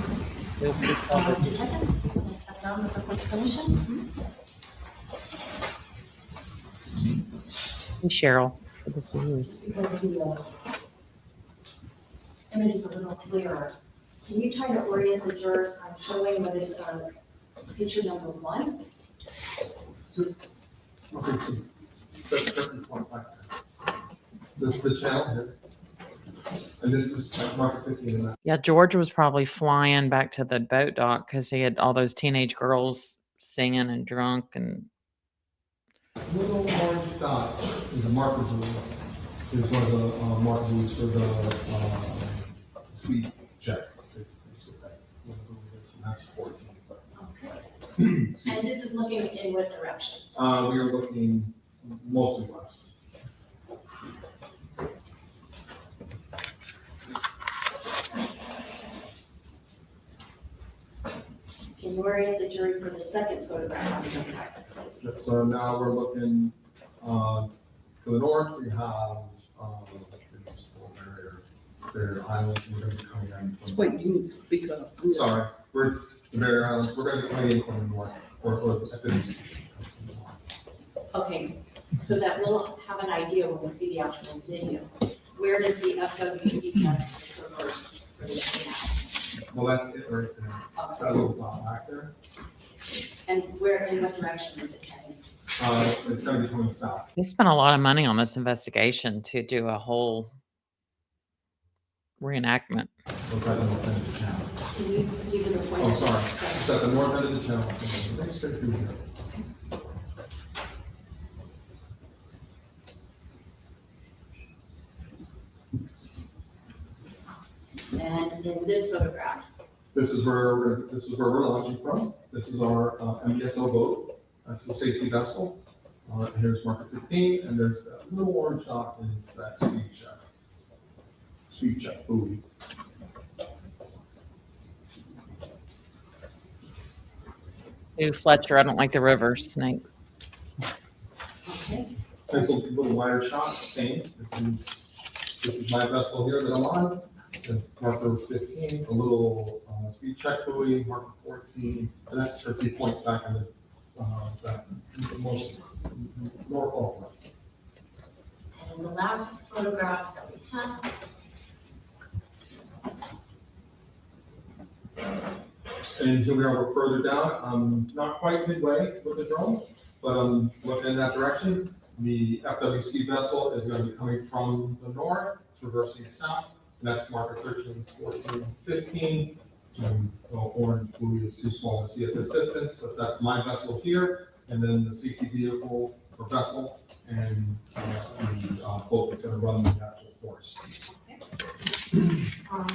Detective, please step down with the court's permission. Hey, Cheryl. Good to see you. Just because the image is a little clearer. Can you try to orient the jurors? I'm showing what is picture number 1. Okay, so that's different point back there. This is the channel, and this is marker 15 in that. Yeah, George was probably flying back to the boat dock because he had all those teenage girls singing and drunk and. Little orange dot is a marker buoy. Is one of the marker buoys for the speed check. So that's 14. And this is looking in what direction? We are looking mostly west. Can you orient the jury for the second photograph? So now we're looking to the north. We have their islands. We're going to be coming down. Wait, you need to speak up. Sorry, we're the Barrier Islands. We're going to be coming in from the north, or the east. Okay, so that we'll have an idea when we see the actual video. Where does the FWC test traverse for this? Well, that's it right there. That little dot back there. And where, in what direction is it heading? It's going to be coming south. They spent a lot of money on this investigation to do a whole reenactment. So it's at the north end of the channel. Can you use it a point? Oh, sorry. It's at the north end of the channel. Thanks for doing here. And in this photograph, This is where we're launching from. This is our MDSO boat. That's the safety vessel. Here's marker 15, and there's that little orange dot is that speed check. Speed check buoy. Ooh, Fletcher, I don't like the river snakes. okay, There's a little wider shot, same. This is my vessel here that I'm on. It's marker 15, a little speed check buoy, marker 14, and that's for 3 point back in the that most north west. and the last photograph that we have, And here we are, we're further down, not quite midway with the drone, but looking in that direction. The FWC vessel is going to be coming from the north, traversing south, and that's marker 13, 14, 15. Orange buoy is too small to see at this distance, but that's my vessel here, and then the safety vehicle or vessel, and the boat that's going to run the actual course.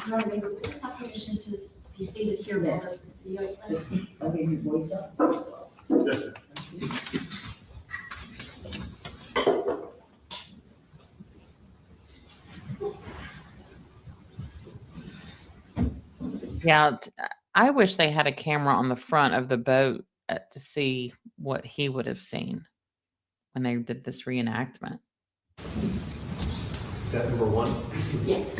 Robert, maybe please have permission to be seated here Yes. for the US president. Okay, your voice up. Yes, sir. Yeah, I wish they had a camera on the front of the boat to see what he would have seen when they did this reenactment. Is that number one? Yes.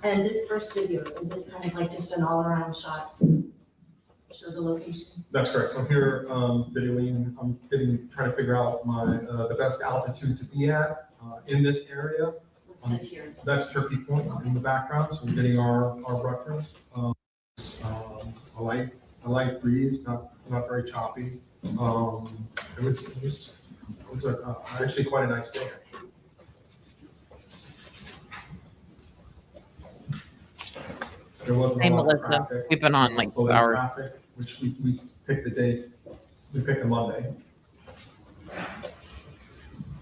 And this first video, is it kind of like just an all-around shot to show the location? That's correct. So here, videoing, I'm trying to figure out the best altitude to be at in this area. What's this here? That's Turkey Point in the background, so we're getting our breakfast. A light breeze, not very choppy. It was actually quite a nice day, actually. There wasn't Hey, a lot of Melissa, traffic. we've been on like 2 Low hours. traffic, which we picked the date, we picked a Monday.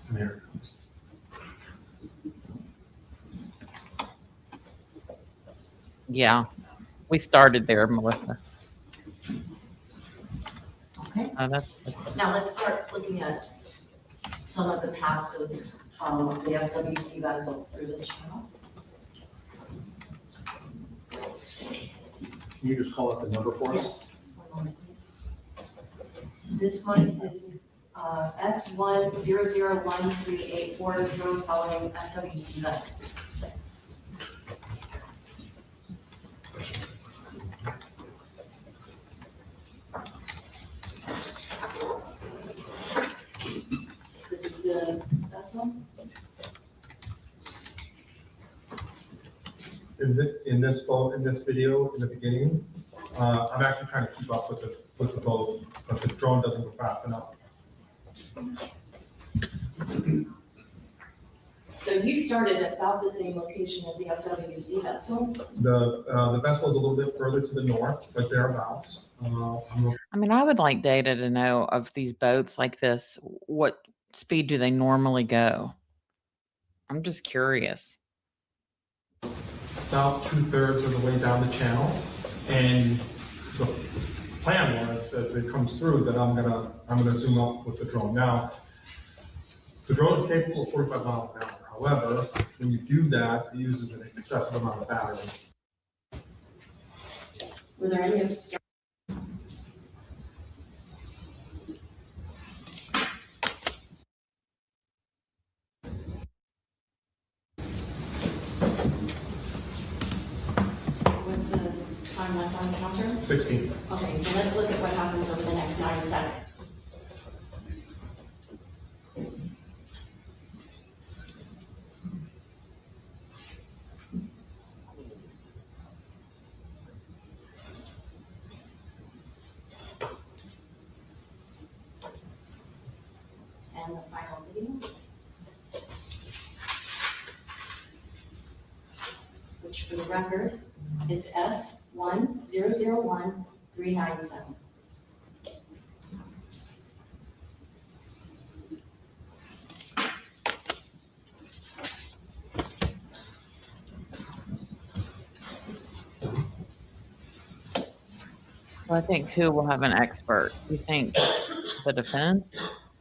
And here it comes. Yeah, we started there, Melissa. Okay. That's Now let's start looking at some of the passes from the FWC vessel through the channel. Can you just call out the number for us? Yes, 1 moment, please. This one is S1001384, drone following FWC vessel. This is the vessel. In this video, in the beginning, I'm actually trying to keep up with the boat, but the drone doesn't go fast enough. So you started at about the same location as the FWC vessel. The vessel is a little bit further to the north, but thereabouts. I mean, I would like data to know of these boats like this, what speed do they normally go? I'm just curious. About 2/3 of the way down the channel, and the plan was as it comes through that I'm gonna zoom up with the drone. Now, the drone is capable of 45 miles an hour. However, when you do that, it uses an excessive amount of battery. Were there any obstructions? What's the time left on the counter? 16. Okay, so let's look at what happens over the next 9 seconds. And the final video, which for the record is S1001397. Well, I think who will have an expert? You think the defense?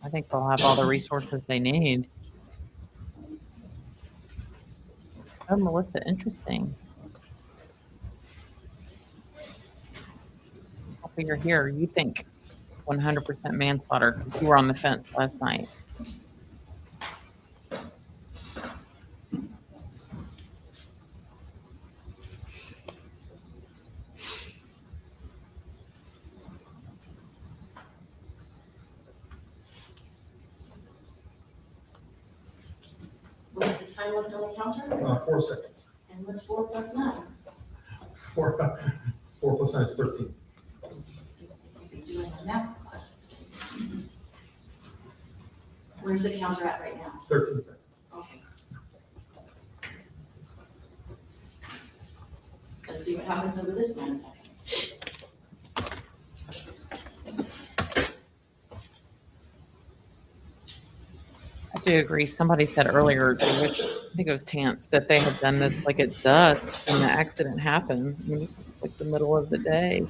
I think they'll have all the resources they need. Oh, Melissa, interesting. Happy you're here. You think 100% manslaughter because you were on the fence last night. What's the time left on the counter? 4 seconds. And what's 4 plus 9? 4 plus 9 is 13. You'd be doing a math class. Where's the counter at right now? 13 seconds. Okay. Let's see what happens over this 9 seconds. I do agree. Somebody said earlier, which I think it was Tance, that they had done this like at dusk when the accident happened. I mean, it's like the middle of the day.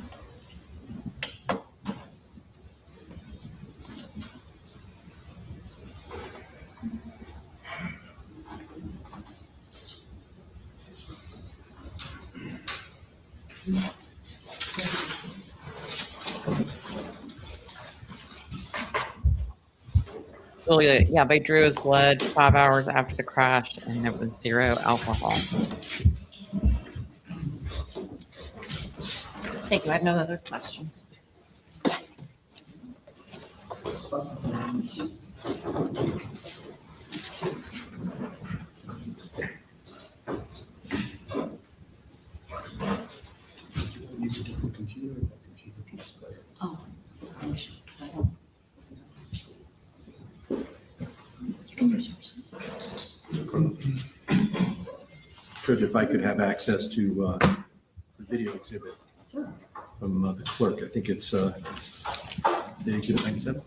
Julia, yeah, they drew his blood 5 hours after the crash, and it was 0 alcohol. Thank you. I have no other questions. Oh, I wish, 'cause I don't. You can use yours. Treasurer, if I could have access to the video exhibit from the clerk. I think it's the exhibit 97.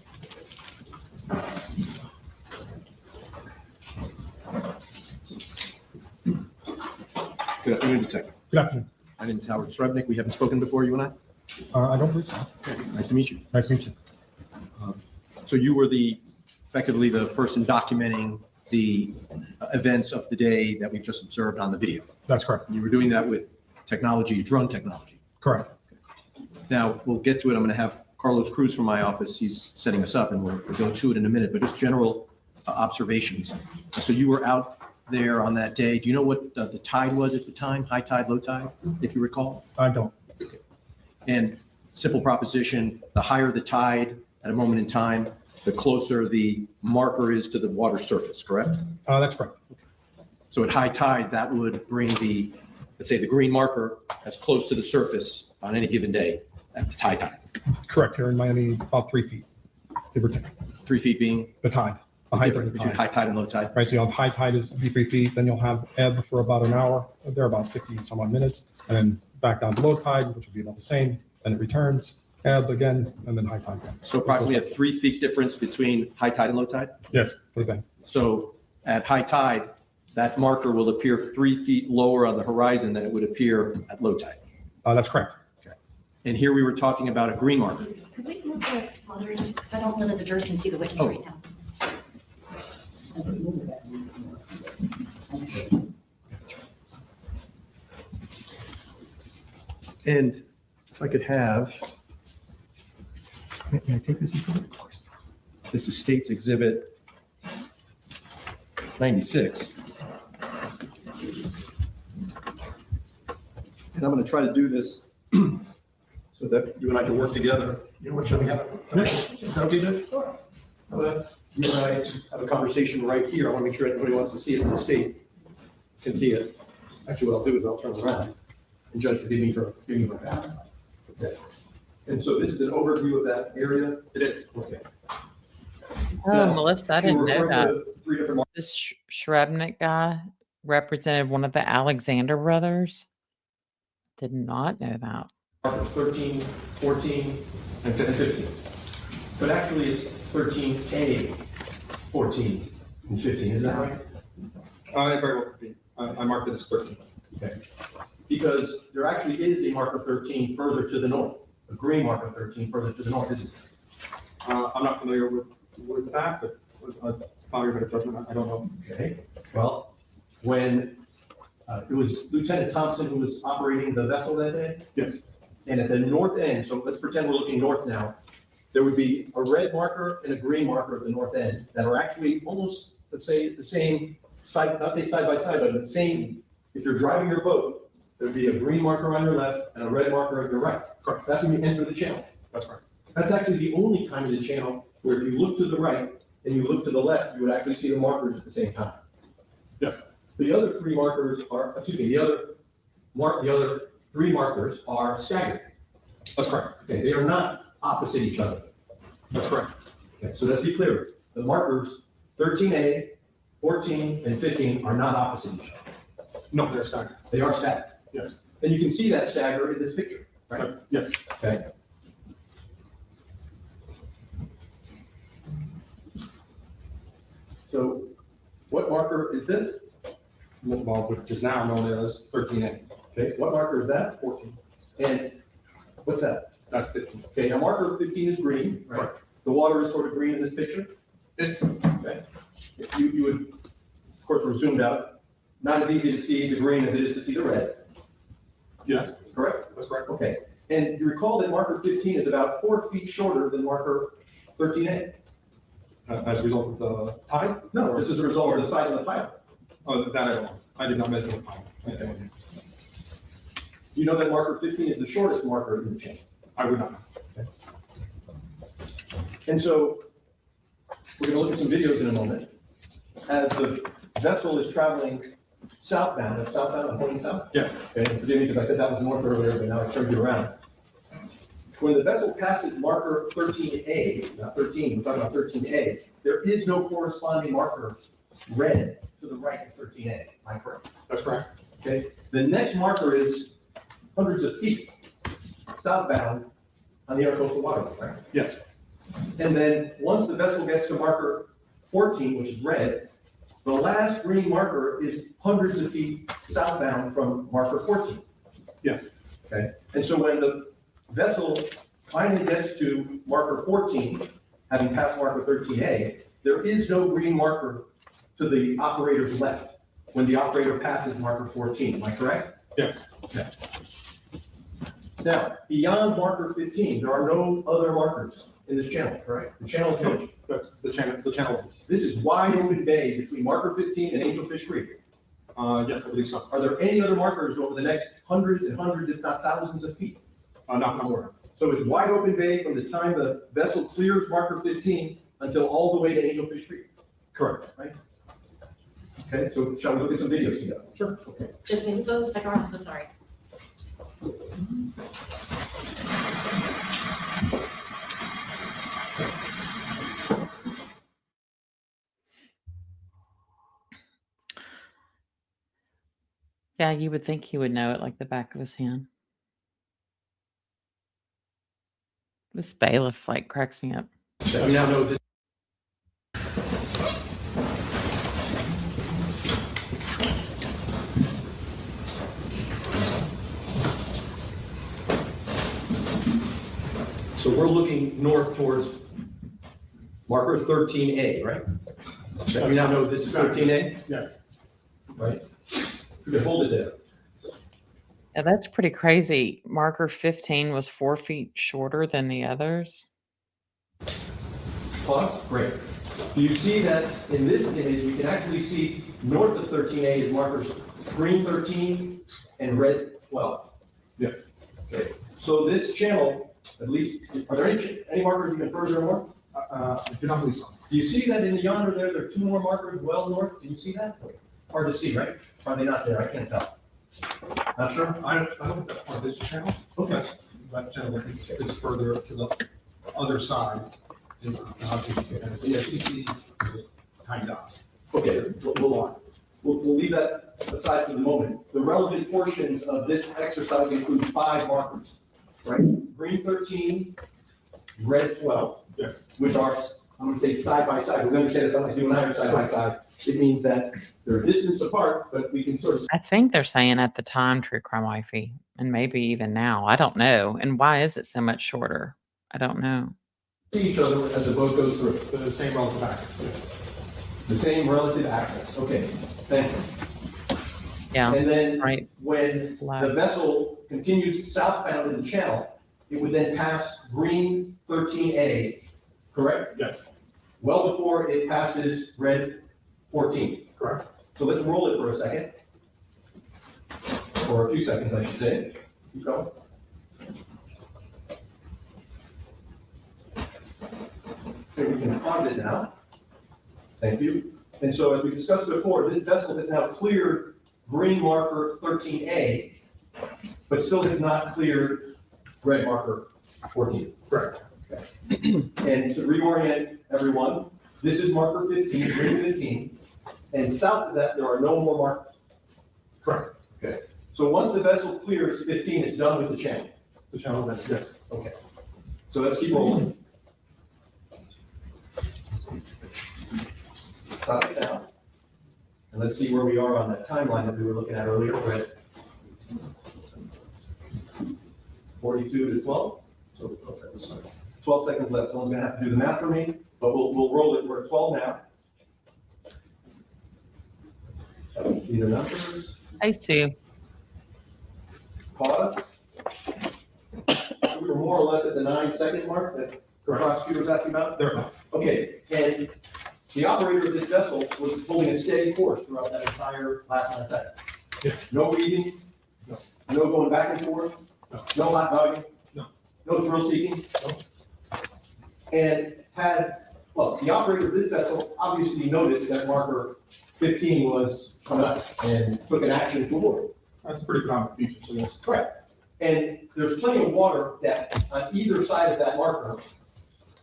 Good afternoon, Detective. Good afternoon. My name is Howard Srebnick. We haven't spoken before, you and I? I don't believe so. Okay, nice to meet you. Nice to meet you. So you were effectively the person documenting the events of the day that we've just observed on the video. That's correct. You were doing that with technology, drone technology. Correct. Now, we'll get to it. I'm going to have Carlos Cruz from my office. He's setting us up, and we'll go to it in a minute, but just general observations. So you were out there on that day. Do you know what the tide was at the time? High tide, low tide, if you recall? I don't. And simple proposition, the higher the tide at a moment in time, the closer the marker is to the water surface, correct? That's correct. So at high tide, that would bring let's say the green marker as close to the surface on any given day at the high tide. Correct. Here in Miami, about 3 feet, give or take. 3 feet being? The tide. The height of the Between tide. high tide and low tide? Right, so you'll have high tide is be 3 feet, then you'll have ebb for about an hour. They're about 50 some odd minutes, and then back down to low tide, which will be about the same. Then it returns, ebb again, and then high tide again. So approximately a 3 feet difference between high tide and low tide? Yes, for the bank. So at high tide, that marker will appear 3 feet lower on the horizon than it would appear at low tide. That's correct. Okay. And here we were talking about a green marker. Could we move the monitor just, because I don't know that the jurors can see the witness right now. And if I could have, may I take this exhibit? Of course. This is State's Exhibit 96. And I'm going to try to do this so that you and I can work together. You know what, shall we have? Is that okay, Judge? Sure. How about you and I have a conversation right here? I want to make sure everybody wants to see it in the state can see it. Actually, what I'll do is I'll turn around. And Judge, forgive me for giving you my back. Okay. And so this is an overview of that area? It is. Okay. Oh, Now, Melissa, I you didn't know referred that. to 3 different This Shrebnick guy represented one of the Alexander brothers. Did not know that. markers, 13, 14, and 15. But actually, it's 13A, 14, and 15. Is that right? Very well could be. I marked it as 13. Okay. Because there actually is a marker 13 further to the north, a green marker 13 further to the north, isn't there? I'm not familiar with that, but probably a better judgment. I don't know. Okay. Well, when it was Lieutenant Thompson who was operating the vessel that day? Yes. And at the north end, so let's pretend we're looking north now, there would be a red marker and a green marker at the north end that are actually almost, let's say, the same side, not say side by side, but the same. If you're driving your boat, there'd be a green marker on your left and a red marker on your right. Correct. That's when you enter the channel. That's right. That's actually the only time in the channel where if you look to the right and you look to the left, you would actually see the markers at the same time. Yes. The other 3 markers are, the other 3 markers are staggered. That's correct. Okay, they are not opposite each other. That's correct. Okay, so let's be clear. The markers 13A, 14, and 15 are not opposite each other. No, they're staggered. They are staggered. Yes. And you can see that stagger in this picture, right? Yes. Okay. So what marker is this? Well, which is now known as 13A. Okay, what marker is that? 14. And what's that? That's 15. Okay, now marker 15 is green, right? The water is sort of green in this picture. It's okay. You would, of course, we're zoomed out. Not as easy to see the green as it is to see the red. Yes. Correct? That's correct. Okay. And you recall that marker 15 is about 4 feet shorter than marker 13A. as a result of the tide? No, this is a result of the size of the pile. Oh, that I don't know. I did not measure the pile. You know that marker 15 is the shortest marker in the channel. I would not. And so we're going to look at some videos in a moment. As the vessel is traveling southbound, I'm pointing south? Yes. Okay, forgive me because I said that was north earlier, but now I turned you around. When the vessel passes marker 13A, not 13, we're talking about 13A, there is no corresponding marker red to the right of 13A. Am I correct? That's correct. Okay. The next marker is hundreds of feet southbound on the intercoastal waterway, right? Yes. And then once the vessel gets to marker 14, which is red, the last green marker is hundreds of feet southbound from marker 14. Yes. Okay. And so when the vessel finally gets to marker 14, having passed marker 13A, there is no green marker to the operator's left when the operator passes marker 14. Am I correct? Yes. Okay. Now, beyond marker 15, there are no other markers in this channel, correct? The channel is finished. That's the channel is. This is wide open bay between marker 15 and Angelfish Creek. Yes, I believe so. Are there any other markers over the next hundreds and hundreds, if not thousands of feet? Not that I'm aware of. So it's wide open bay from the time the vessel clears marker 15 until all the way to Angelfish Creek. Correct. Right? Okay, so shall we look at some videos together? Sure. Okay. Just can you go second round? I'm so sorry. Yeah, you would think he would know it like the back of his hand. This bailiff like cracks me up. We now know this. So we're looking north towards marker 13A, right? We now know this is 13A, Yes. right? You can hold it there. Yeah, that's pretty crazy. Marker 15 was 4 feet shorter than the others. Plus, great. Do you see that in this image, we can actually see north of 13A is markers green 13 and red 12? Yes. Okay. So this channel, at least, are there any markers even further north? I do not believe so. Do you see that in the yonder there are 2 more markers well north? Do you see that? Hard to see, right? Are they not there? I can't tell. Not sure? I don't think that's part of this channel. Okay. That channel is further to the other side. Is yeah, you see those tiny dots. Okay, we'll leave that aside for the moment. The relevant portions of this exercise include 5 markers, right? Green 13, red 12. Yes. Which are, I'm going to say side by side. We understand it's not like doing either side by side. It means that they're distance apart, but we can sort of I think they're saying at the time, True Crime Wifey, and maybe even now. I don't know. And why is it so much shorter? I don't know. see each other as the boat goes through. The same relative access. The same relative access. Okay, thank you. Yeah. And then right. when the vessel continues southbound in the channel, it would then pass green 13A, correct? Yes. Well before it passes red 14. Correct. So let's roll it for a second. Or a few seconds, I should say. Keep going. Okay, we can pause it now. Thank you. And so as we discussed before, this vessel has now cleared green marker 13A, but still has not cleared red marker 14. Correct. Okay. And to reorient everyone, this is marker 15, green 15, and south of that, there are no more markers. Correct. Okay. So once the vessel clears 15, it's done with the channel. The channel, then, yes. Okay. So let's keep rolling. Stop it now. And let's see where we are on that timeline that we were looking at earlier. We're at 42 to 12. So 12 seconds left. Someone's going to have to do the math for me, but we'll roll it. We're at 12 now. Let's see the numbers. I see. Pause. So we were more or less at the 9-second mark. That's the prosecutor was asking about? Thereabouts. Okay, and the operator of this vessel was holding a steady course throughout that entire last 9 seconds. Yeah. No reading, No. no going back and forth, no hot dogging, No. no thrill seeking. No. And the operator of this vessel obviously noticed that marker 15 was coming up and took an action toward. That's a pretty common feature, so yes. Correct. And there's plenty of water depth on either side of that marker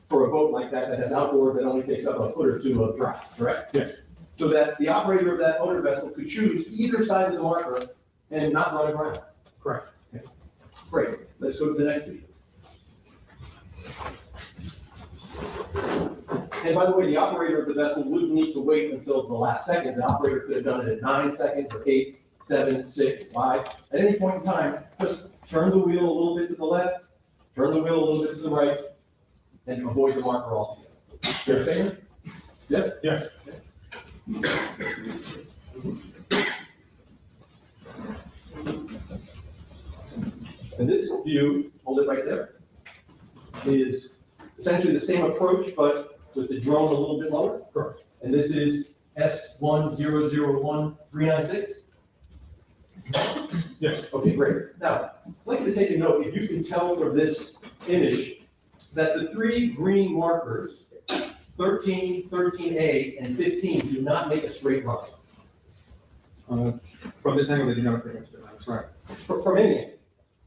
for a boat like that that has outboard that only takes up a foot or two of draft, correct? Yes. So that the operator of that motor vessel could choose either side of the marker and not run aground. Correct. Okay. Great. Let's go to the next video. And by the way, the operator of the vessel wouldn't need to wait until the last second. The operator could have done it at 9 seconds or 8, 7, 6, 5. At any point in time, just turn the wheel a little bit to the left, turn the wheel a little bit to the right, and avoid the marker altogether. You understand? Yes? Yes. And this view, hold it right there, is essentially the same approach, but with the drone a little bit lower. Correct. And this is S1001396. Yes. Okay, great. Now, I'd like you to take a note, if you can tell from this image, that the 3 green markers, 13, 13A, and 15, do not make a straight line. From this angle, they do not appear to. That's right. From any angle.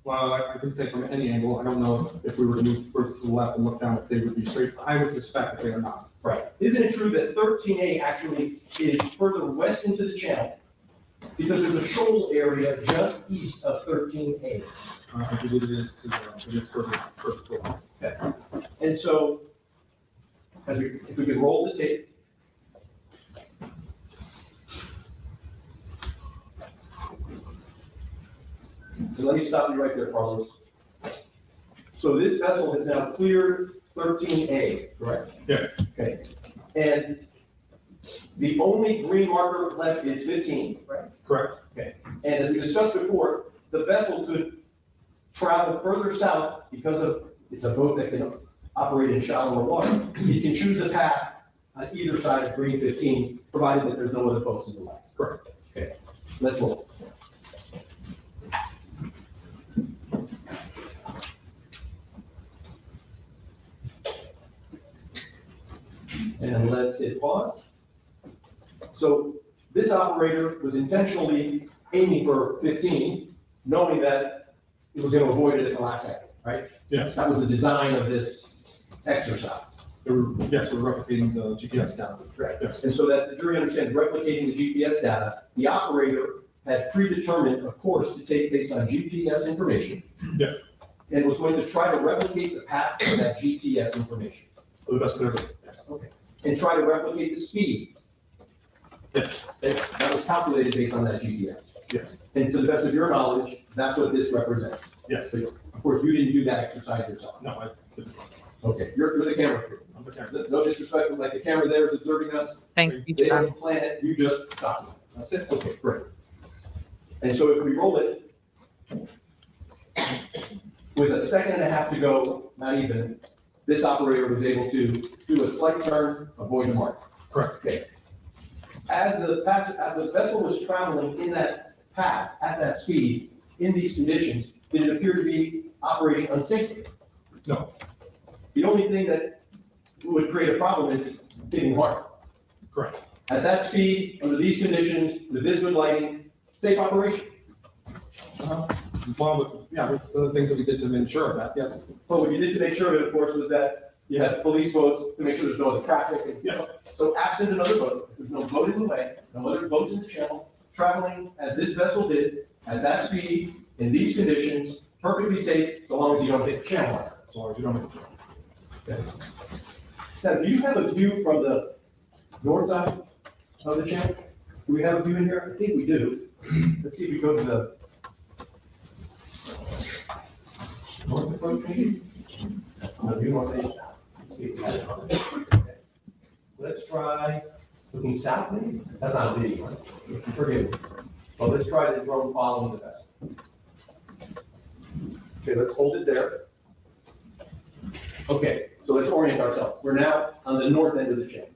Well, I couldn't say from any angle. I don't know if we were to move first to the left and look down, if they would be straight. I would suspect that they are not. Right. Isn't it true that 13A actually is further west into the channel? Because there's a shoal area just east of 13A. I believe it is to this further west. Okay. And so, if we could roll the tape. So let me stop you right there, Carlos. So this vessel has now cleared 13A, correct? Yes. Okay. And the only green marker left is 15, right? Correct. Okay. And as we discussed before, the vessel could travel further south because it's a boat that can operate in shallower water. You can choose a path on either side of green 15, provided that there's no other boats in the way. Correct. Okay. Let's roll. And let's hit pause. So this operator was intentionally aiming for 15, knowing that it was going to avoid it at the last second, right? Yes. That was the design of this exercise. Yes, we're replicating the GPS data. Right. Yes. And so that the jury understands replicating the GPS data, the operator had predetermined a course to take based on GPS information. Yes. And was going to try to replicate the path of that GPS information. To the best of their ability. Yes. Okay. And try to replicate the speed. Yes. That was calculated based on that GPS. Yes. And to the best of your knowledge, that's what this represents. Yes. So, of course, you didn't do that exercise yourself. No, I didn't. Okay, you're the camera crew. I'm the camera. No disrespect, like the camera there is observing us. Thanks, They didn't John. plan it, you just document. That's it. Okay, great. And so if we roll it, with a second and a half to go, not even, this operator was able to do a slight turn, avoid the mark. Correct. Okay. As the vessel was traveling in that path at that speed, in these conditions, did it appear to be operating unsafely? No. The only thing that would create a problem is hitting the mark. Correct. At that speed, under these conditions, with this good lighting, safe operation. Well, yeah, with the things that we did to ensure that, yes. But what you did to make sure of it, of course, was that you had police boats to make sure there's no other traffic. And, Yes. So absent another boat, there's no boat in the way, no other boats in the channel, traveling as this vessel did, at that speed, in these conditions, perfectly safe, so long as you don't hit the channel marker. As long as you don't make the channel. Okay. Now, do you have a view from the north side of the channel? Do we have a view in here? I think we do. Let's see if we go to the north approach, maybe? No, you want to face south. Let's see if we have it on this. Okay. Let's try looking south, maybe? That's not a video, right? Forgive me. Well, let's try the drone following the vessel. Okay, let's hold it there. Okay, So let's orient ourselves. We're now on the north end of the channel.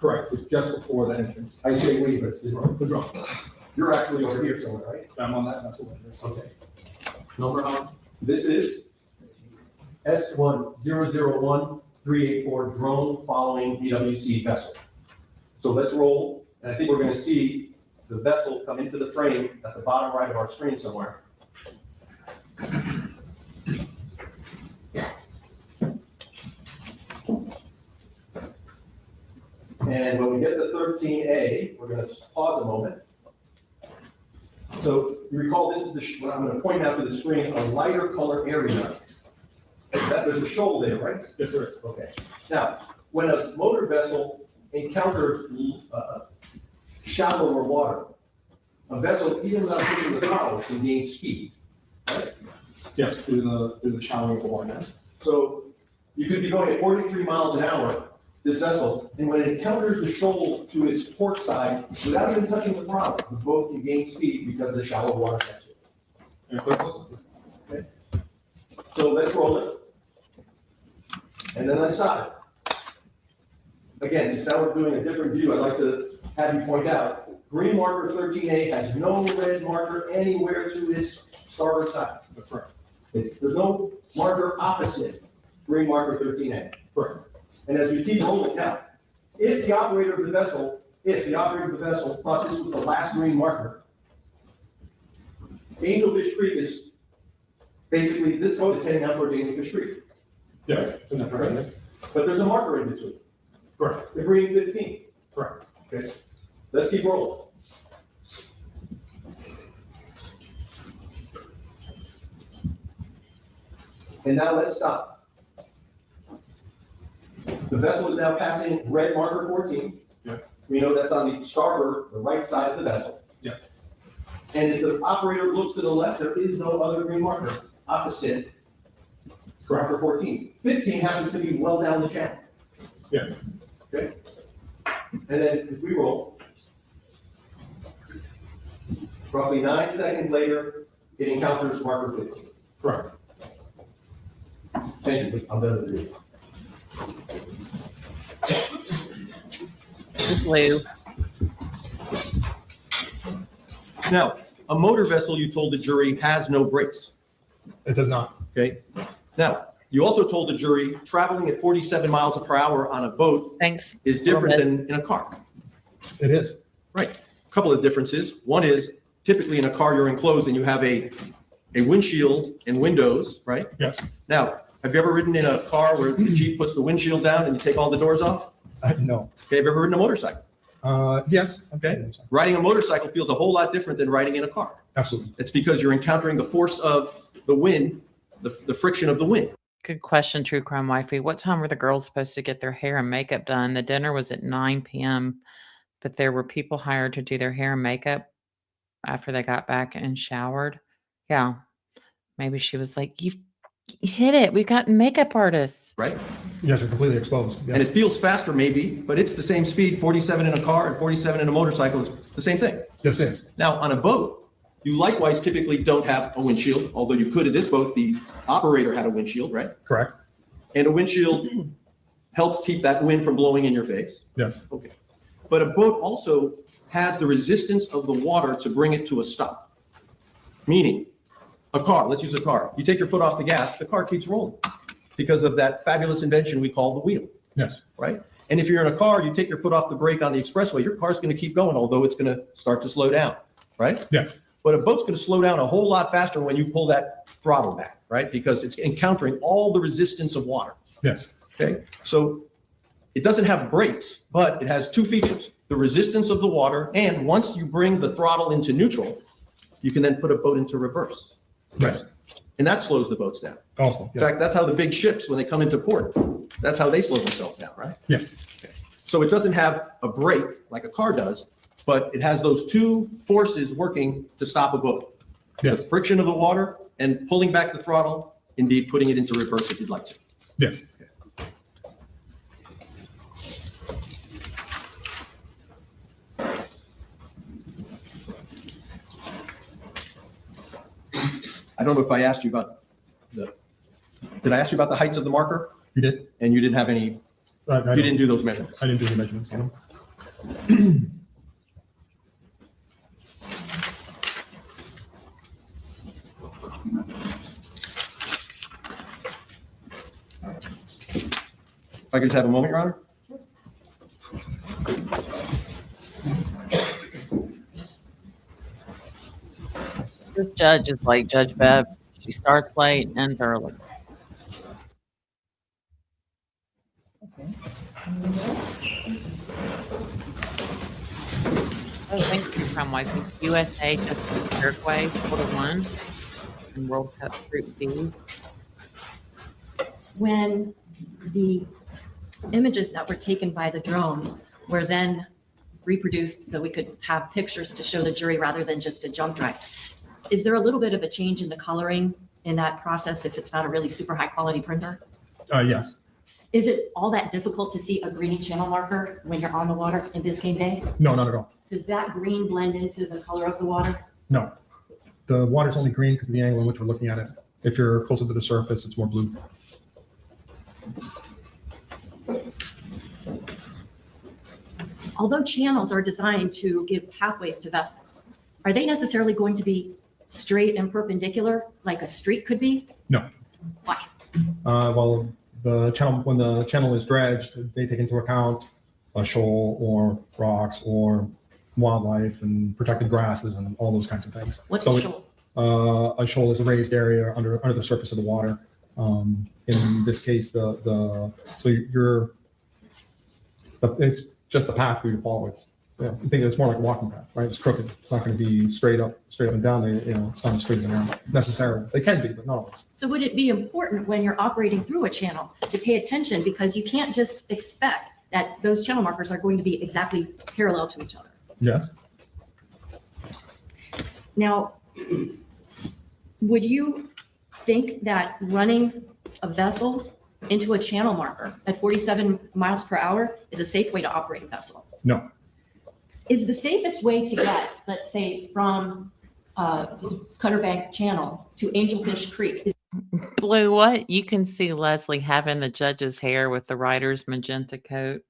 Correct, it's just before the entrance. I say we, but it's the drum. The drum. You're actually over here somewhere, right? I'm on that vessel. Okay. Number on, this is S1001-384 drone following BWC vessel. So let's roll, and I think we're gonna see the vessel come into the frame at the bottom right of our screen somewhere. And when we get to 13A, we're gonna pause a moment. So you recall this is what I'm gonna point out to the screen, a lighter color area. There's a shoal there, right? Yes, there is. Okay. Now, when a motor vessel encounters shallower water, a vessel, even without pushing the throttle, can gain speed, right? Yes, through the shallowing of the water, yes. So you could be going at 43 miles an hour, this vessel, and when it encounters the shoal to its port side, without even touching the throttle, the boat can gain speed because of the shallow water depth. Okay. So let's roll it. And then let's stop it. Again, since now we're doing a different view, I'd like to have you point out, green marker 13A has no red marker anywhere to its starboard side. That's correct. There's no marker opposite green marker 13A. Correct. And as we keep rolling now, if the operator of the vessel thought this was the last green marker, Angelfish Creek is basically, this boat is heading out towards Angelfish Creek. Yeah, it's in that direction. But there's a marker in between. Correct. The green 15. Correct. Okay. Let's keep rolling. And now let's stop. The vessel is now passing red marker 14. Yes. We know that's on the starboard, the right side of the vessel. Yes. And if the operator looks to the left, there is no other green marker opposite marker 14. 15 happens to be well down the channel. Yes. Okay. And then if we roll, roughly 9 seconds later, it encounters marker 15. Correct. Thank you. I'm done with the video. Blue. Now, a motor vessel, you told the jury, has no brakes. It does not. Okay. Now, you also told the jury traveling at 47 miles per hour on a boat is different than in a car. It is. Right. A couple of differences. One is typically in a car, you're enclosed and you have a windshield and windows, right? Yes. Now, have you ever ridden in a car where the Jeep puts the windshield down and you take all the doors off? No. Okay. Have you ever ridden a motorcycle? Yes. Okay. Riding a motorcycle feels a whole lot different than riding in a car. Absolutely. It's because you're encountering the force of the wind, the friction of the wind. Good question, True Crime Wifey. What time were the girls supposed to get their hair and makeup done? The dinner was at 9 p.m., but there were people hired to do their hair and makeup after they got back and showered. Yeah. Maybe she was like, you hit it. We've got makeup artists. Right? Yes, they're completely exposed. Yes. And it feels faster maybe, but it's the same speed. 47 in a car and 47 in a motorcycle is the same thing. This is. Now, on a boat, you likewise typically don't have a windshield, although you could in this boat. The operator had a windshield, right? Correct. And a windshield helps keep that wind from blowing in your face. Yes. Okay. But a boat also has the resistance of the water to bring it to a stop. Meaning, a car, let's use a car. You take your foot off the gas, the car keeps rolling because of that fabulous invention we call the wheel. Yes. Right? And if you're in a car, you take your foot off the brake on the expressway, your car's going to keep going, although it's going to start to slow down, right? Yes. But a boat's going to slow down a whole lot faster when you pull that throttle back, right? Because it's encountering all the resistance of water. Yes. Okay. So it doesn't have brakes, but it has two features: the resistance of the water, and once you bring the throttle into neutral, you can then put a boat into reverse. Yes. And that slows the boats down. Also. In fact, that's how the big ships, when they come into port, that's how they slow themselves down, right? Yes. So it doesn't have a brake like a car does, but it has those two forces working to stop a boat. Yes. The friction of the water and pulling back the throttle, indeed putting it into reverse if you'd like to. Yes. I don't know if I asked you about did I ask you about the heights of the marker? You did? And you didn't have any, I you didn't do those measurements? I didn't do any measurements on them. If I could just have a moment, Your Honor? This judge is like Judge Bev. She starts late, ends early. Oh, thank you, Crime Wife. USA just beat Uruguay 4-1 in World Cup Group B. When the images that were taken by the drone were then reproduced so we could have pictures to show the jury rather than just a jump drive, is there a little bit of a change in the coloring in that process if it's not a really super high quality printer? Yes. Is it all that difficult to see a green channel marker when you're on the water in Biscayne Bay? No, not at all. Does that green blend into the color of the water? No. The water's only green because of the angle in which we're looking at it. If you're closer to the surface, it's more blue. Although channels are designed to give pathways to vessels, are they necessarily going to be straight and perpendicular like a street could be? No. Why? Well, the channel, when the channel is dredged, they take into account a shoal or rocks or wildlife and protected grasses and all those kinds of things. What's So a it- shoal? A shoal is a raised area under the surface of the water. In this case, it's just the path for you to follow. I think it's more like a walking path, right? It's crooked. It's not going to be straight up and down. It's not as straight as an arrow necessarily. They can be, but not always. So would it be important when you're operating through a channel to pay attention, because you can't just expect that those channel markers are going to be exactly parallel to each other? Yes. Now, would you think that running a vessel into a channel marker at 47 miles per hour is a safe way to operate a vessel? No. Is the safest way to get, let's say, from Cutter Bank Channel to Angelfish Creek? Blue, what? You can see Leslie having the judge's hair with the writer's magenta coat.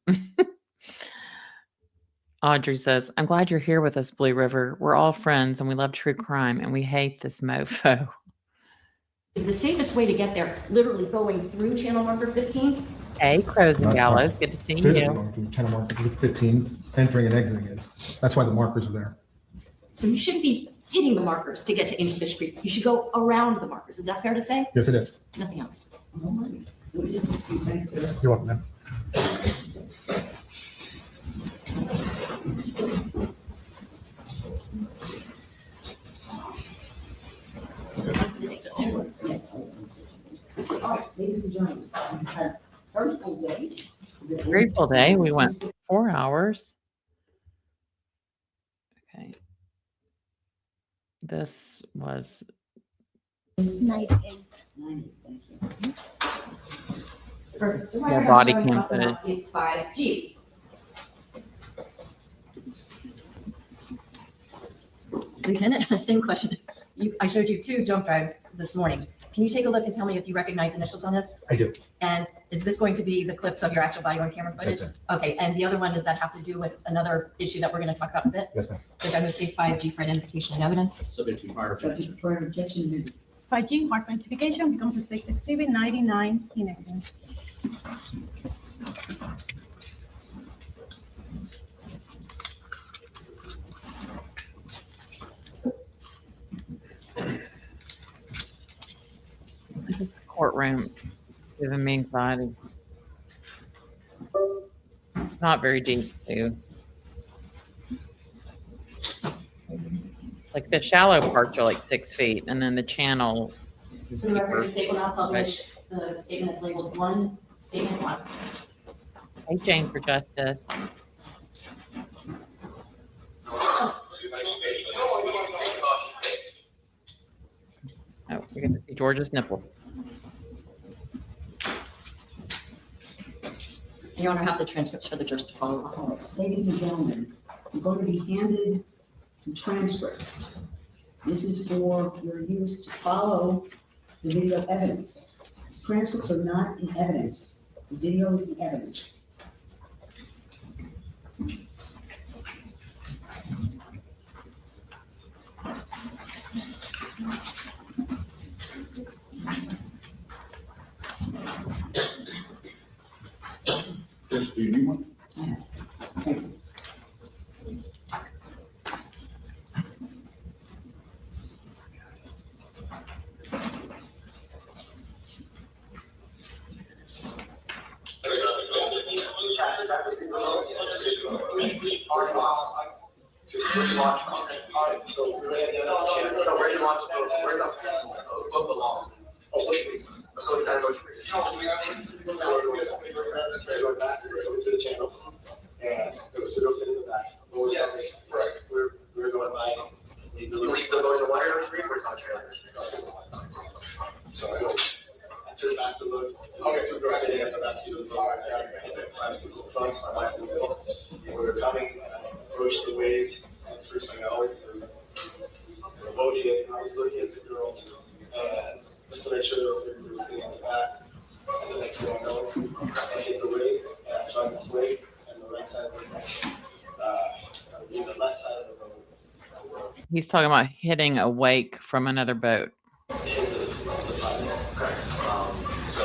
Audrey says, I'm glad you're here with us, Blue River. We're all friends and we love true crime and we hate this mofo. Is the safest way to get there literally going through channel marker 15? Hey, Crows and Not- Gallows. Good to see Physically you. going through channel marker 15, entering and exiting is. That's why the markers are there. So you shouldn't be hitting the markers to get to Angelfish Creek. You should go around the markers. Is that fair to say? Yes, it is. Nothing else. You're welcome, ma'am. Yes. All right, ladies and gentlemen, we had very full day. Very full day. We went 4 hours. Okay. This was 98. 90, thank you. Perfect. more body cam footage. It's 5G. Lieutenant, same question. I showed you 2 jump drives this morning. Can you take a look and tell me if you recognize initials on this? I do. And is this going to be the clips of your actual body on camera footage? Yes, Okay, and the other one, does that have to do with another issue that we're going to talk about in a bit? Yes, ma'am. Judge, I move states 5G for identification and evidence. Subject to prior Subject to prior objection. 5G mark identification becomes a state exhibit 99 in evidence. This courtroom giving me anxiety. Not very deep, too. Like the shallow parts are like 6 feet, and then the channel is For the record, deeper. the state will now publish the statement that's labeled 1, statement 1. Hey, Jane for Justice. Oh, we get to see George's nipple. And Your Honor, have the transcripts for the jurors to follow along. Ladies and gentlemen, you're going to be handed some transcripts. This is for your use to follow the video evidence. These transcripts are not in evidence. The video is the evidence. Do you need one? Thank you. So we're ready to go. Where's your launch? Where's the book belongs? Oh, Bush Creek. So it's at Bush Creek. So we're going back, we're going to the channel. And go sit in the back. Yes, correct. We're going by. You leave the boat in the water street or it's on trailer street? So I go. I turn back to look. Okay, so we're sitting at the back seat of the boat. I got 5 seats in front. My wife in the middle. We were coming and I approached the waves. And the first thing I always do, we're loading it. I was looking at the girls and just to make sure they were sitting on the back. And the next thing I know, I hit the wave and I tried to sway. And the right side of the boat, the left side of the boat. He's talking about hitting a wake from another boat. So,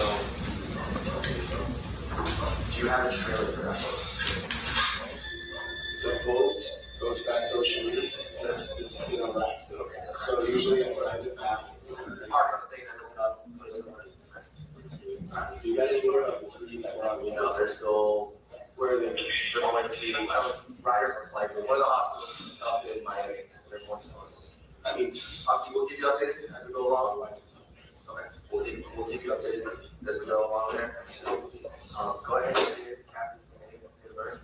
do you have a trailer for that boat? The boat goes back to Ocean Reef, and it's in a rack. Okay. So usually I ride it back. Park the thing and lift it up, put it in the morning. You got anywhere of the 3 that were on the No, they're still, where are they? They're going to, riders most likely, one of the hospitals up in Miami. There's one closest. I mean, we'll keep you updated as we go along. Okay, we'll keep you updated as we go along there. Go ahead and get your captain's name, date of birth.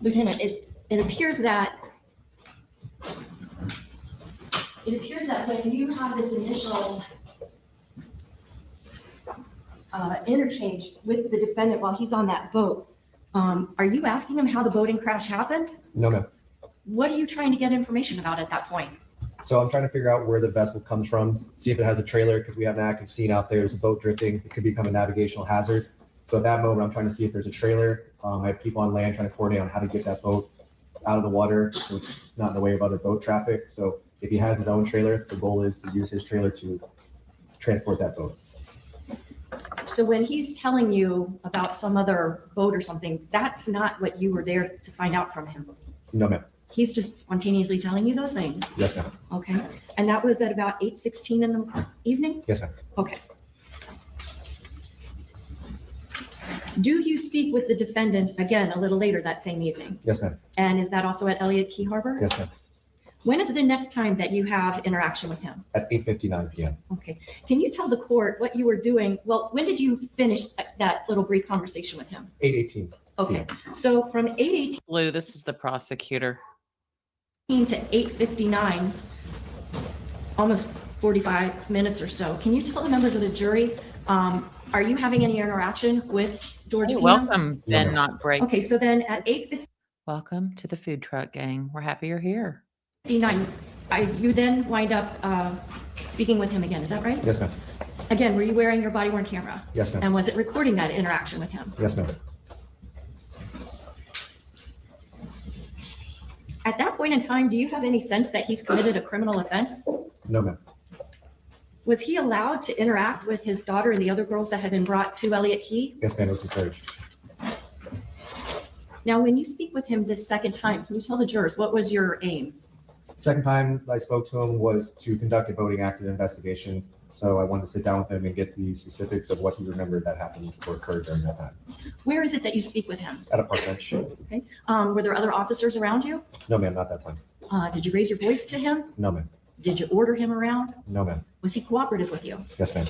Lieutenant, it appears that when you have this initial interchange with the defendant while he's on that boat, are you asking him how the boating crash happened? No, ma'am. What are you trying to get information about at that point? So I'm trying to figure out where the vessel comes from, see if it has a trailer, because we have an active scene out there. There's a boat drifting. It could become a navigational hazard. So at that moment, I'm trying to see if there's a trailer. I have people on land trying to coordinate on how to get that boat out of the water so it's not in the way of other boat traffic. So if he has his own trailer, the goal is to use his trailer to transport that boat. So when he's telling you about some other boat or something, that's not what you were there to find out from him. No, ma'am. He's just spontaneously telling you those things. Yes, ma'am. Okay. And that was at about 8:16 in the evening? Yes, ma'am. Okay. Do you speak with the defendant again a little later that same evening? Yes, ma'am. And is that also at Elliott Key Harbor? Yes, ma'am. When is the next time that you have interaction with him? At 8:59 p.m. Okay. Can you tell the court what you were doing? Well, when did you finish that little brief conversation with him? 8:18. Okay. So from 8:18 Lou, this is the prosecutor. to 8:59, almost 45 minutes or so. Can you tell the members of the jury, are you having any interaction with George Pino? Welcome, Ben, not break. Okay, so then at 8:59, Welcome to the food truck gang. We're happy you're here. you then wind up speaking with him again, is that right? Yes, ma'am. Again, were you wearing your body-worn camera? Yes, ma'am. And was it recording that interaction with him? Yes, ma'am. At that point in time, do you have any sense that he's committed a criminal offense? No, ma'am. Was he allowed to interact with his daughter and the other girls that had been brought to Elliott Key? Yes, ma'am. It was encouraged. Now, when you speak with him this second time, can you tell the jurors, what was your aim? Second time I spoke to him was to conduct a boating accident investigation. So I wanted to sit down with him and get the specifics of what he remembered that happened or occurred during that time. Where is it that you speak with him? At a park bench. Okay. Were there other officers around you? No, ma'am, not that time. Did you raise your voice to him? No, ma'am. Did you order him around? No, ma'am. Was he cooperative with you? Yes, ma'am.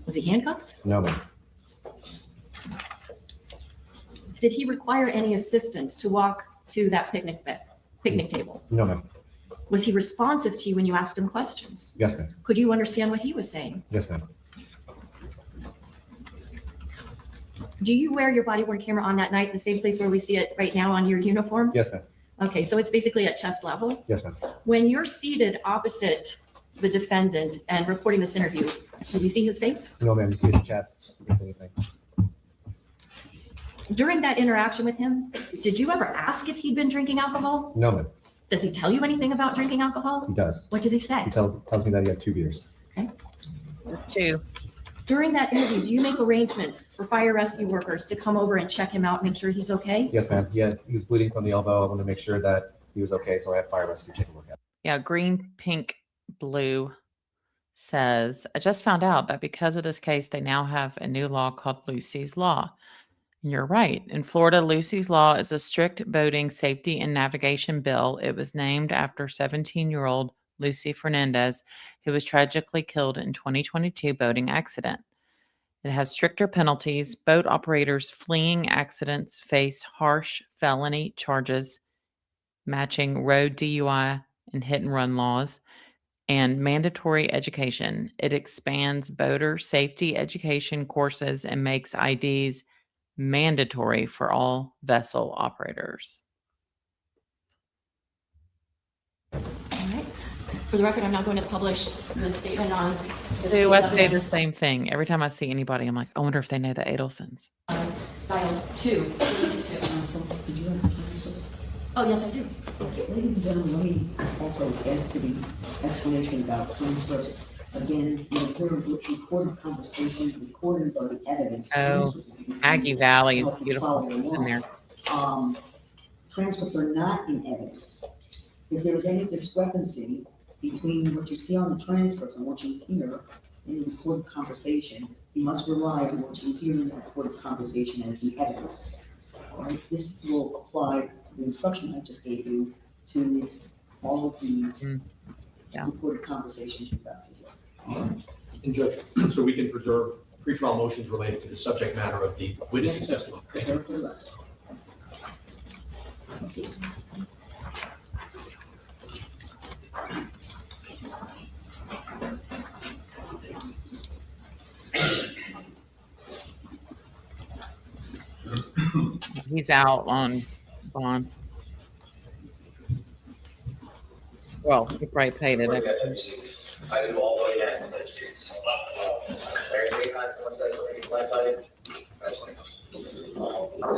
Was he handcuffed? No, ma'am. Did he require any assistance to walk to that picnic table? No, ma'am. Was he responsive to you when you asked him questions? Yes, ma'am. Could you understand what he was saying? Yes, ma'am. Do you wear your body worn camera on that night, the same place where we see it right now on your uniform? Yes, ma'am. Okay, so it's basically at chest level. Yes, ma'am. When you're seated opposite the defendant and reporting this interview, did you see his face? No, ma'am. You see his chest, if anything. During that interaction with him, did you ever ask if he'd been drinking alcohol? No, ma'am. Does he tell you anything about drinking alcohol? He does. What does he say? He tells me that he had 2 beers. Two. During that interview, do you make arrangements for fire rescue workers to come over and check him out, make sure he's okay? Yes, ma'am. He was bleeding from the elbow. I wanted to make sure that he was okay, so I had fire rescue take a look at him. Yeah, green, pink, blue says, I just found out that because of this case, they now have a new law called Lucy's Law. And you're right. In Florida, Lucy's Law is a strict boating safety and navigation bill. It was named after 17-year-old Lucy Fernandez, who was tragically killed in 2022 boating accident. It has stricter penalties. Boat operators fleeing accidents face harsh felony charges, matching road DUI and hit and run laws, and mandatory education. It expands boater safety education courses and makes IDs mandatory for all vessel operators. All right. For the record, I'm not going to publish the statement on the They I state's say the evidence. same thing. Every time I see anybody, I'm like, I wonder if they know the Adelsons. Style 2, Unit 2. Did you have a counsel? Oh, yes, I do. Ladies and gentlemen, let me also add to the explanation about transcripts. Again, you know, here recorded conversations, recordings are the evidence. Oh, Transcripts are the Aggie Valley is help you beautiful. follow It's in along. there. Transcripts are not in evidence. If there is any discrepancy between what you see on the transcripts and what you hear in the recorded conversation, you must rely on what you hear in the recorded conversation as the evidence. All right, this will apply the instruction I just gave you to all of the recorded conversations you're about to hear. And Judge, so we can preserve pretrial motions related to the subject matter of the witness Yes, testimony. preserve for the record. He's out on bond. Well, he probably paid it. I do all the actions that you choose. Every time someone says something is lifetime, that's when it comes.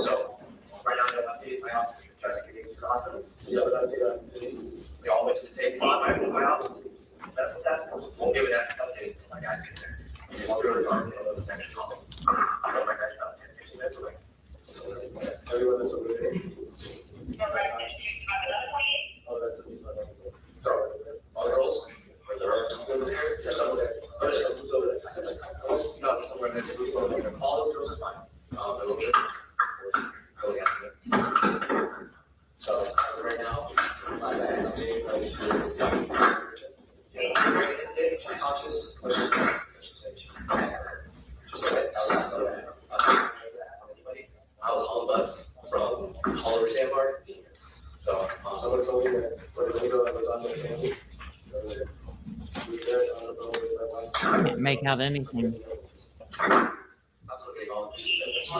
So, right now, I'm updating my office, investigating is awesome. So, we all went to the same spot, my office. That's what's happening. We'll give it that update until my guys get there. I'll go to the guards and they'll actually call them. So, my guys about 10, 15 minutes away. Everyone is over there. Oh, that's the so, all the girls, there are two over there, there's some over there, there's some who's over there. No, there's nowhere in there. All those girls are fine. They're little really accident. So, right now, last I had updated, I was she's conscious, but she's not, she said she just like that was last time I had anybody. I was all about from Oliver Sandbar. So, someone told me that when the window was on the family, Can't make out anything. absolutely all. I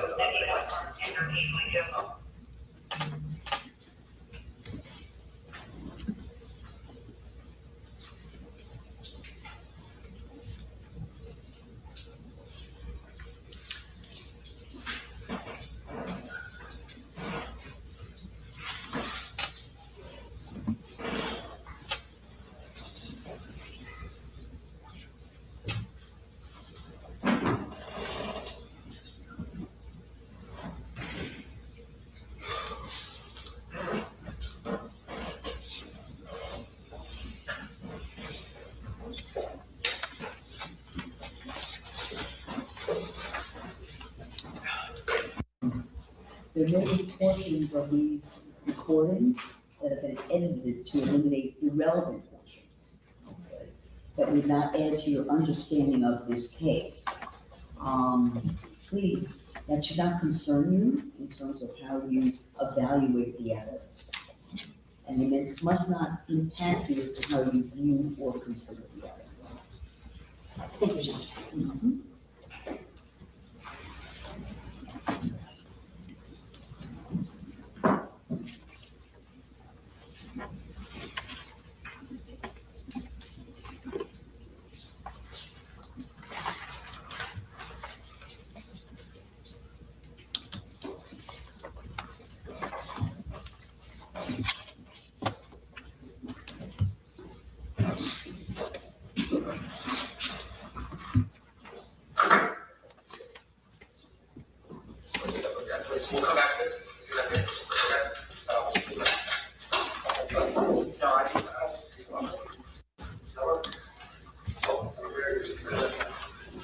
don't know. There may be portions of these recordings that have been edited to eliminate irrelevant portions, okay, that would not add to your understanding of this case. Please, that should not concern you in terms of how you evaluate the evidence. And it must not impact you as to how you view or consider the evidence. Thank you, Judge. Mhm. We'll come back to this. Let's do that later. No, I don't.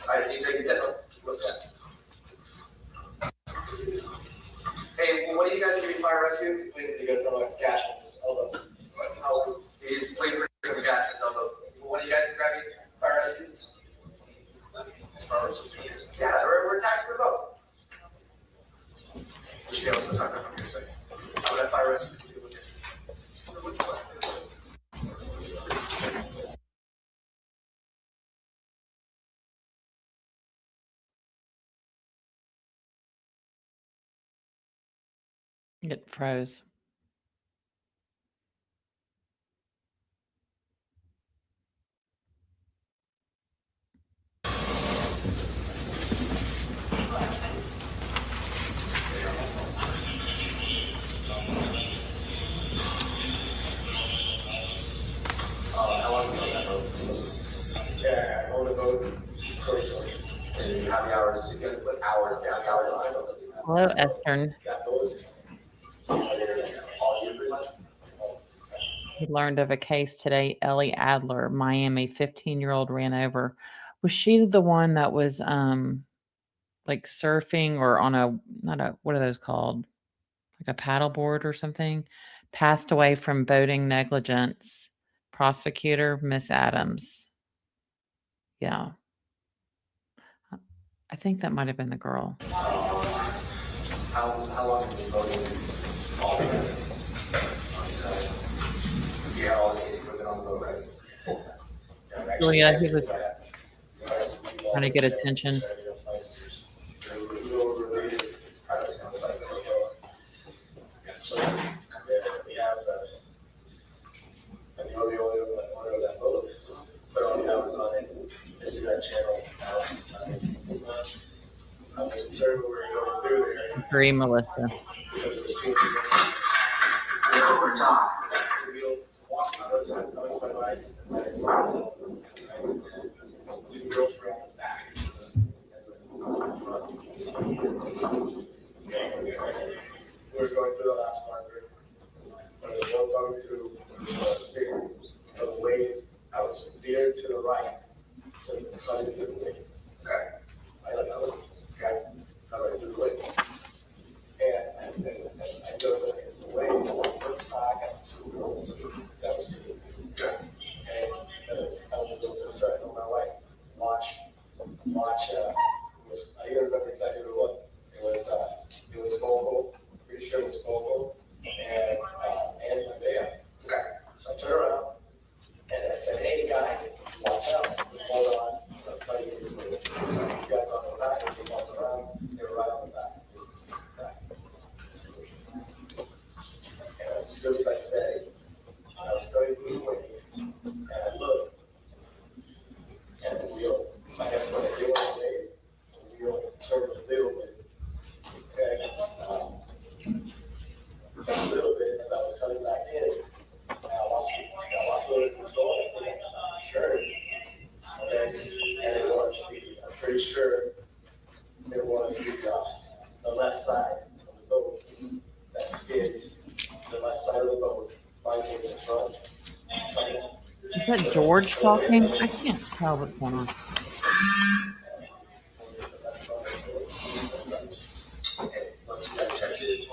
I need to get that. Look at. Hey, well, what do you guys do in fire rescue? Waiting to go from a Gashman's elbow. How he's waiting for the Gashman's elbow. What do you guys grabbing? Fire rescue? Yeah, we're taxing the boat. We should also talk about what you're saying. How would that fire rescue do with it? It froze. How long have you been on that boat? Yeah, I own a boat. And how many hours? You gotta put hours, how many hours on it? Hello, Estern. That boat. All year pretty much. He learned of a case today. Ellie Adler, Miami, 15-year-old ran over. Was she the one that was like surfing or on a what are those called? Like a paddleboard or something? Passed away from boating negligence. Prosecutor, Miss Adams. Yeah. I think that might have been the girl. How long have you been boating? All day. You had all the safety equipment on the boat, right? Oh, yeah, he was trying to get attention. So, we have, and you're the only owner of that boat, put all the hours on it, into that channel. I was concerned when we were going through there. Agree, Melissa. Because it was too much. Over top. Walk out of that, that was my life. We girls were on the back. We were going through the last marker. When the boat going through, so the waves, I was veered to the right, so you can cut into the waves. Okay. I like that. Okay. How do I do the waves? And I go like it's a waves, look back at two girls that was sitting. Okay. And I was a little concerned on my way. Watch, I don't remember exactly who it was. It was Vogel, pretty sure it was Vogel, and Medea. Okay. So I turned around, and I said, hey guys, watch out, hold on, I'm trying to get you guys on the back, and they walked around, they were right on the back. And as soon as I said it, I was going through the wind, and I looked, and the wheel, I guess when the wheel ways, the wheel turned a little bit. Okay. A little bit as I was coming back in, and I lost a little control, I think I turned. Okay. And it was I'm pretty sure it was the left side of the boat that skidded, the left side of the boat, mine came in front. Is that George talking? I can't tell what's going on. Okay, let's check it.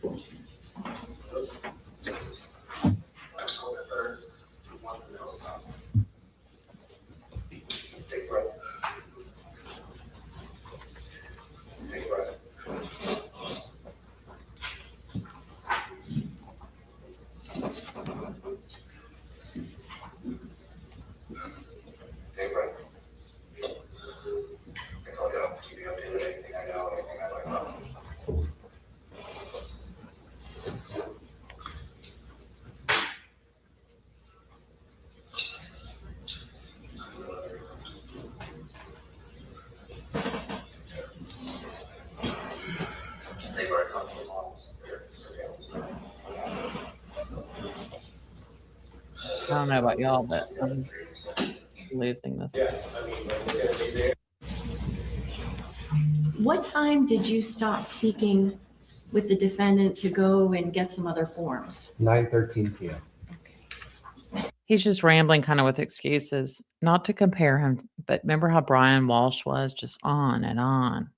Take breath. Take breath. Take breath. I told you I'll keep you updated with anything I know, anything I learn about. They were a couple of models. I don't know about y'all, but I'm losing this. What time did you stop speaking with the defendant to go and get some other forms? 9:13 p.m. He's just rambling kind of with excuses, not to compare him, but remember how Brian Walsh was just on and on.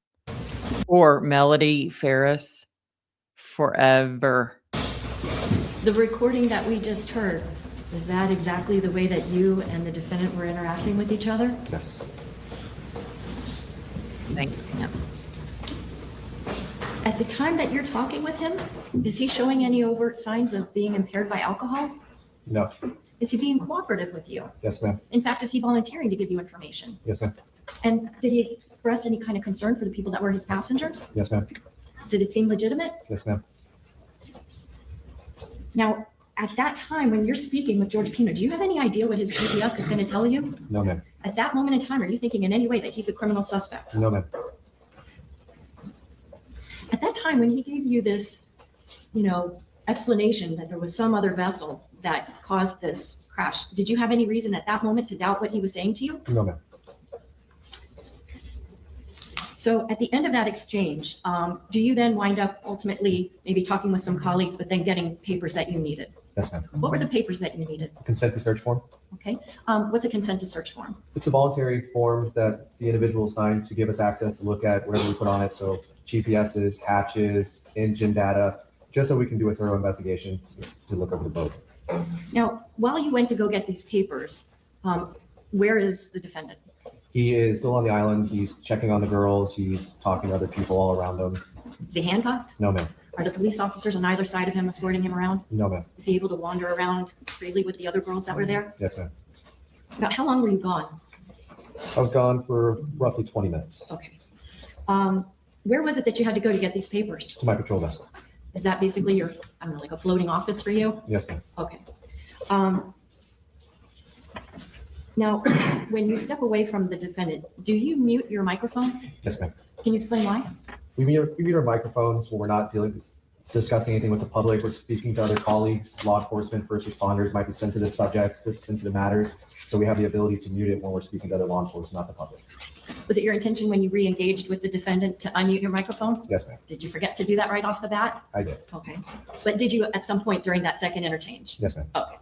Or Melody Ferris forever. The recording that we just heard, is that exactly the way that you and the defendant were interacting with each other? Yes. Thanks, Dan. At the time that you're talking with him, is he showing any overt signs of being impaired by alcohol? No. Is he being cooperative with you? Yes, ma'am. In fact, is he volunteering to give you information? Yes, ma'am. And did he express any kind of concern for the people that were his passengers? Yes, ma'am. Did it seem legitimate? Yes, ma'am. Now, at that time, when you're speaking with George Pino, do you have any idea what his GPS is going to tell you? No, ma'am. At that moment in time, are you thinking in any way that he's a criminal suspect? No, ma'am. At that time, when he gave you this, explanation that there was some other vessel that caused this crash, did you have any reason at that moment to doubt what he was saying to you? No, ma'am. So at the end of that exchange, do you then wind up ultimately maybe talking with some colleagues, but then getting papers that you needed? Yes, ma'am. What were the papers that you needed? Consent to search form. Okay. What's a consent to search form? It's a voluntary form that the individual signed to give us access to look at whatever we put on it. So GPSs, hatches, engine data, just so we can do a thorough investigation to look over the boat. Now, while you went to go get these papers, where is the defendant? He is still on the island. He's checking on the girls. He's talking to other people all around him. Is he handcuffed? No, ma'am. Are the police officers on either side of him escorting him around? No, ma'am. Is he able to wander around freely with the other girls that were there? Yes, ma'am. About how long were you gone? I was gone for roughly 20 minutes Okay. Where was it that you had to go to get these papers? to my patrol vessel. Is that basically your, I don't know, like a floating office for you? Yes, ma'am. Okay. Now, when you step away from the defendant, do you mute your microphone? Yes, ma'am. Can you explain why? We mute our microphones when we're not discussing anything with the public. We're speaking to other colleagues, law enforcement, first responders, might be sensitive subjects, sensitive matters. So we have the ability to mute it when we're speaking to other law enforcement, not the public. Was it your intention when you re-engaged with the defendant to unmute your microphone? Yes, ma'am. Did you forget to do that right off the bat? I did. Okay. But did you at some point during that second interchange? Yes, ma'am. Okay.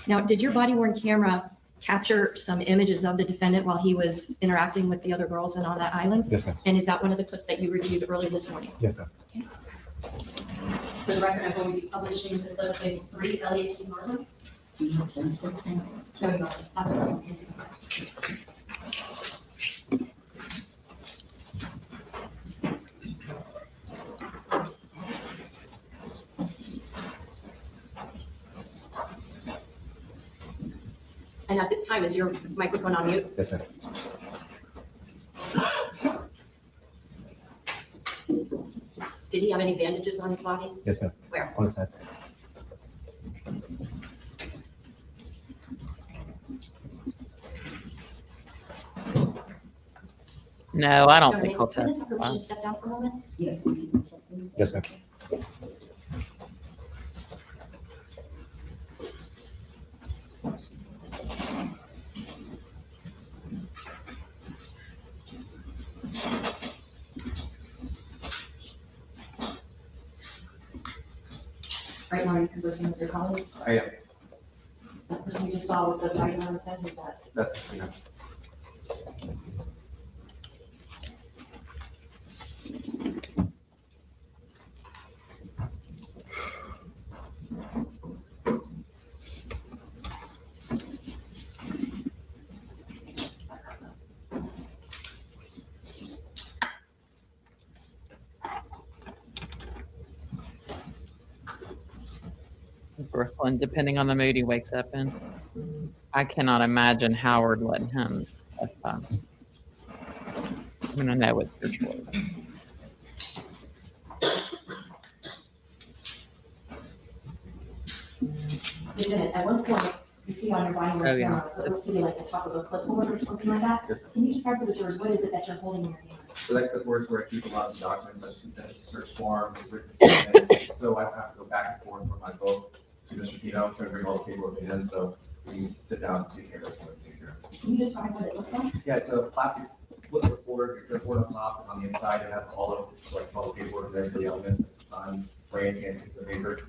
Now, did your body worn camera capture some images of the defendant while he was interacting with the other girls and on that island? Yes, ma'am. And is that one of the clips that you reviewed earlier this morning? Yes, ma'am. For the record, I'm going to be publishing the clip in 3 Elliott Key Harbor. No, you're not. Not this one. And at this time, is your microphone on mute? Yes, ma'am. Did he have any bandages on his body? Yes, ma'am. Where? On his head. No, I don't Sorry, think he'll can I just have testify. permission to step down for a moment? Yes. Yes, ma'am. Right now, you're conversing with your colleague? I am. That person you just saw with the light on his head, who's that? That's, you know. Brooklyn, depending on the mood he wakes up in. I cannot imagine Howard letting him testify. I mean, I know it's your choice. Lieutenant, at one point, you see on your body Oh, worn yeah. camera, it looks to be like the top of a clipboard or something like that. Can you describe for the jurors, what is it that you're holding in your hand? So that clipboard is where I keep a lot of documents, such as consent search forms, written statements. So I have to go back and forth from my book to Mr. Pino, try to bring all the paperwork in, so we can sit down and take care of it. Can you describe what it looks like? Yeah, it's a plastic clipboard, clipboard on top, and on the inside it has all of, like, all the paperwork, there's the elements, like the sun, brand, and piece of paper.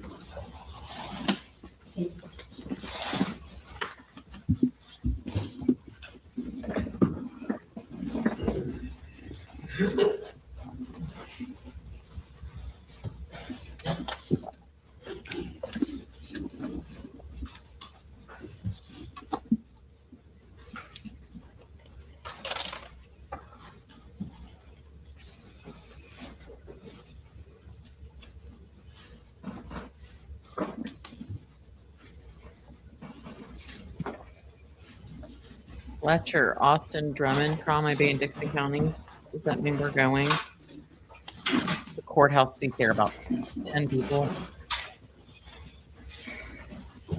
Fletcher, Austin, Drummond, probably be in Dixon County. Does that mean we're going? The courthouse seat there, about 10 people.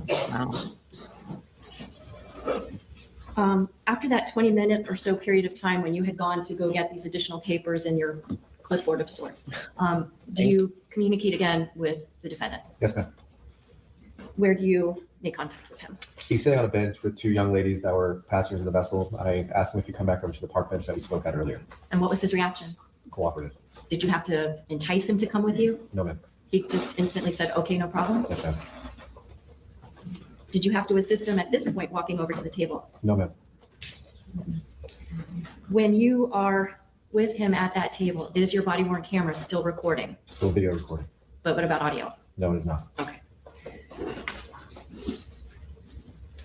Wow. After that 20-minute or so period of time when you had gone to go get these additional papers in your clipboard of sorts, do you communicate again with the defendant? Yes, ma'am. Where do you make contact with him? He's sitting on a bench with two young ladies that were passengers of the vessel. I asked him if he'd come back over to the park bench that we spoke at earlier. And what was his reaction? Cooperative. Did you have to entice him to come with you? No, ma'am. He just instantly said, okay, no problem? Yes, ma'am. Did you have to assist him at this point walking over to the table? No, ma'am. When you are with him at that table, is your body worn camera still recording? Still video recording. But what about audio? No, it is not. Okay.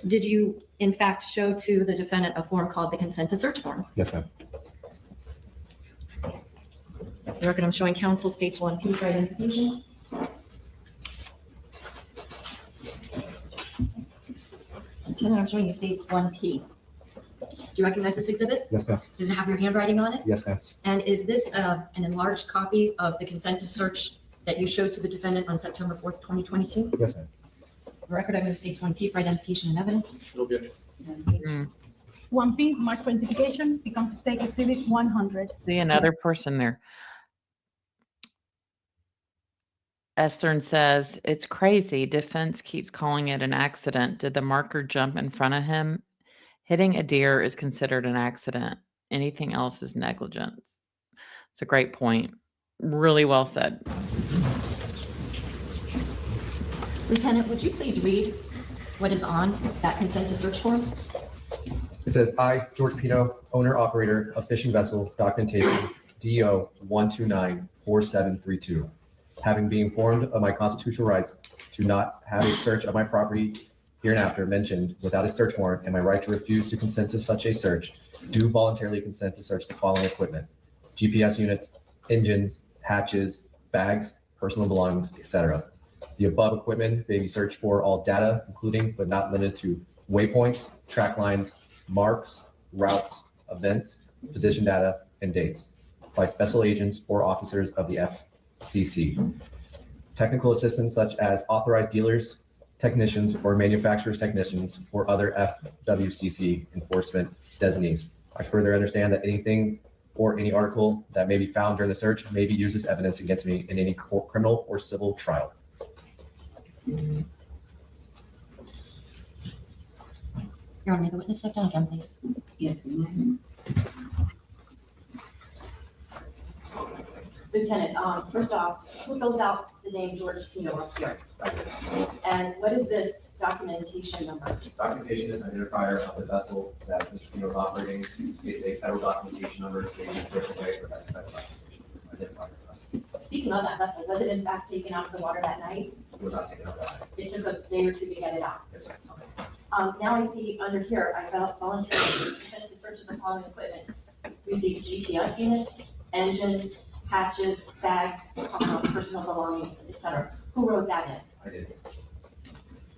Did you, in fact, show to the defendant a form called the consent to search form? Yes, ma'am. The record I'm showing counsel states 1 proof identification. Lieutenant, I'm showing you states 1P. Do you recognize this exhibit? Yes, ma'am. Does it have your handwriting on it? Yes, ma'am. And is this an enlarged copy of the consent to search that you showed to the defendant on September 4th, 2022? Yes, ma'am. The record I move states 1P for identification and evidence. No objection. 1P, marked for identification, becomes State Exhibit 100. See another person there. Estern says, it's crazy. Defense keeps calling it an accident. Did the marker jump in front of him? Hitting a deer is considered an accident. Anything else is negligence. It's a great point. Really well said. Lieutenant, would you please read what is on that consent to search form? It says, I, George Pino, owner operator of fishing vessel, documentation DO 1294732, having been informed of my constitutional rights to not have a search of my property hereinafter mentioned without a search warrant and my right to refuse to consent to such a search, do voluntarily consent to search the following equipment: GPS units, engines, hatches, bags, personal belongings, etc. The above equipment may be searched for all data, including but not limited to waypoints, track lines, marks, routes, events, position data, and dates by special agents or officers of the FCC. Technical assistance such as authorized dealers, technicians, or manufacturers' technicians, or other FWCC enforcement designees. I further understand that anything or any article that may be found during the search may be used as evidence against me in any criminal or civil trial. Your Honor, may the witness step down again, please? Yes, ma'am. Lieutenant, first off, who fills out the name George Pino up here? And what is this documentation number? Documentation is an identifier of the vessel that Mr. Pino is operating. It's a federal documentation number, so you can different way for that federal documentation. Identifier of the vessel. Speaking of that vessel, was it in fact taken out of the water that night? It was not taken out that night. It took a day or two to get it out. Yes, sir. Now I see under here, I voluntarily consent to search of the following equipment. We see GPS units, engines, hatches, bags, personal belongings, etc. Who wrote that in? I did.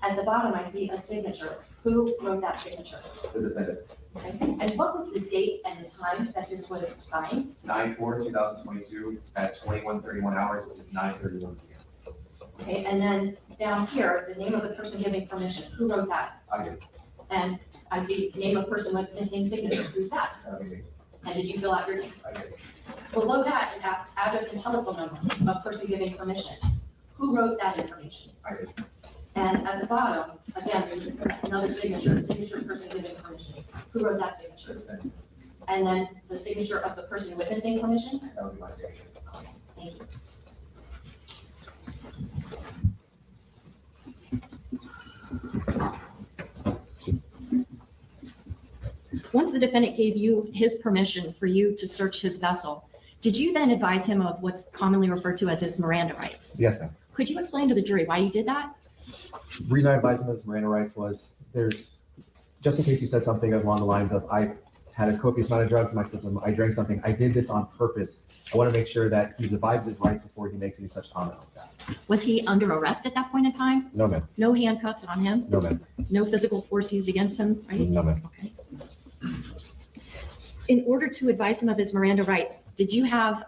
At the bottom, I see a signature. Who wrote that signature? The defendant. Okay. And what was the date and the time that this was signed? 9/4/2022 at 21:31 hours, which is 9:31 p.m. Okay, and then down here, the name of the person giving permission. Who wrote that? I did. And I see name of person with missing signature. Who's that? And did you fill out your name? I did. Below that, it asks address and telephone number of person giving permission. Who wrote that information? I did. And at the bottom, again, there's another signature of person giving permission. Who wrote that signature? And then the signature of the person witnessing permission? That would be my signature. Thank you. Once the defendant gave you his permission for you to search his vessel, did you then advise him of what's commonly referred to as his Miranda rights? Yes, ma'am. Could you explain to the jury why you did that? The reason I advised him of his Miranda rights was just in case he says something along the lines of, I had a copious amount of drugs in my system, I drank something, I did this on purpose. I want to make sure that he's advised of his rights before he makes any such comment like that. Was he under arrest at that point in time? No, ma'am. No handcuffs on him? No, ma'am. No physical force used against him, right? No, ma'am. Okay. In order to advise him of his Miranda rights, did you have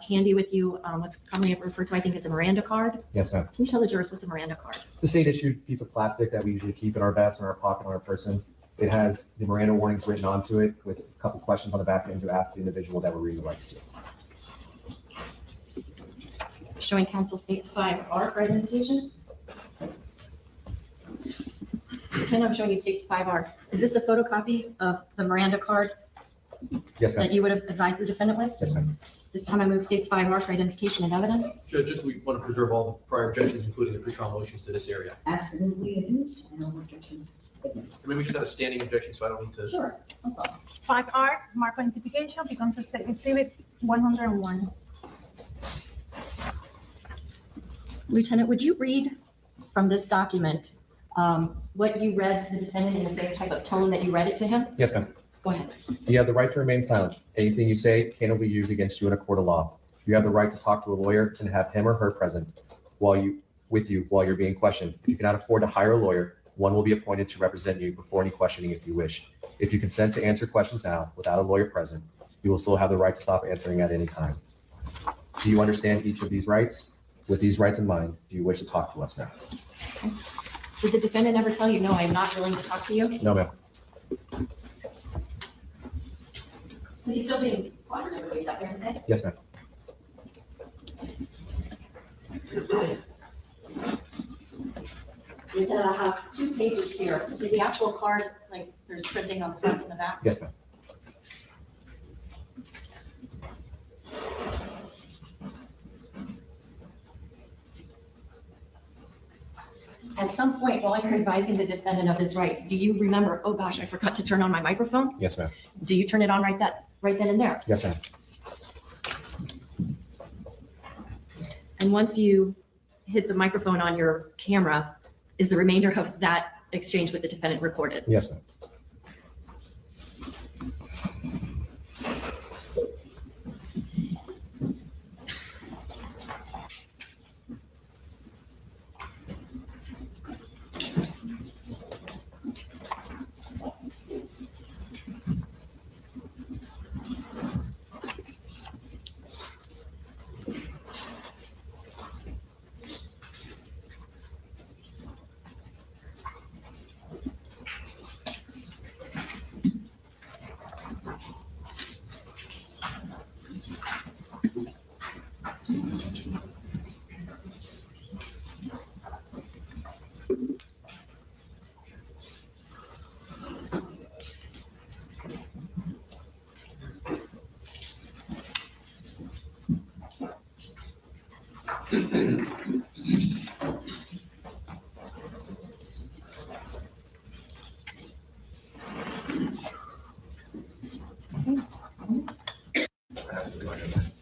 handy with you what's commonly referred to, I think, as a Miranda card? Yes, ma'am. Can you tell the jurors what's a Miranda card? It's a state issued piece of plastic that we usually keep in our vest or our pocket on our person. It has the Miranda warnings written onto it with a couple questions on the back end to ask the individual that we're reading the rights to. Showing counsel states 5R for identification. Pretend I'm showing you states 5R. Is this a photocopy of the Miranda card Yes, ma'am. that you would have advised the defendant with? Yes, ma'am. This time I move states 5R for identification and evidence. Judge, just we want to preserve all the prior objections, including the pretrial motions to this area. Absolutely it is, and no objection. Maybe we just have a standing objection, so I don't need to. Sure, no problem. 5R, mark for identification, becomes exhibit 101. Lieutenant, would you read from this document what you read to the defendant in the same type of tone that you read it to him? Yes, ma'am. Go ahead. You have the right to remain silent. Anything you say cannot be used against you in a court of law. You have the right to talk to a lawyer and have him or her present while you're being questioned. If you cannot afford to hire a lawyer, one will be appointed to represent you before any questioning if you wish. If you consent to answer questions now without a lawyer present, you will still have the right to stop answering at any time. Do you understand each of these rights? With these rights in mind, do you wish to talk to us now? Did the defendant ever tell you, no, I'm not willing to talk to you? No, ma'am. So he's still being cooperative, is that fair to say? Yes, ma'am. Lieutenant, I have 2 pages here. Is the actual card, like, there's printing on the front and the back? Yes, ma'am. At some point while you're advising the defendant of his rights, do you remember, oh gosh, I forgot to turn on my microphone? Yes, ma'am. Do you turn it on right then and there? Yes, ma'am. And once you hit the microphone on your camera, is the remainder of that exchange with the defendant recorded? Yes, ma'am.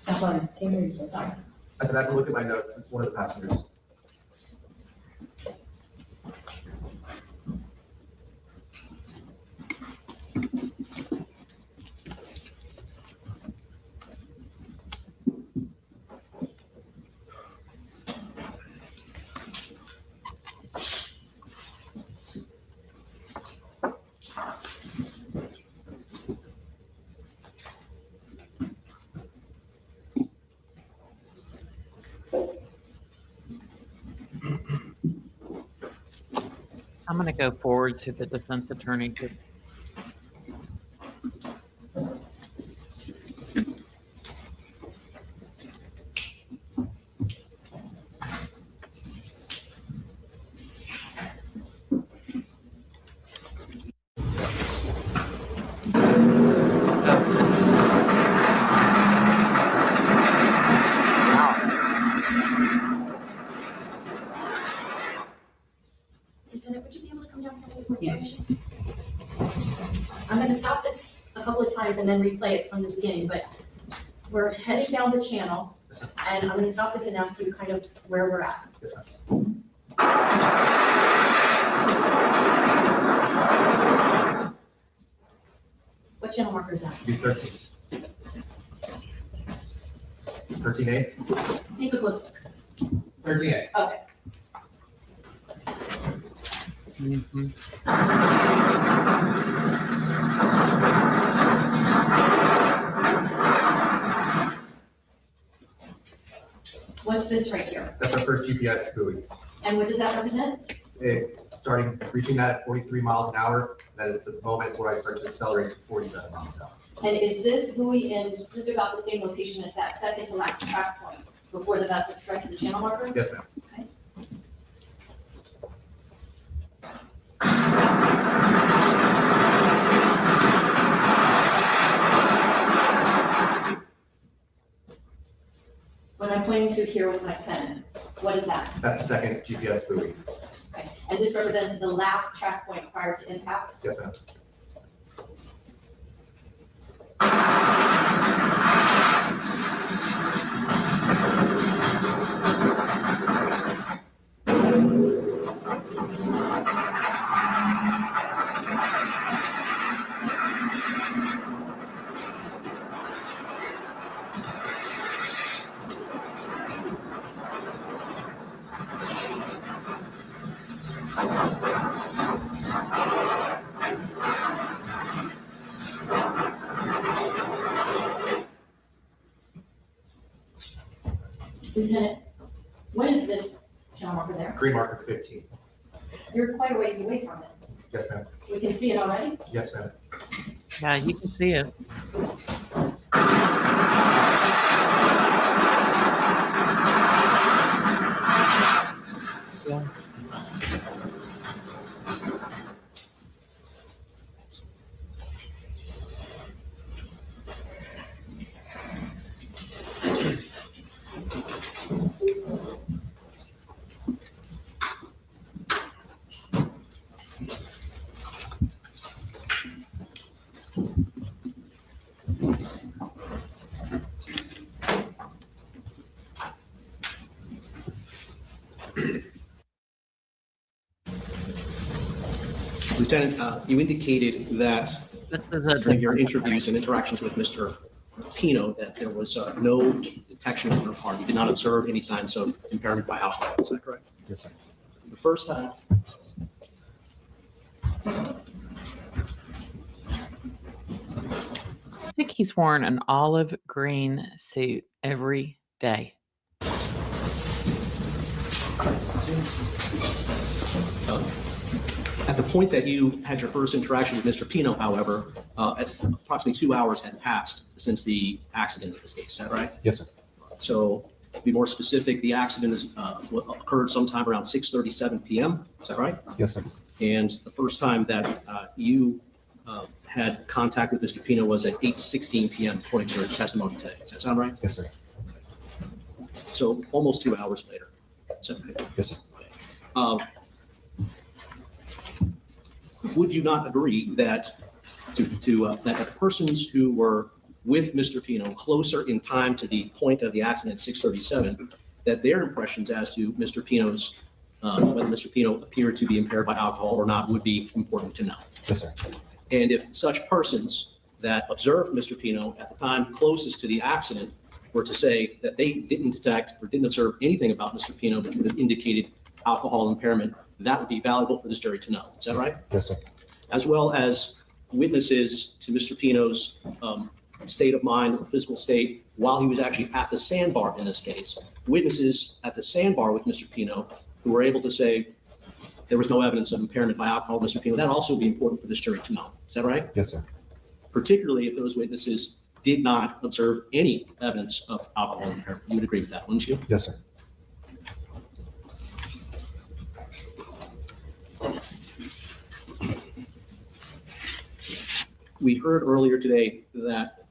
I'm sorry, can't hear you, so sorry. I said I have to look at my notes. It's one of the passengers. I'm going to go forward to the defense attorney to Lieutenant, would you be able to come down for the Yes. I'm gonna stop this a couple of times and then replay it from the beginning, but we're heading down the channel, and I'm gonna stop this and ask you kind of where we're at. What channel marker is that? Be 13. 13A? Take a close look. 13A. Okay. What's this right here? That's our first GPS buoy. And what does that represent? Reaching that at 43 miles an hour, that is the moment where I start to accelerate to 47 miles an hour. And is this buoy in just about the same location as that second to last track point before the vessel strikes the channel marker? Yes, ma'am. Okay. What I'm pointing to here with my pen, what is that? That's the second GPS buoy. Okay. And this represents the last track point prior to impact? Yes, ma'am. Lieutenant, when is this channel marker there? Green marker 15. You're quite a ways away from it. Yes, ma'am. We can see it already? Yes, ma'am. Yeah, you can see it. Yeah. Lieutenant, you indicated that This is a during your interviews and interactions with Mr. Pino, that there was no detection on your part. You did not observe any signs of impairment by alcohol. Is that correct? Yes, sir. The first time. I think he's worn an olive green suit every day. At the point that you had your first interaction with Mr. Pino, however, at approximately 2 hours had passed since the accident in this case. Is that right? Yes, sir. So to be more specific, the accident occurred sometime around 6:37 p.m. Is that right? Yes, sir. And the first time that you had contact with Mr. Pino was at 8:16 p.m. according to your testimony today. Does that sound right? Yes, sir. So almost 2 hours later. Is that okay? Yes, sir. Would you not agree that that the persons who were with Mr. Pino closer in time to the point of the accident, 6:37, that their impressions as to Mr. Pino's whether Mr. Pino appeared to be impaired by alcohol or not would be important to know? Yes, sir. And if such persons that observed Mr. Pino at the time closest to the accident were to say that they didn't detect or didn't observe anything about Mr. Pino which would have indicated alcohol impairment, that would be valuable for this jury to know. Is that right? Yes, sir. As well as witnesses to Mr. Pino's state of mind or physical state while he was actually at the sandbar in this case. Witnesses at the sandbar with Mr. Pino who were able to say there was no evidence of impairment by alcohol, Mr. Pino, that'd also be important for this jury to know. Is that right? Yes, sir. Particularly if those witnesses did not observe any evidence of alcohol impairment. You would agree with that, wouldn't you? Yes, sir. We heard earlier today that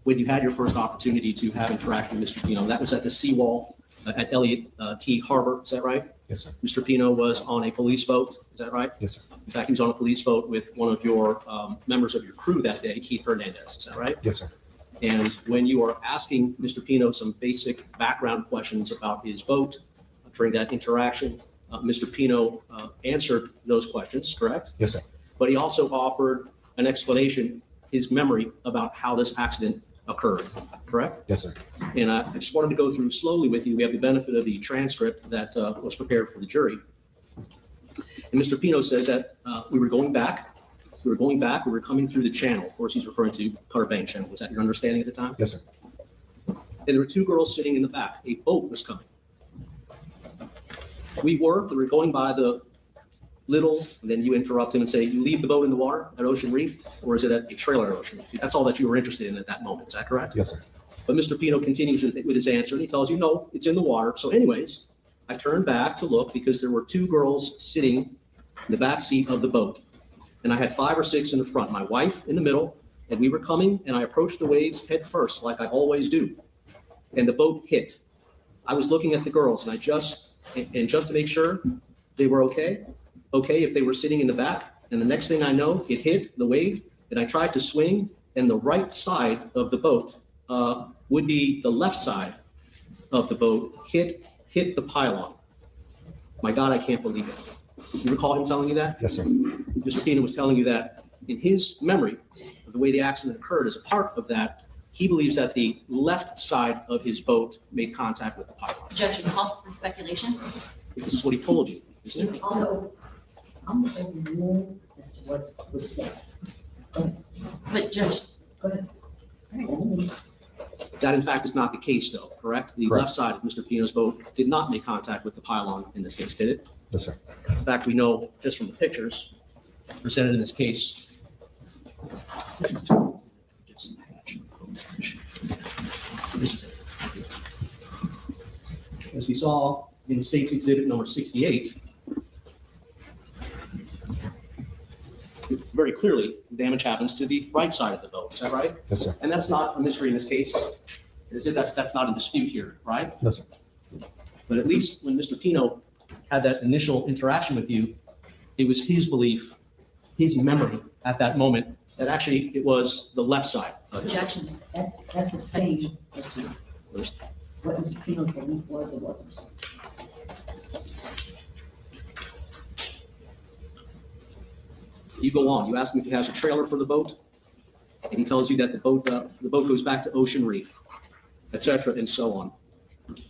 when you had your first opportunity to have interaction with Mr. Pino, that was at the seawall at Elliott Key Harbor. Is that right? Yes, sir. Mr. Pino was on a police boat. Is that right? Yes, sir. In fact, he was on a police boat with one of your members of your crew that day, Keith Hernandez. Is that right? Yes, sir. And when you are asking Mr. Pino some basic background questions about his boat during that interaction, Mr. Pino answered those questions, correct? Yes, sir. But he also offered an explanation, his memory about how this accident occurred, correct? Yes, sir. And I just wanted to go through slowly with you. We have the benefit of the transcript that was prepared for the jury. And Mr. Pino says that we were going back, we were coming through the channel. Of course, he's referring to Cutter Bank Channel. Was that your understanding at the time? Yes, sir. And there were two girls sitting in the back. A boat was coming. We were going by the little, and then you interrupt him and say, you leave the boat in the water at Ocean Reef, or is it at a trailer at Ocean Reef? That's all that you were interested in at that moment. Is that correct? Yes, sir. But Mr. Pino continues with his answer, and he tells you, no, it's in the water. So anyways, I turned back to look because there were two girls sitting in the back seat of the boat. And I had 5 or 6 in the front, my wife in the middle, and we were coming, and I approached the waves head first, like I always do. And the boat hit. I was looking at the girls, and just to make sure they were okay, if they were sitting in the back, and the next thing I know, it hit the wave, and I tried to swing, and the right side of the boat would be the left side of the boat, hit the pylon. My God, I can't believe it. You recall him telling you that? Yes, sir. Mr. Pino was telling you that in his memory of the way the accident occurred, as a part of that, he believes that the left side of his boat made contact with the pylon. Objection, calls for speculation. This is what he told you. Excuse me, I'm the only rule as to what was said. But Judge. Go ahead. That in fact is not the case though, correct? The Correct. left side of Mr. Pino's boat did not make contact with the pylon in this case, did it? Yes, sir. In fact, we know just from the pictures presented in this case. This is it. As we saw in State's Exhibit number 68, very clearly, damage happens to the right side of the boat. Is that right? Yes, sir. And that's not a mystery in this case. Is it? That's not in dispute here, right? No, sir. But at least when Mr. Pino had that initial interaction with you, it was his belief, his memory at that moment, that actually it was the left side of his boat. Objection. That's the stage. What Mr. Pino's belief was or wasn't. You go on. You ask him if he has a trailer for the boat, and he tells you that the boat goes back to Ocean Reef, etc., and so on.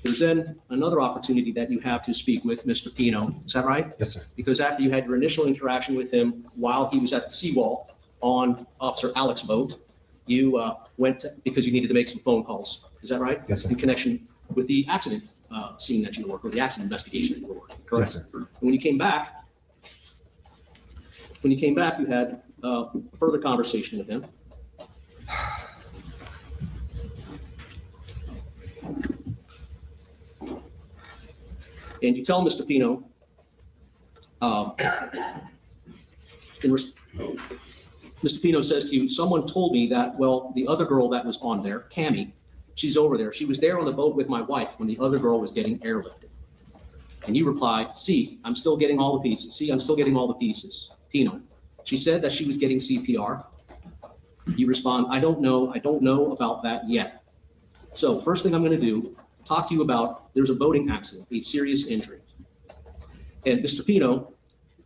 There's then another opportunity that you have to speak with Mr. Pino. Is that right? Yes, sir. Because after you had your initial interaction with him while he was at the seawall on Officer Alex's boat, you went because you needed to make some phone calls. Is that right? Yes, sir. In connection with the accident scene that you were working, or the accident investigation that you were working. Correct? Yes, sir. And when you came back, you had a further conversation with him. And you tell Mr. Pino, Mr. Pino says to you, someone told me that, well, the other girl that was on there, Cammie, she's over there. She was there on the boat with my wife when the other girl was getting airlifted. And you reply, see, I'm still getting all the pieces. See, I'm still getting all the pieces. Pino, she said that she was getting CPR. You respond, I don't know about that yet. So first thing I'm going to do, talk to you about, there's a boating accident, a serious injury. And Mr. Pino,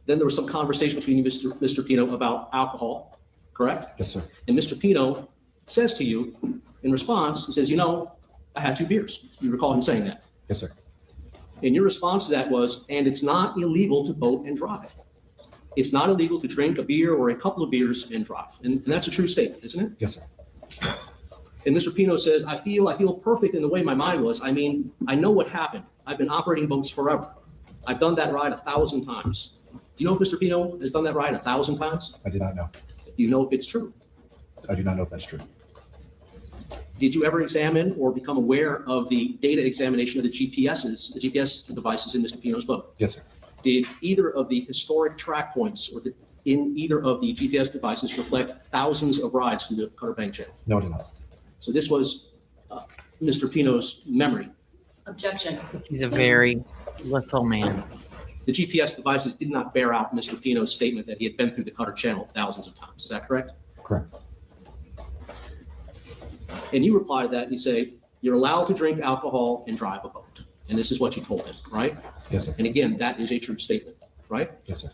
then there was some conversation between you, Mr. Pino, about alcohol, correct? Yes, sir. And Mr. Pino says to you, in response, he says, I had 2 beers. You recall him saying that? Yes, sir. And your response to that was, and it's not illegal to boat and drive. It's not illegal to drink a beer or a couple of beers and drive. And that's a true statement, isn't it? Yes, sir. And Mr. Pino says, I feel perfect in the way my mind was. I mean, I know what happened. I've been operating boats forever. I've done that ride 1,000 times. Do you know if Mr. Pino has done that ride 1,000 times? I do not know. Do you know if it's true? I do not know if that's true. Did you ever examine or become aware of the data examination of the GPS devices in Mr. Pino's boat? Yes, sir. Did either of the historic track points or in either of the GPS devices reflect thousands of rides through the Cutter Bank channel? No, I do not. So this was Mr. Pino's memory. Objection. He's a very little man. The GPS devices did not bear out Mr. Pino's statement that he had been through the Cutter channel thousands of times. Is that correct? Correct. And you reply to that and you say, you're allowed to drink alcohol and drive a boat. And this is what you told him, right? Yes, sir. And again, that is a true statement, right? Yes, sir.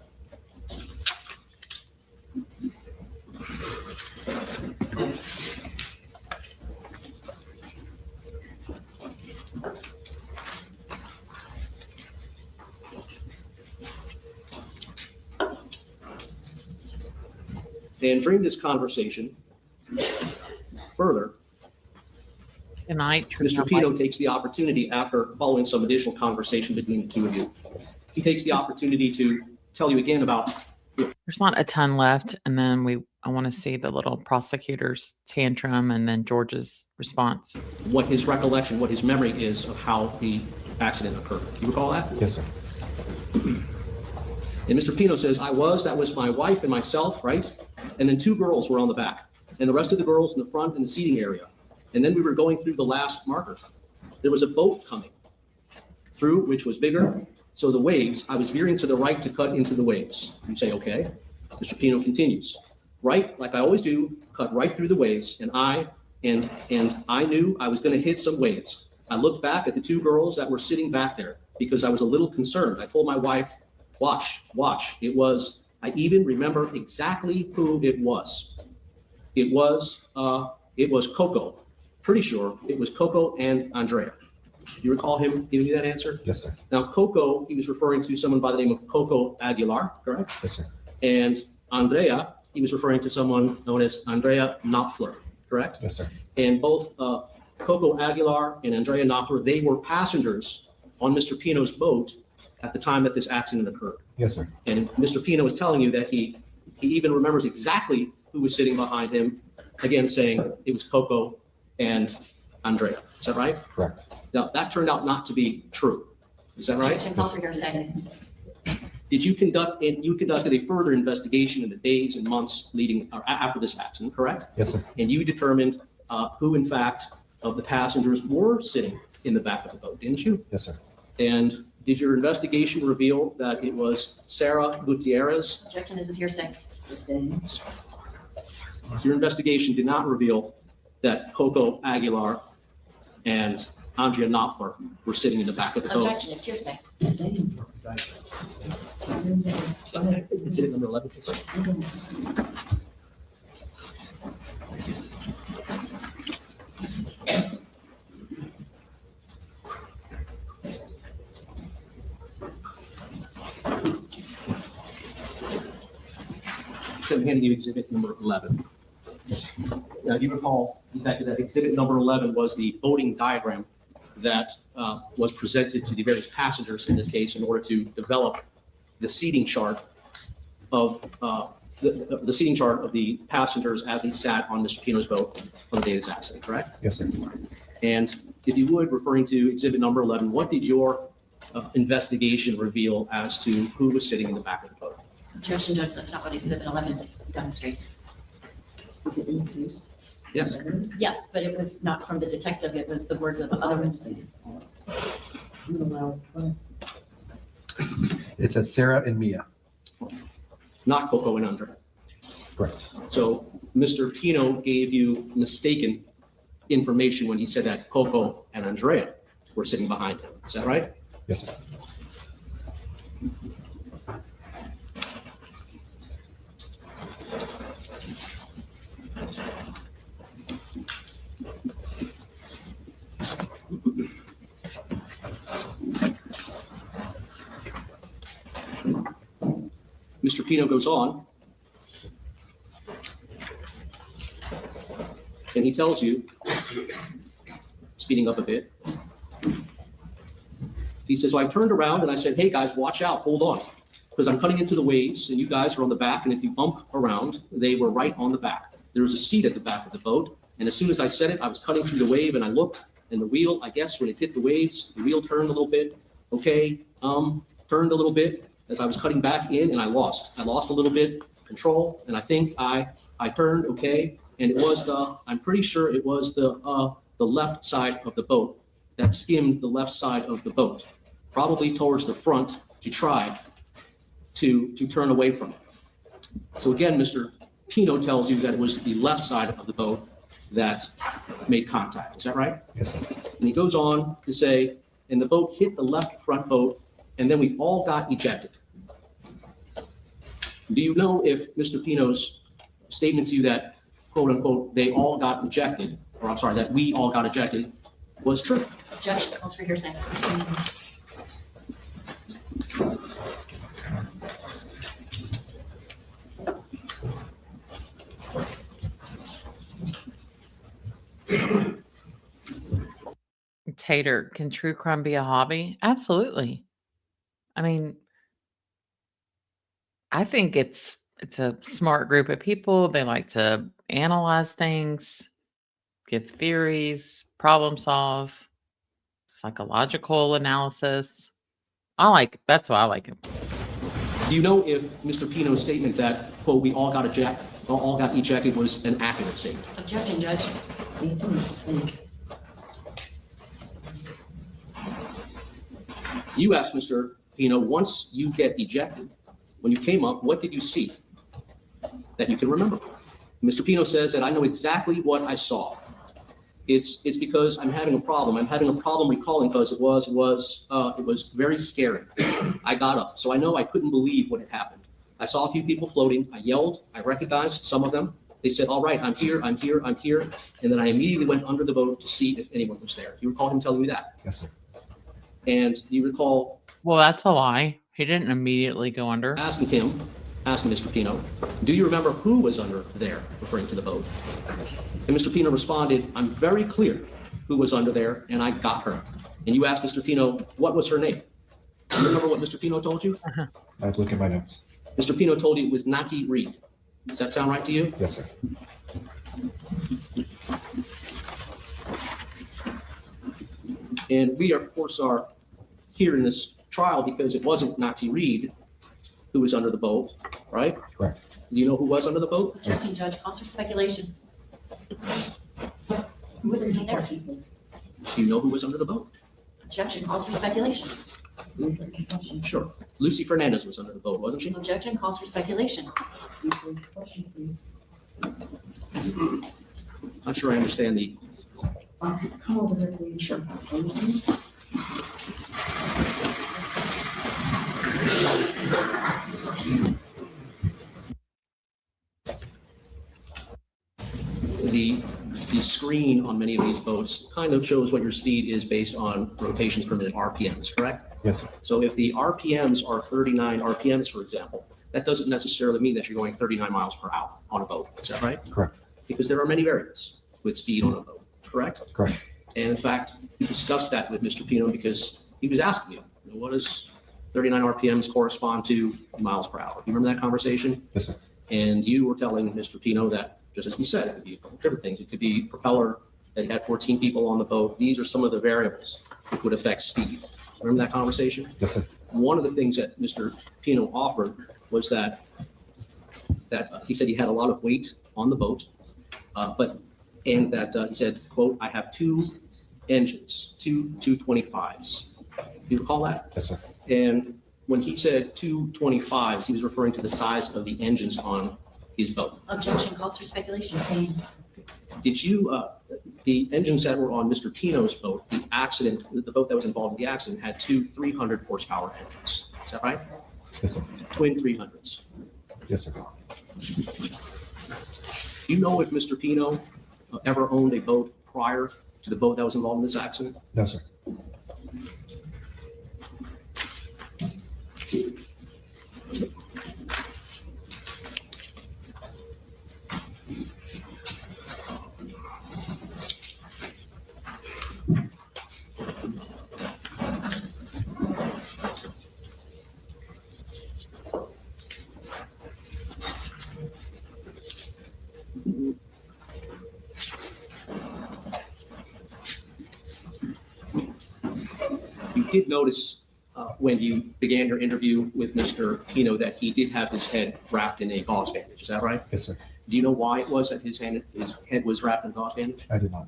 And during this conversation, further, Mr. Pino takes the opportunity, after following some additional conversation between the two of you, he takes the opportunity to tell you again about. There's not a ton left, and then I want to see the little prosecutor's tantrum and then George's response. What his recollection, what his memory is of how the accident occurred. You recall that? Yes, sir. And Mr. Pino says, that was my wife and myself, right? And then two girls were on the back, and the rest of the girls in the front in the seating area. And then we were going through the last marker. There was a boat coming through, which was bigger. So the waves, I was veering to the right to cut into the waves. You say, okay. Mr. Pino continues. Right, like I always do, cut right through the waves. And I knew I was going to hit some waves. I looked back at the two girls that were sitting back there because I was a little concerned. I told my wife, watch. I even remember exactly who it was. It was Coco. Pretty sure it was Coco and Andrea. Do you recall him giving you that answer? Yes, sir. Now, Coco, he was referring to someone by the name of Coco Aguilar, correct? Yes, sir. And Andrea, he was referring to someone known as Andrea Knopfler, correct? Yes, sir. And both Coco Aguilar and Andrea Knopfler, they were passengers on Mr. Pino's boat at the time that this accident occurred. Yes, sir. And Mr. Pino is telling you that he even remembers exactly who was sitting behind him, again saying it was Coco and Andrea. Is that right? Correct. Now, that turned out not to be true. Is that right? Objection called for your second. Did you conducted a further investigation in the days and months leading or after this accident, correct? Yes, sir. And you determined who, in fact, of the passengers were sitting in the back of the boat, didn't you? Yes, sir. And did your investigation reveal that it was Sarah Gutierrez? Objection, this is hearsay. Your investigation did not reveal that Coco Aguilar and Andrea Knopfler were sitting in the back of the boat. Objection, it's hearsay. Exhibit number 11. So I'm handing you exhibit number 11. Now, do you recall, in fact, that exhibit number 11 was the boating diagram that was presented to the various passengers in this case in order to develop the seating chart of the seating chart of the passengers as they sat on Mr. Pino's boat on the day of this accident, correct? Yes, sir. And if you would, referring to exhibit number 11, what did your investigation reveal as to who was sitting in the back of the boat? Objection, Judge, that's not what exhibit 11 demonstrates. Yes. Yes, but it was not from the detective, it was the words of other witnesses. It says Sarah and Mia. Not Coco and Andrea. Correct. So Mr. Pino gave you mistaken information when he said that Coco and Andrea were sitting behind him. Is that right? Yes, sir. Mr. Pino goes on, and he tells you, speeding up a bit, He says, so I turned around and I said, hey guys, watch out, hold on. Because I'm cutting into the waves and you guys are on the back, and if you bump around, they were right on the back. There was a seat at the back of the boat. And as soon as I said it, I was cutting through the wave and I looked, and the wheel, I guess when it hit the waves, the wheel turned a little bit. Okay, turned a little bit as I was cutting back in, and I lost a little bit control. And I think I turned, okay. And it was I'm pretty sure it was the left side of the boat that skimmed the left side of the boat, probably towards the front to try to turn away from it. So again, Mr. Pino tells you that it was the left side of the boat that made contact. Is that right? Yes, sir. And he goes on to say, and the boat hit the left front boat, and then we all got ejected. Do you know if Mr. Pino's statement to you that, quote unquote, they all got ejected, or I'm sorry, that we all got ejected, was true? Objection, calls for hearsay. Tater, can true crime be a hobby? Absolutely. I mean, I think it's a smart group of people. They like to analyze things, give theories, problem solve, psychological analysis. That's why I like him. Do you know if Mr. Pino's statement that, quote, we all got ejected was an accurate statement? Objection, Judge. You asked Mr. Pino, once you get ejected, when you came up, what did you see that you can remember? Mr. Pino says that I know exactly what I saw. It's because I'm having a problem. I'm having a problem recalling because it was very scary. I got up, so I know I couldn't believe what had happened. I saw a few people floating. I yelled. I recognized some of them. They said, all right, I'm here, I'm here, I'm here. And then I immediately went under the boat to see if anyone was there. Do you recall him telling me that? Yes, sir. And do you recall? Well, that's a lie. He didn't immediately go under. Asking Mr. Pino, do you remember who was under there, referring to the boat? And Mr. Pino responded, I'm very clear who was under there, and I got her. And you asked Mr. Pino, what was her name? Do you remember what Mr. Pino told you? I'd look at my notes. Mr. Pino told you it was Nati Reed. Does that sound right to you? Yes, sir. And we, of course, are here in this trial because it wasn't Nati Reed who was under the boat, right? Correct. Do you know who was under the boat? Objection, Judge, calls for speculation. Who was in there? Do you know who was under the boat? Objection, calls for speculation. Sure. Lucy Fernandez was under the boat, wasn't she? Objection, calls for speculation. Not sure I understand the. Come over here, please. Sure. The screen on many of these boats kind of shows what your speed is based on rotations per minute, RPMs, correct? Yes, sir. So if the RPMs are 39 RPMs, for example, that doesn't necessarily mean that you're going 39 miles per hour on a boat. Is that right? Correct. Because there are many variables with speed on a boat, correct? Correct. And in fact, we discussed that with Mr. Pino because he was asking you, what does 39 RPMs correspond to miles per hour? You remember that conversation? Yes, sir. And you were telling Mr. Pino that, just as we said, it could be a couple different things. It could be propeller, that he had 14 people on the boat. These are some of the variables which would affect speed. Remember that conversation? Yes, sir. One of the things that Mr. Pino offered was that he said he had a lot of weight on the boat, and that he said, quote, I have two engines, two 225s. Do you recall that? Yes, sir. And when he said 225s, he was referring to the size of the engines on his boat. Objection, calls for speculation. Did you, the engines that were on Mr. Pino's boat, the boat that was involved in the accident had two 300 horsepower engines. Is that right? Yes, sir. Twin 300s. Yes, sir. Do you know if Mr. Pino ever owned a boat prior to the boat that was involved in this accident? No, sir. did notice when you began your interview with Mr. Pino that he did have his head wrapped in a gauze bandage. Is that right? Yes, sir. Do you know why it was that his head was wrapped in a gauze bandage? I did not.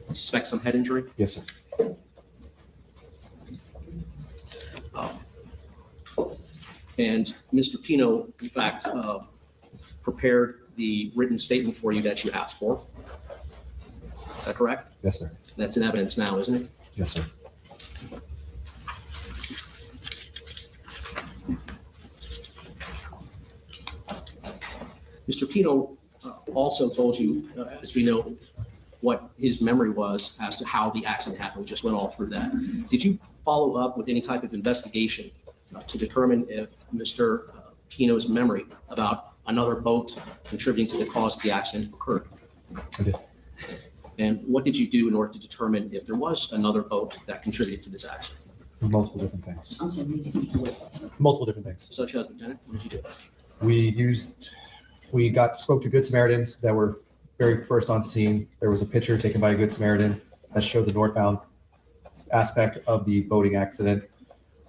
Suspect some head injury? Yes, sir. And Mr. Pino, in fact, prepared the written statement for you that you asked for. Is that correct? Yes, sir. That's in evidence now, isn't it? Yes, sir. Mr. Pino also told you, as we know, what his memory was as to how the accident happened. We just went all through that. Did you follow up with any type of investigation to determine if Mr. Pino's memory about another boat contributing to the cause of the accident occurred? I did. And what did you do in order to determine if there was another boat that contributed to this accident? Multiple different things. I'm sorry, Multiple different things. Such as, Lieutenant, what did you do? We spoke to Good Samaritans that were very first on scene. There was a picture taken by a Good Samaritan that showed the northbound aspect of the boating accident.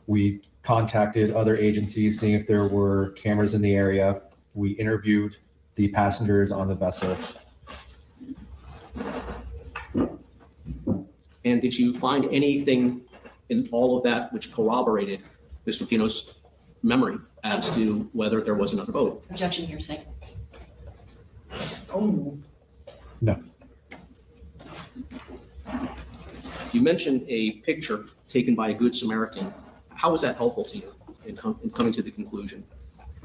We contacted other agencies, seeing if there were cameras in the area. We interviewed the passengers on the vessel. And did you find anything in all of that which corroborated Mr. Pino's memory as to whether there was another boat? Objection, hearsay. Oh, No. You mentioned a picture taken by a Good Samaritan. How was that helpful to you in coming to the conclusion?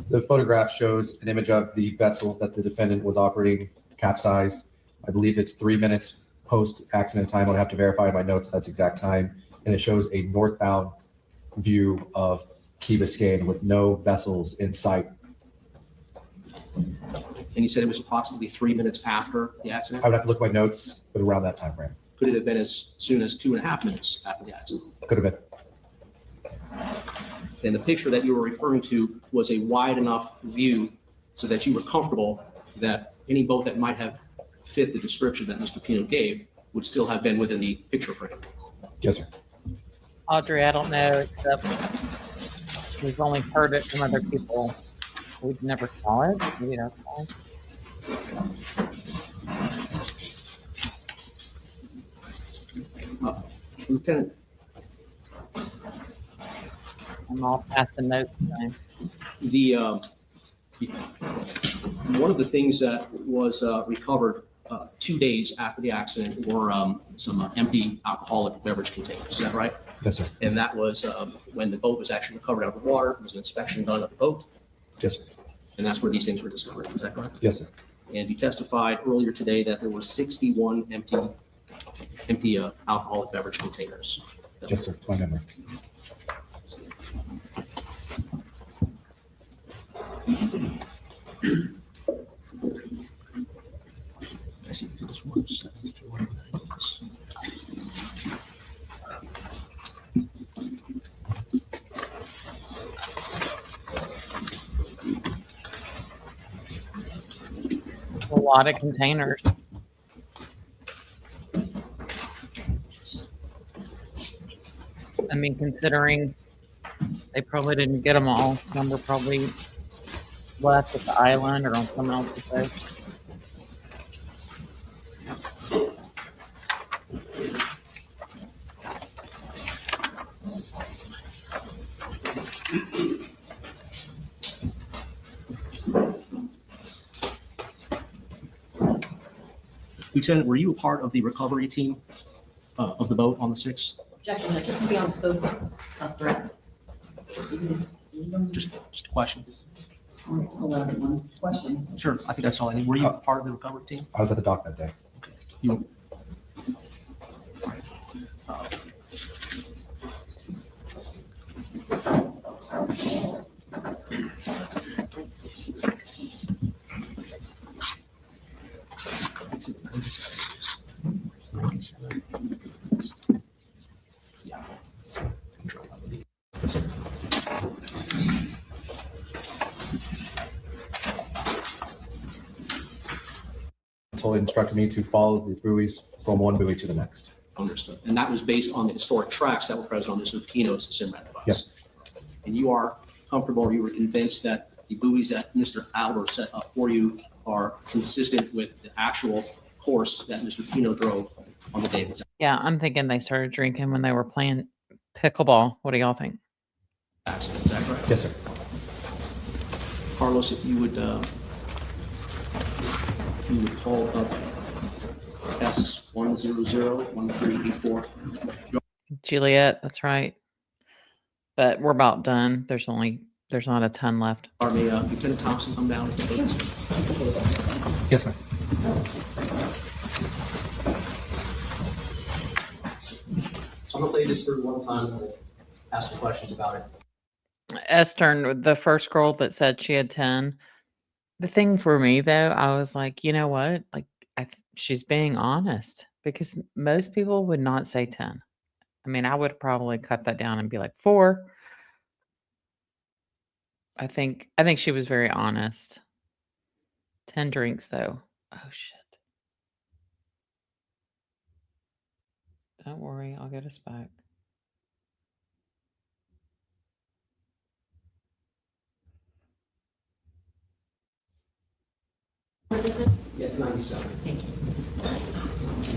The photograph shows an image of the vessel that the defendant was operating capsized. I believe it's 3 minutes post-accident time. I would have to verify my notes that's exact time. And it shows a northbound view of Key Biscayne with no vessels in sight. And you said it was approximately 3 minutes after the accident? I would have to look at my notes, but around that time frame. Could it have been as soon as 2.5 minutes after the accident? Could have been. And the picture that you were referring to was a wide enough view so that you were comfortable that any boat that might have fit the description that Mr. Pino gave would still have been within the picture frame. Yes, sir. Audrey, I don't know, except we've only heard it from other people. We've never saw it. Maybe that's why. Lieutenant, I'm all passing notes now. one of the things that was recovered 2 days after the accident were some empty alcoholic beverage containers. Is that right? Yes, sir. And that was when the boat was actually recovered out of the water. There was an inspection done of the boat. Yes, sir. And that's where these things were discovered. Is that correct? Yes, sir. And you testified earlier today that there were 61 empty alcoholic beverage containers. Yes, sir. My memory. I see. This was A lot of containers. I mean, considering they probably didn't get them all, some were probably left at the island or on someone else's boat. Lieutenant, were you a part of the recovery team of the boat on the 6th? Objection, that just beyond scope of threat. Just a question. One question. Sure, I think that's all I need. Were you a part of the recovery team? I was at the dock that day. You. Totally instructed me to follow the buoys from one buoy to the next. Understood. And that was based on the historic tracks that were present on Mr. Pino's Simrad device? Yes. And you are comfortable, or you were convinced that the buoys that Mr. Albert set up for you are consistent with the actual course that Mr. Pino drove on the day of the Yeah, I'm thinking they started drinking when they were playing pickleball. What do y'all think? accident? Is that correct? Yes, sir. Carlos, if you would call up S1001384. Juliet, that's right. But we're about done. There's not a ton left. May Lieutenant Thompson come down? Yes, sir. So I'm gonna play this through one time and we'll ask some questions about it. Esther, the first girl that said she had 10. The thing for me though, I was like, you know what? Like she's being honest because most people would not say 10. I mean, I would probably cut that down and be like 4. I think she was very honest. 10 drinks though. Oh shit. Don't worry, I'll get us back. What is this? Yeah, it's 97. Thank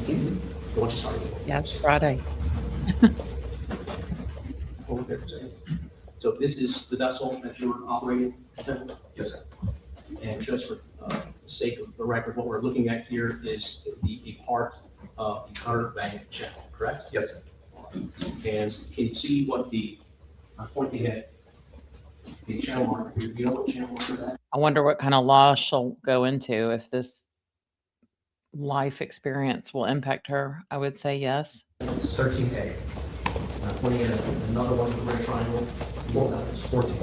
you. Once you start. Yeah, it's Friday. So this is the vessel that you're operating? Yes, sir. And just for the sake of the record, what we're looking at here is a part of the Cutter Bank channel, correct? Yes, sir. And can you see what I'm pointing at the channel marker here? Do you know what channel marker that is? I wonder what kind of law she'll go into if this life experience will impact her. I would say yes. It's 13A. I'm pointing at another one with the red triangle. 14.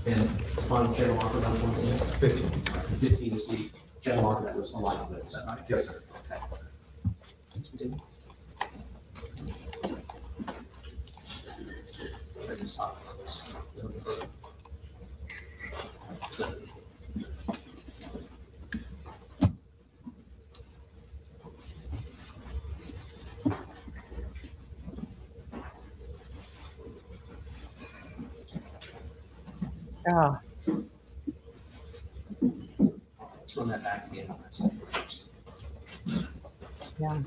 And the final channel marker that one is 15. 15 is the channel marker that was aligned with it. Is that right? Yes, sir. Okay. Continue. Let me stop. Yeah. Let's run that back again. Yeah.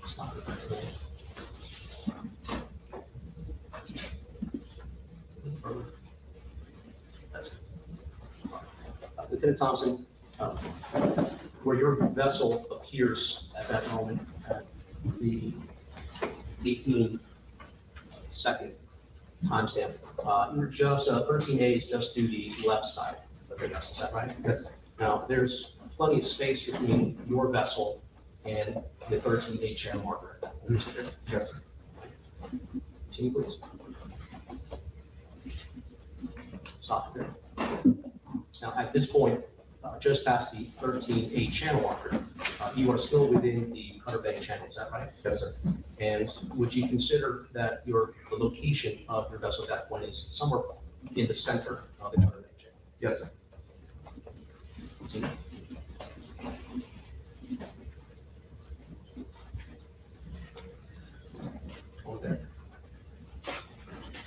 Stop it. Lieutenant Thompson, where your vessel appears at that moment, at the 18-second timestamp, you're just 13A is just to the left side of your vessel. Is that right? Yes, sir. Now, there's plenty of space between your vessel and the 13A channel marker. Yes, sir. Continue, please. Stop there. Now, at this point, just past the 13A channel marker, you are still within the Cutter Bay channel. Is that right? Yes, sir. And would you consider that the location of your vessel at that point is somewhere in the center of the Cutter Bay channel? Yes, sir. Continue. Hold there.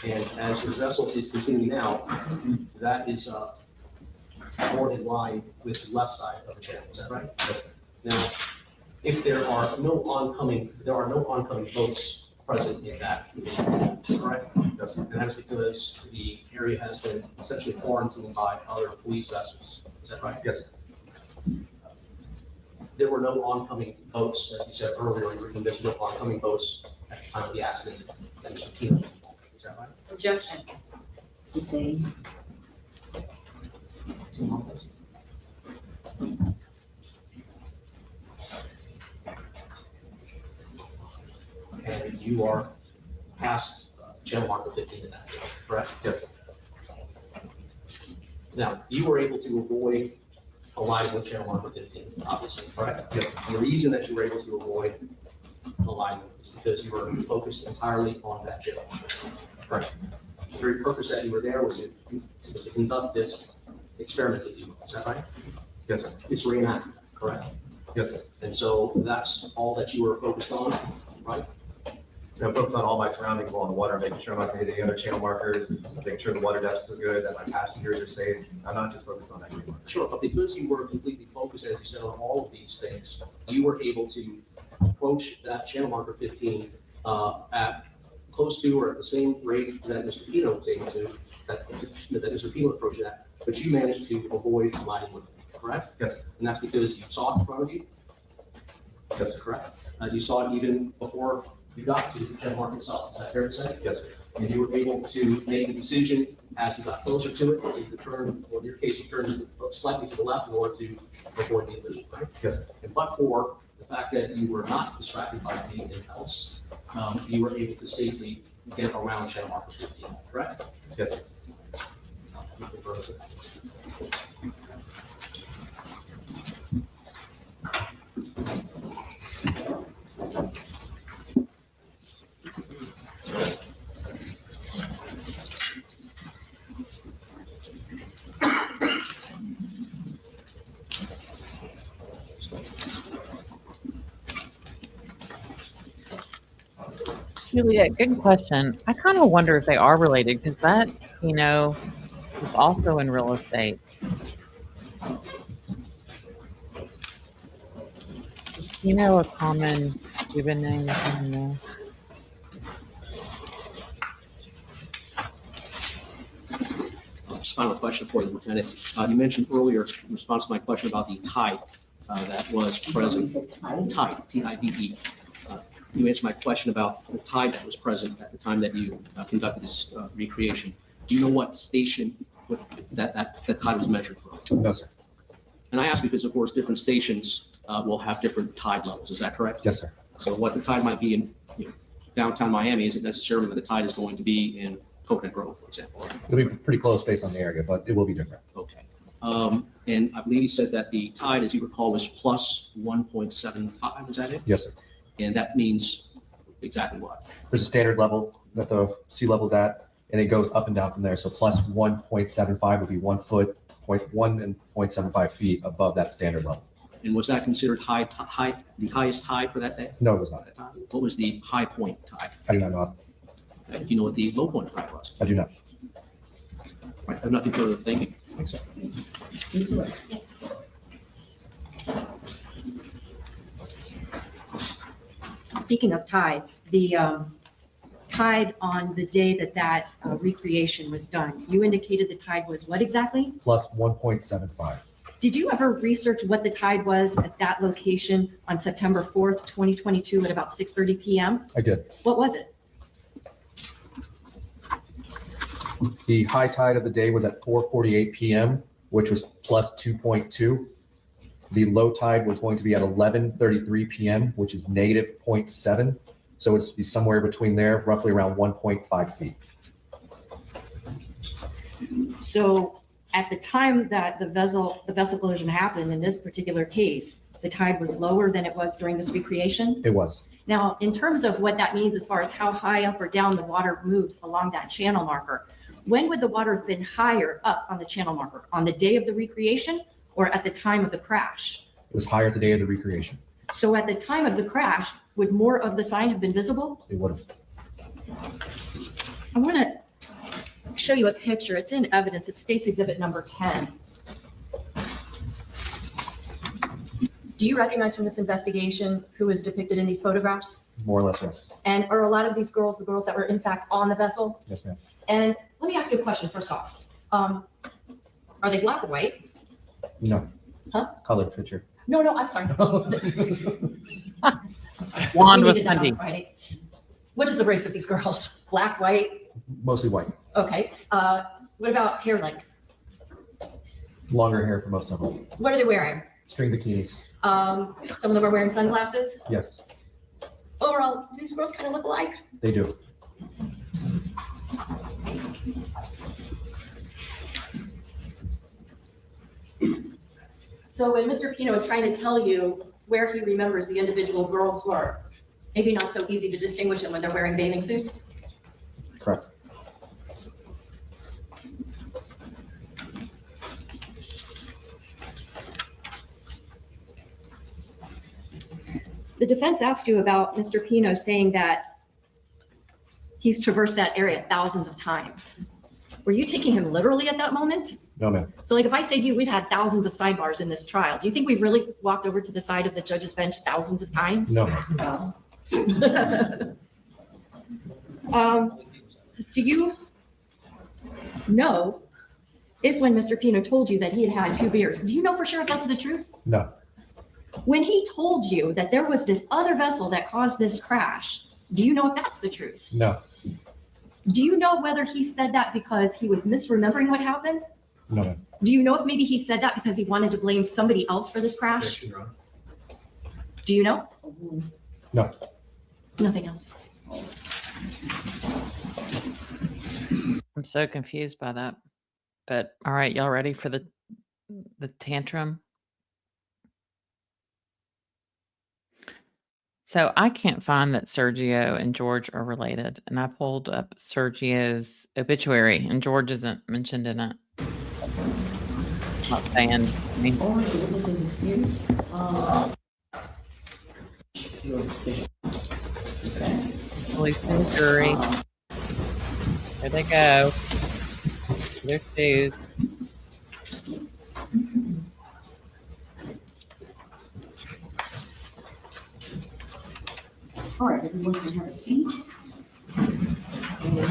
And as your vessel is continuing now, that is more in line with the left side of the channel. Is that right? Yes, sir. Now, if there are no oncoming boats present in that area, correct? Yes, sir. And that's because the area has been essentially quarantined by other police vessels. Is that right? Yes, sir. There were no oncoming boats, as you said earlier, you were convinced no oncoming boats at the time of the accident. That Mr. Pino. Is that right? Objection. Sustained. And you are past channel marker 15 in that, correct? Yes, sir. Now, you were able to avoid aligning with channel marker 15, obviously, correct? Yes, sir. And the reason that you were able to avoid alignment is because you were focused entirely on that channel marker. Correct. The very purpose that you were there was to conduct this experiment with you. Is that right? Yes, sir. It's reenactment, correct? Yes, sir. And so that's all that you were focused on, right? So I'm focused on all my surroundings while in the water, making sure I'm not going to hit any other channel markers, making sure the water depths are good, that my passengers are safe. I'm not just focused on that channel marker. Sure, but because you were completely focused, as you said, on all of these things, you were able to approach that channel marker 15 at close to or at the same rate that Mr. Pino was able to, that Mr. Pino approached that, but you managed to avoid colliding with it, correct? Yes, sir. And that's because you saw it in front of you? Yes, sir. Correct. You saw it even before you got to the channel marker itself. Is that fair to say? Yes, sir. And you were able to make a decision as you got closer to it, whether you could turn, or in your case, you turned slightly to the left in order to avoid the collision, right? Yes, sir. And but for the fact that you were not distracted by anything else, you were able to safely get around channel marker 15, correct? Yes, sir. Nothing further. Juliet, good question. I kind of wonder if they are related because that, is also in real estate. A common given name? I don't know. Just final question for you, Lieutenant. You mentioned earlier in response to my question about the tide that was present. Tide, T-I-D-E. You answered my question about the tide that was present at the time that you conducted this recreation. Do you know what station that tide was measured from? No, sir. And I ask because, of course, different stations will have different tide levels. Is that correct? Yes, sir. So what the tide might be in downtown Miami isn't necessarily what the tide is going to be in Coconut Grove, for example. It'll be pretty close based on the area, but it will be different. Okay. And I believe you said that the tide, as you recall, was plus 1.75. Is that it? Yes, sir. And that means exactly what? There's a standard level that the sea level's at, and it goes up and down from there. So plus 1.75 would be 1 foot, 0.1 and 0.75 feet above that standard level. And was that considered the highest tide for that day? No, it was not. What was the high point tide? I do not know. Do you know what the low point tide was? I do not. Right, I have nothing further. Thank you. Thanks, sir. Speaking of tides, the tide on the day that recreation was done, you indicated the tide was what exactly? Plus 1.75. Did you ever research what the tide was at that location on September 4th, 2022 at about 6:30 p.m.? I did. What was it? The high tide of the day was at 4:48 p.m., which was plus 2.2. The low tide was going to be at 11:33 p.m., which is negative 0.7. So it's be somewhere between there, roughly around 1.5 feet. So at the time that the vessel collision happened in this particular case, the tide was lower than it was during this recreation? It was. Now, in terms of what that means as far as how high up or down the water moves along that channel marker, when would the water have been higher up on the channel marker? On the day of the recreation or at the time of the crash? It was higher the day of the recreation. So at the time of the crash, would more of the sign have been visible? It would have. I want to show you a picture. It's in evidence. It states exhibit number 10. Do you recognize from this investigation who is depicted in these photographs? More or less, yes. And are a lot of these girls the girls that were in fact on the vessel? Yes, ma'am. And let me ask you a question first off. Are they black or white? No. Huh? Colored picture. No, I'm sorry. Blonde We with needed that on Bundy. Friday. What is the race of these girls? Black, white? Mostly white. Okay. What about hair length? Longer hair for most of them. What are they wearing? String bikinis. Some of them are wearing sunglasses. Yes, Overall, these girls kind of look alike. they do. So when Mr. Pino is trying to tell you where he remembers the individual girls were, maybe not so easy to distinguish them when they're wearing bathing suits? Correct. The defense asked you about Mr. Pino saying that he's traversed that area thousands of times. Were you taking him literally at that moment? No, ma'am. So like if I say to you, we've had thousands of sidebars in this trial, do you think we've really walked over to the side of the judge's bench thousands of times? No. Do you know if when Mr. Pino told you that he had had 2 beers, do you know for sure if that's the truth? No. When he told you that there was this other vessel that caused this crash, do you know if that's the truth? No. Do you know whether he said that because he was misremembering what happened? No, ma'am. Do you know if maybe he said that because he wanted to blame somebody else for this crash? Do you know? No. Nothing else. I'm so confused by that. But all right, y'all ready for the tantrum? So I can't find that Sergio and George are related, and I pulled up Sergio's obituary, and George isn't mentioned in it. Not saying. I mean, All right, the witness is excused. Your decision. Okay. police and jury. There they go. Their shoes. All right, everyone can have a seat. And a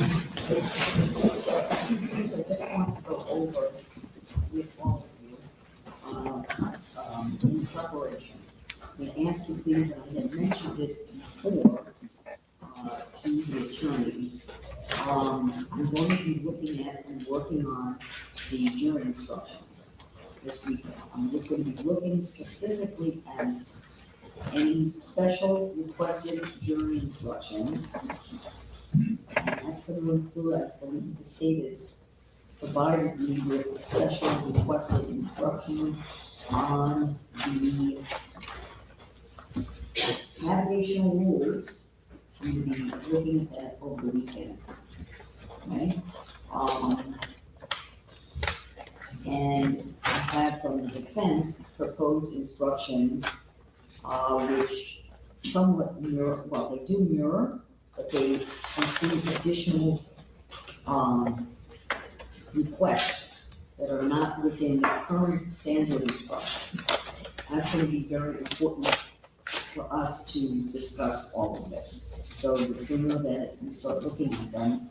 few things I just want to go over with all of you in preparation. I'm going to ask you please, and I had mentioned it before to the attorneys. I'm going to be looking at and working on the jury instructions this weekend. I'm going to be looking specifically at any special requested jury instructions. And that's going to include, I believe the state has provided me with a special requested instruction on the navigational rules. I'm going to be looking at that over the weekend. Okay? And I have from the defense proposed instructions which somewhat mirror, well, they do mirror, but they include additional requests that are not within the current standard instructions. That's going to be very important for us to discuss all of this. So the sooner that we start looking at them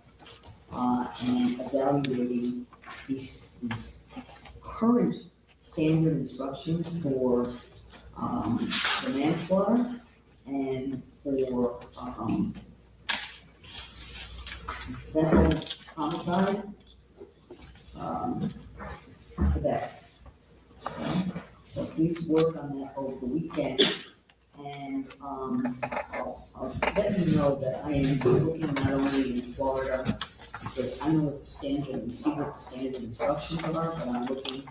and evaluating these current standard instructions for the manslaughter and for vessel homicide, for that. Okay? So please work on that over the weekend. And I'll let you know that I am looking not only in Florida, because I know what the standard, we see what the standard instructions are, but I'm looking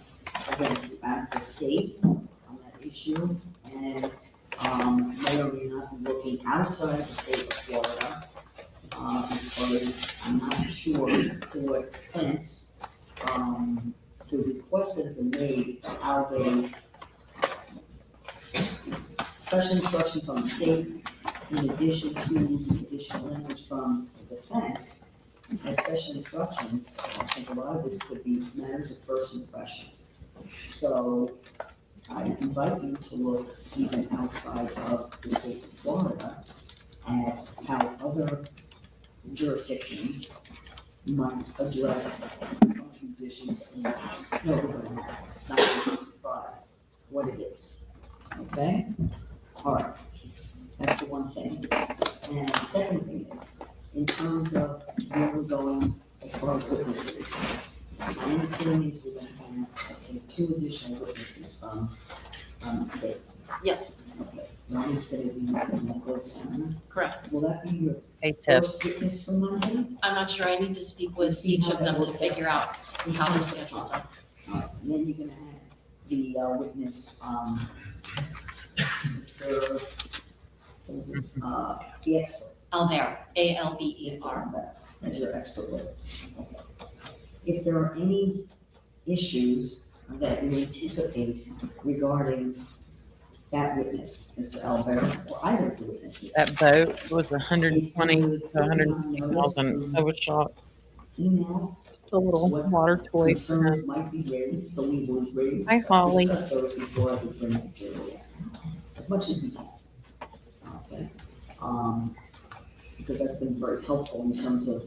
again at the state on that issue, and may or may not be looking outside the state of Florida, because I'm not sure to what extent the requests that have been made, how they special instruction from the state, in addition to the additional language from the defense, as special instructions. I think a lot of this could be matters of first impression. So I invite you to look even outside of the state of Florida at how other jurisdictions might address some of these issues that we know we're going to have. It's not going to be a surprise what it is. Okay? All right. That's the one thing. And the second thing is, in terms of where we're going as far as witnesses, my understanding is we're going to have, I think, 2 additional witnesses from the state. Yes. Okay. One is going to be from the court examiner. Correct. Will that be your Hey, Tip. first witness for Monday? I'm not sure. I need to speak with See each how of that them to works figure out how their schedules are. All right. And then you're going to have the witness, Mr. The expert. Albert, A-L-B-E-R. As your expert witness. Okay. If there are any issues that you anticipate regarding that witness, Mr. Albert, or either of the witnesses. That boat was 120 to 150,000. I was shocked. Email. Just a little water toy. Concerns might be raised, so we will raise. Hi, Holly. Discuss those before we bring the jury in, as much as we can. Okay, because that's been very helpful in terms of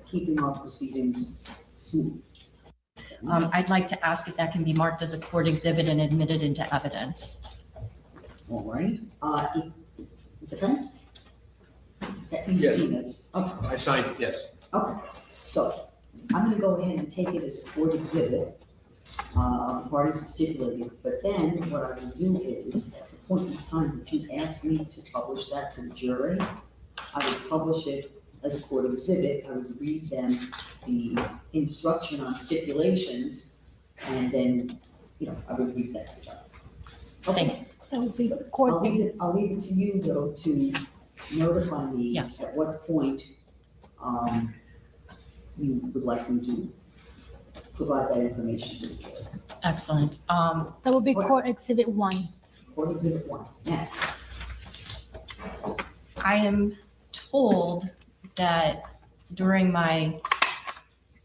keeping our proceedings smooth. I'd like to ask if that can be marked as a court exhibit and admitted into evidence. All right, defense? That you've Yes. seen this, okay. I signed it, yes. Okay, so I'm gonna go ahead and take it as a court exhibit. Parties have stipulated, but then what I will do is, at the point in time that you ask me to publish that to the jury, I would publish it as a court exhibit. I would read them the instruction on stipulations, and then, I would read that to them. Okay. That would be the court. I'll leave it to you, though, to notify me Yes. at what point you would like me to provide that information to the jury. Excellent. That would be court exhibit 1. Court exhibit 1, yes. I am told that during my,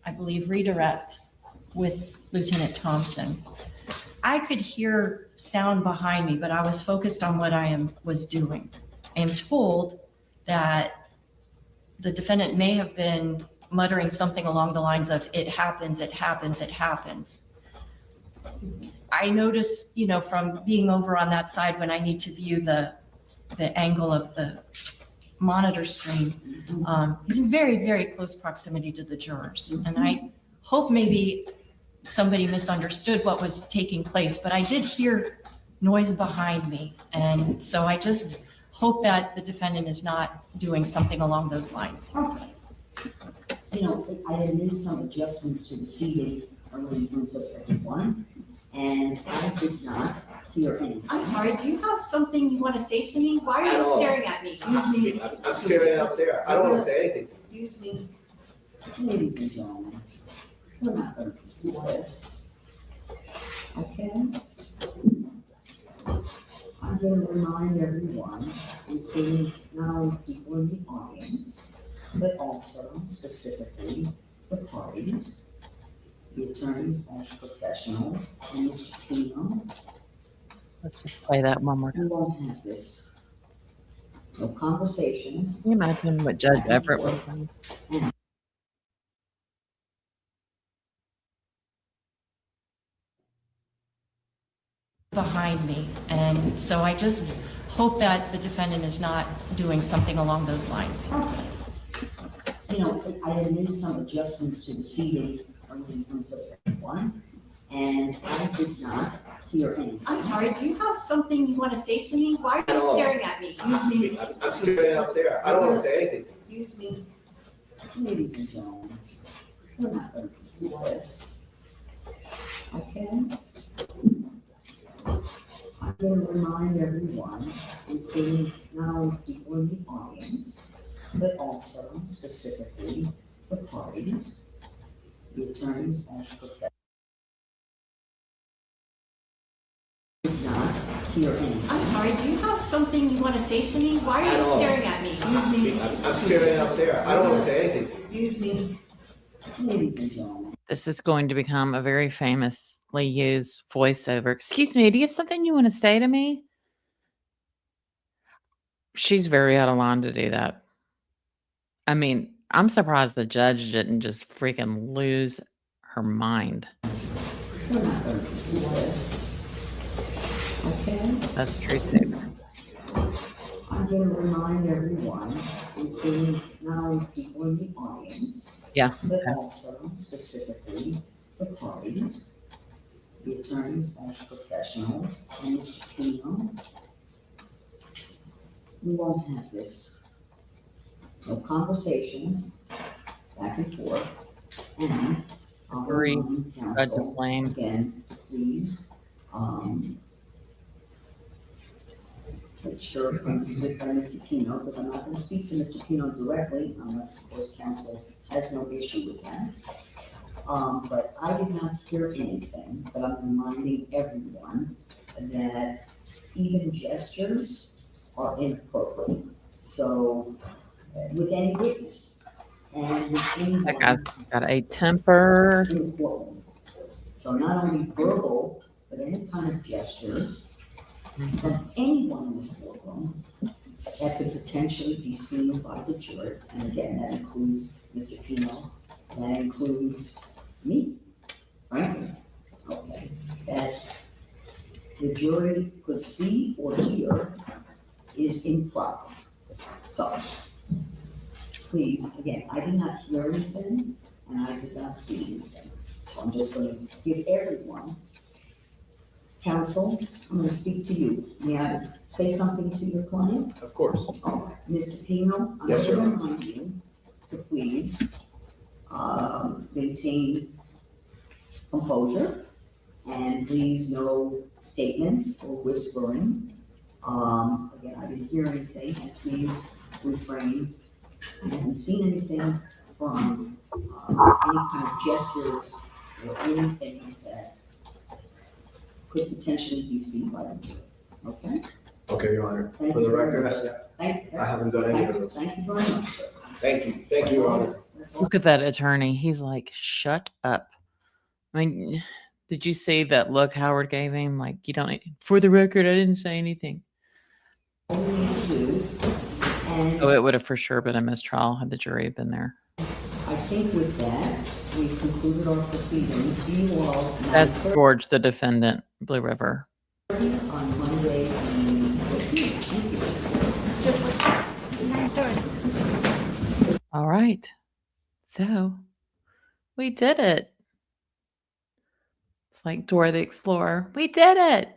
I believe, redirect with Lieutenant Thompson, I could hear sound behind me, but I was focused on what I was doing. I am told that the defendant may have been muttering something along the lines of, it happens, it happens, it happens. I notice, from being over on that side when I need to view the angle of the monitor screen, he's in very, very close proximity to the jurors. And I hope maybe somebody misunderstood what was taking place, but I did hear noise behind me. And so I just hope that the defendant is not doing something along those lines. Okay. I had made some adjustments to the seating arrangements of everyone, and I did not hear anything. I'm sorry, do you have something you want to say to me? Why are you staring at me? Excuse me. I'm staring up there. I don't want to say anything. Excuse me, ladies and gentlemen, we're not going to do this. Okay? I'm going to remind everyone, including not only people in the audience, but also specifically the parties, the attorneys as professionals, and Mr. Pino. Let's just play that one more We time. won't have this. No conversations. Can you imagine what Judge Everett would say? Behind me. And so I just hope that the defendant is not doing something along those lines. Okay. I had made some adjustments to the seating arrangements of everyone, and I did not hear anything. I'm sorry, do you have something you want to say to me? Why are you staring at me? Excuse me. I'm staring up there. I don't want to say anything. Excuse me, ladies and gentlemen, we're not going to do this. Okay? I'm going to remind everyone, including not only people in the audience, but also specifically the parties, the attorneys as professionals. Did not hear anything. I'm sorry, do you have something you want to say to me? Why are you staring at me? Excuse me. I'm staring up there. I don't want to say anything. Excuse me, ladies and gentlemen. This is going to become a very famously used voiceover. Excuse me, do you have something you want to say to me? She's very out of line to do that. I mean, I'm surprised the judge didn't just freaking lose her mind. We're not going to do this. Okay? That's true too. I'm going to remind everyone, including not only people in the audience, Yeah. but also specifically the parties, the attorneys as professionals, and Mr. Pino. We won't have this. No conversations, back and forth, and I'll Agree. remind Judge counsel is lame. again to please make sure it's understood by Mr. Pino, because I'm not gonna speak to Mr. Pino directly unless, of course, council has no issue with that. But I did not hear anything, but I'm reminding everyone that even gestures are inappropriate. So, with any witness and with anyone. That guy's got a temper. In the courtroom. So not only verbal, but any kind of gestures from anyone in this courtroom that could potentially be seen by the jury. And again, that includes Mr. Pino, that includes me, frankly, okay, that the jury could see or hear is improper. So, please, again, I did not hear anything and I did not see anything. So I'm just gonna give everyone, counsel, I'm gonna speak to you. May I say something to your client? Of course. All right, Mr. Pino, I'm Yes, gonna sir. remind you to please maintain composure and please no statements or whispering. Again, I didn't hear anything, and please refrain. I haven't seen anything from any kind of gestures or anything that could potentially be seen by the jury, okay? Okay, Your Honor. Thank For you the very record, much. Thank you. I haven't done any of those. Thank you very much, sir. Thank you. Thank you, Your Honor. That's all. Look at that attorney. He's like, shut up. I mean, did you see that look Howard gave him? Like, you don't, for the record, I didn't say anything. All we need to do, and Oh, it would have for sure been a mistrial had the jury been there. I think with that, we've concluded our proceedings. See you all That's 9:30 George, the defendant, Blue River. on Monday, the 15th. Thank you. 9:30. All right. So we did it. It's like Dora the Explorer. We did it.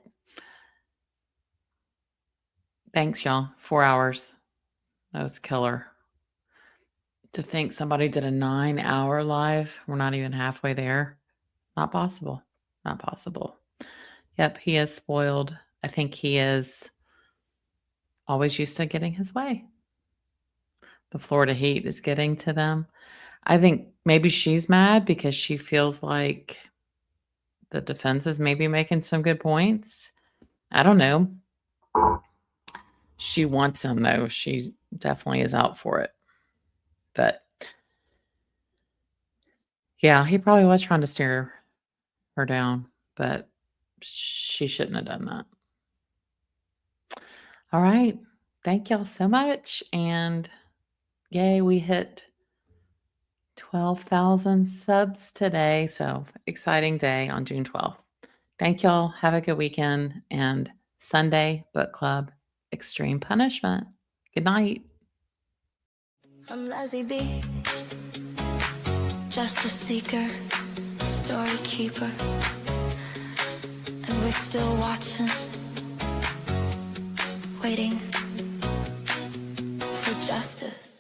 Thanks, y'all. 4 hours. That was killer. To think somebody did a 9-hour live. We're not even halfway there. Not possible. Not possible. Yep, he is spoiled. I think he is always used to getting his way. The Florida heat is getting to them. I think maybe she's mad because she feels like the defense is maybe making some good points. I don't know. She wants him, though. She definitely is out for it. But yeah, he probably was trying to steer her down, but she shouldn't have done that. All right. Thank y'all so much. And yay, we hit 12,000 subs today. So exciting day on June 12th. Thank y'all. Have a good weekend. And Sunday book club, Extreme Punishment. Good night. I'm Lassie B, just a seeker, a story keeper, and we're still watching, waiting for justice.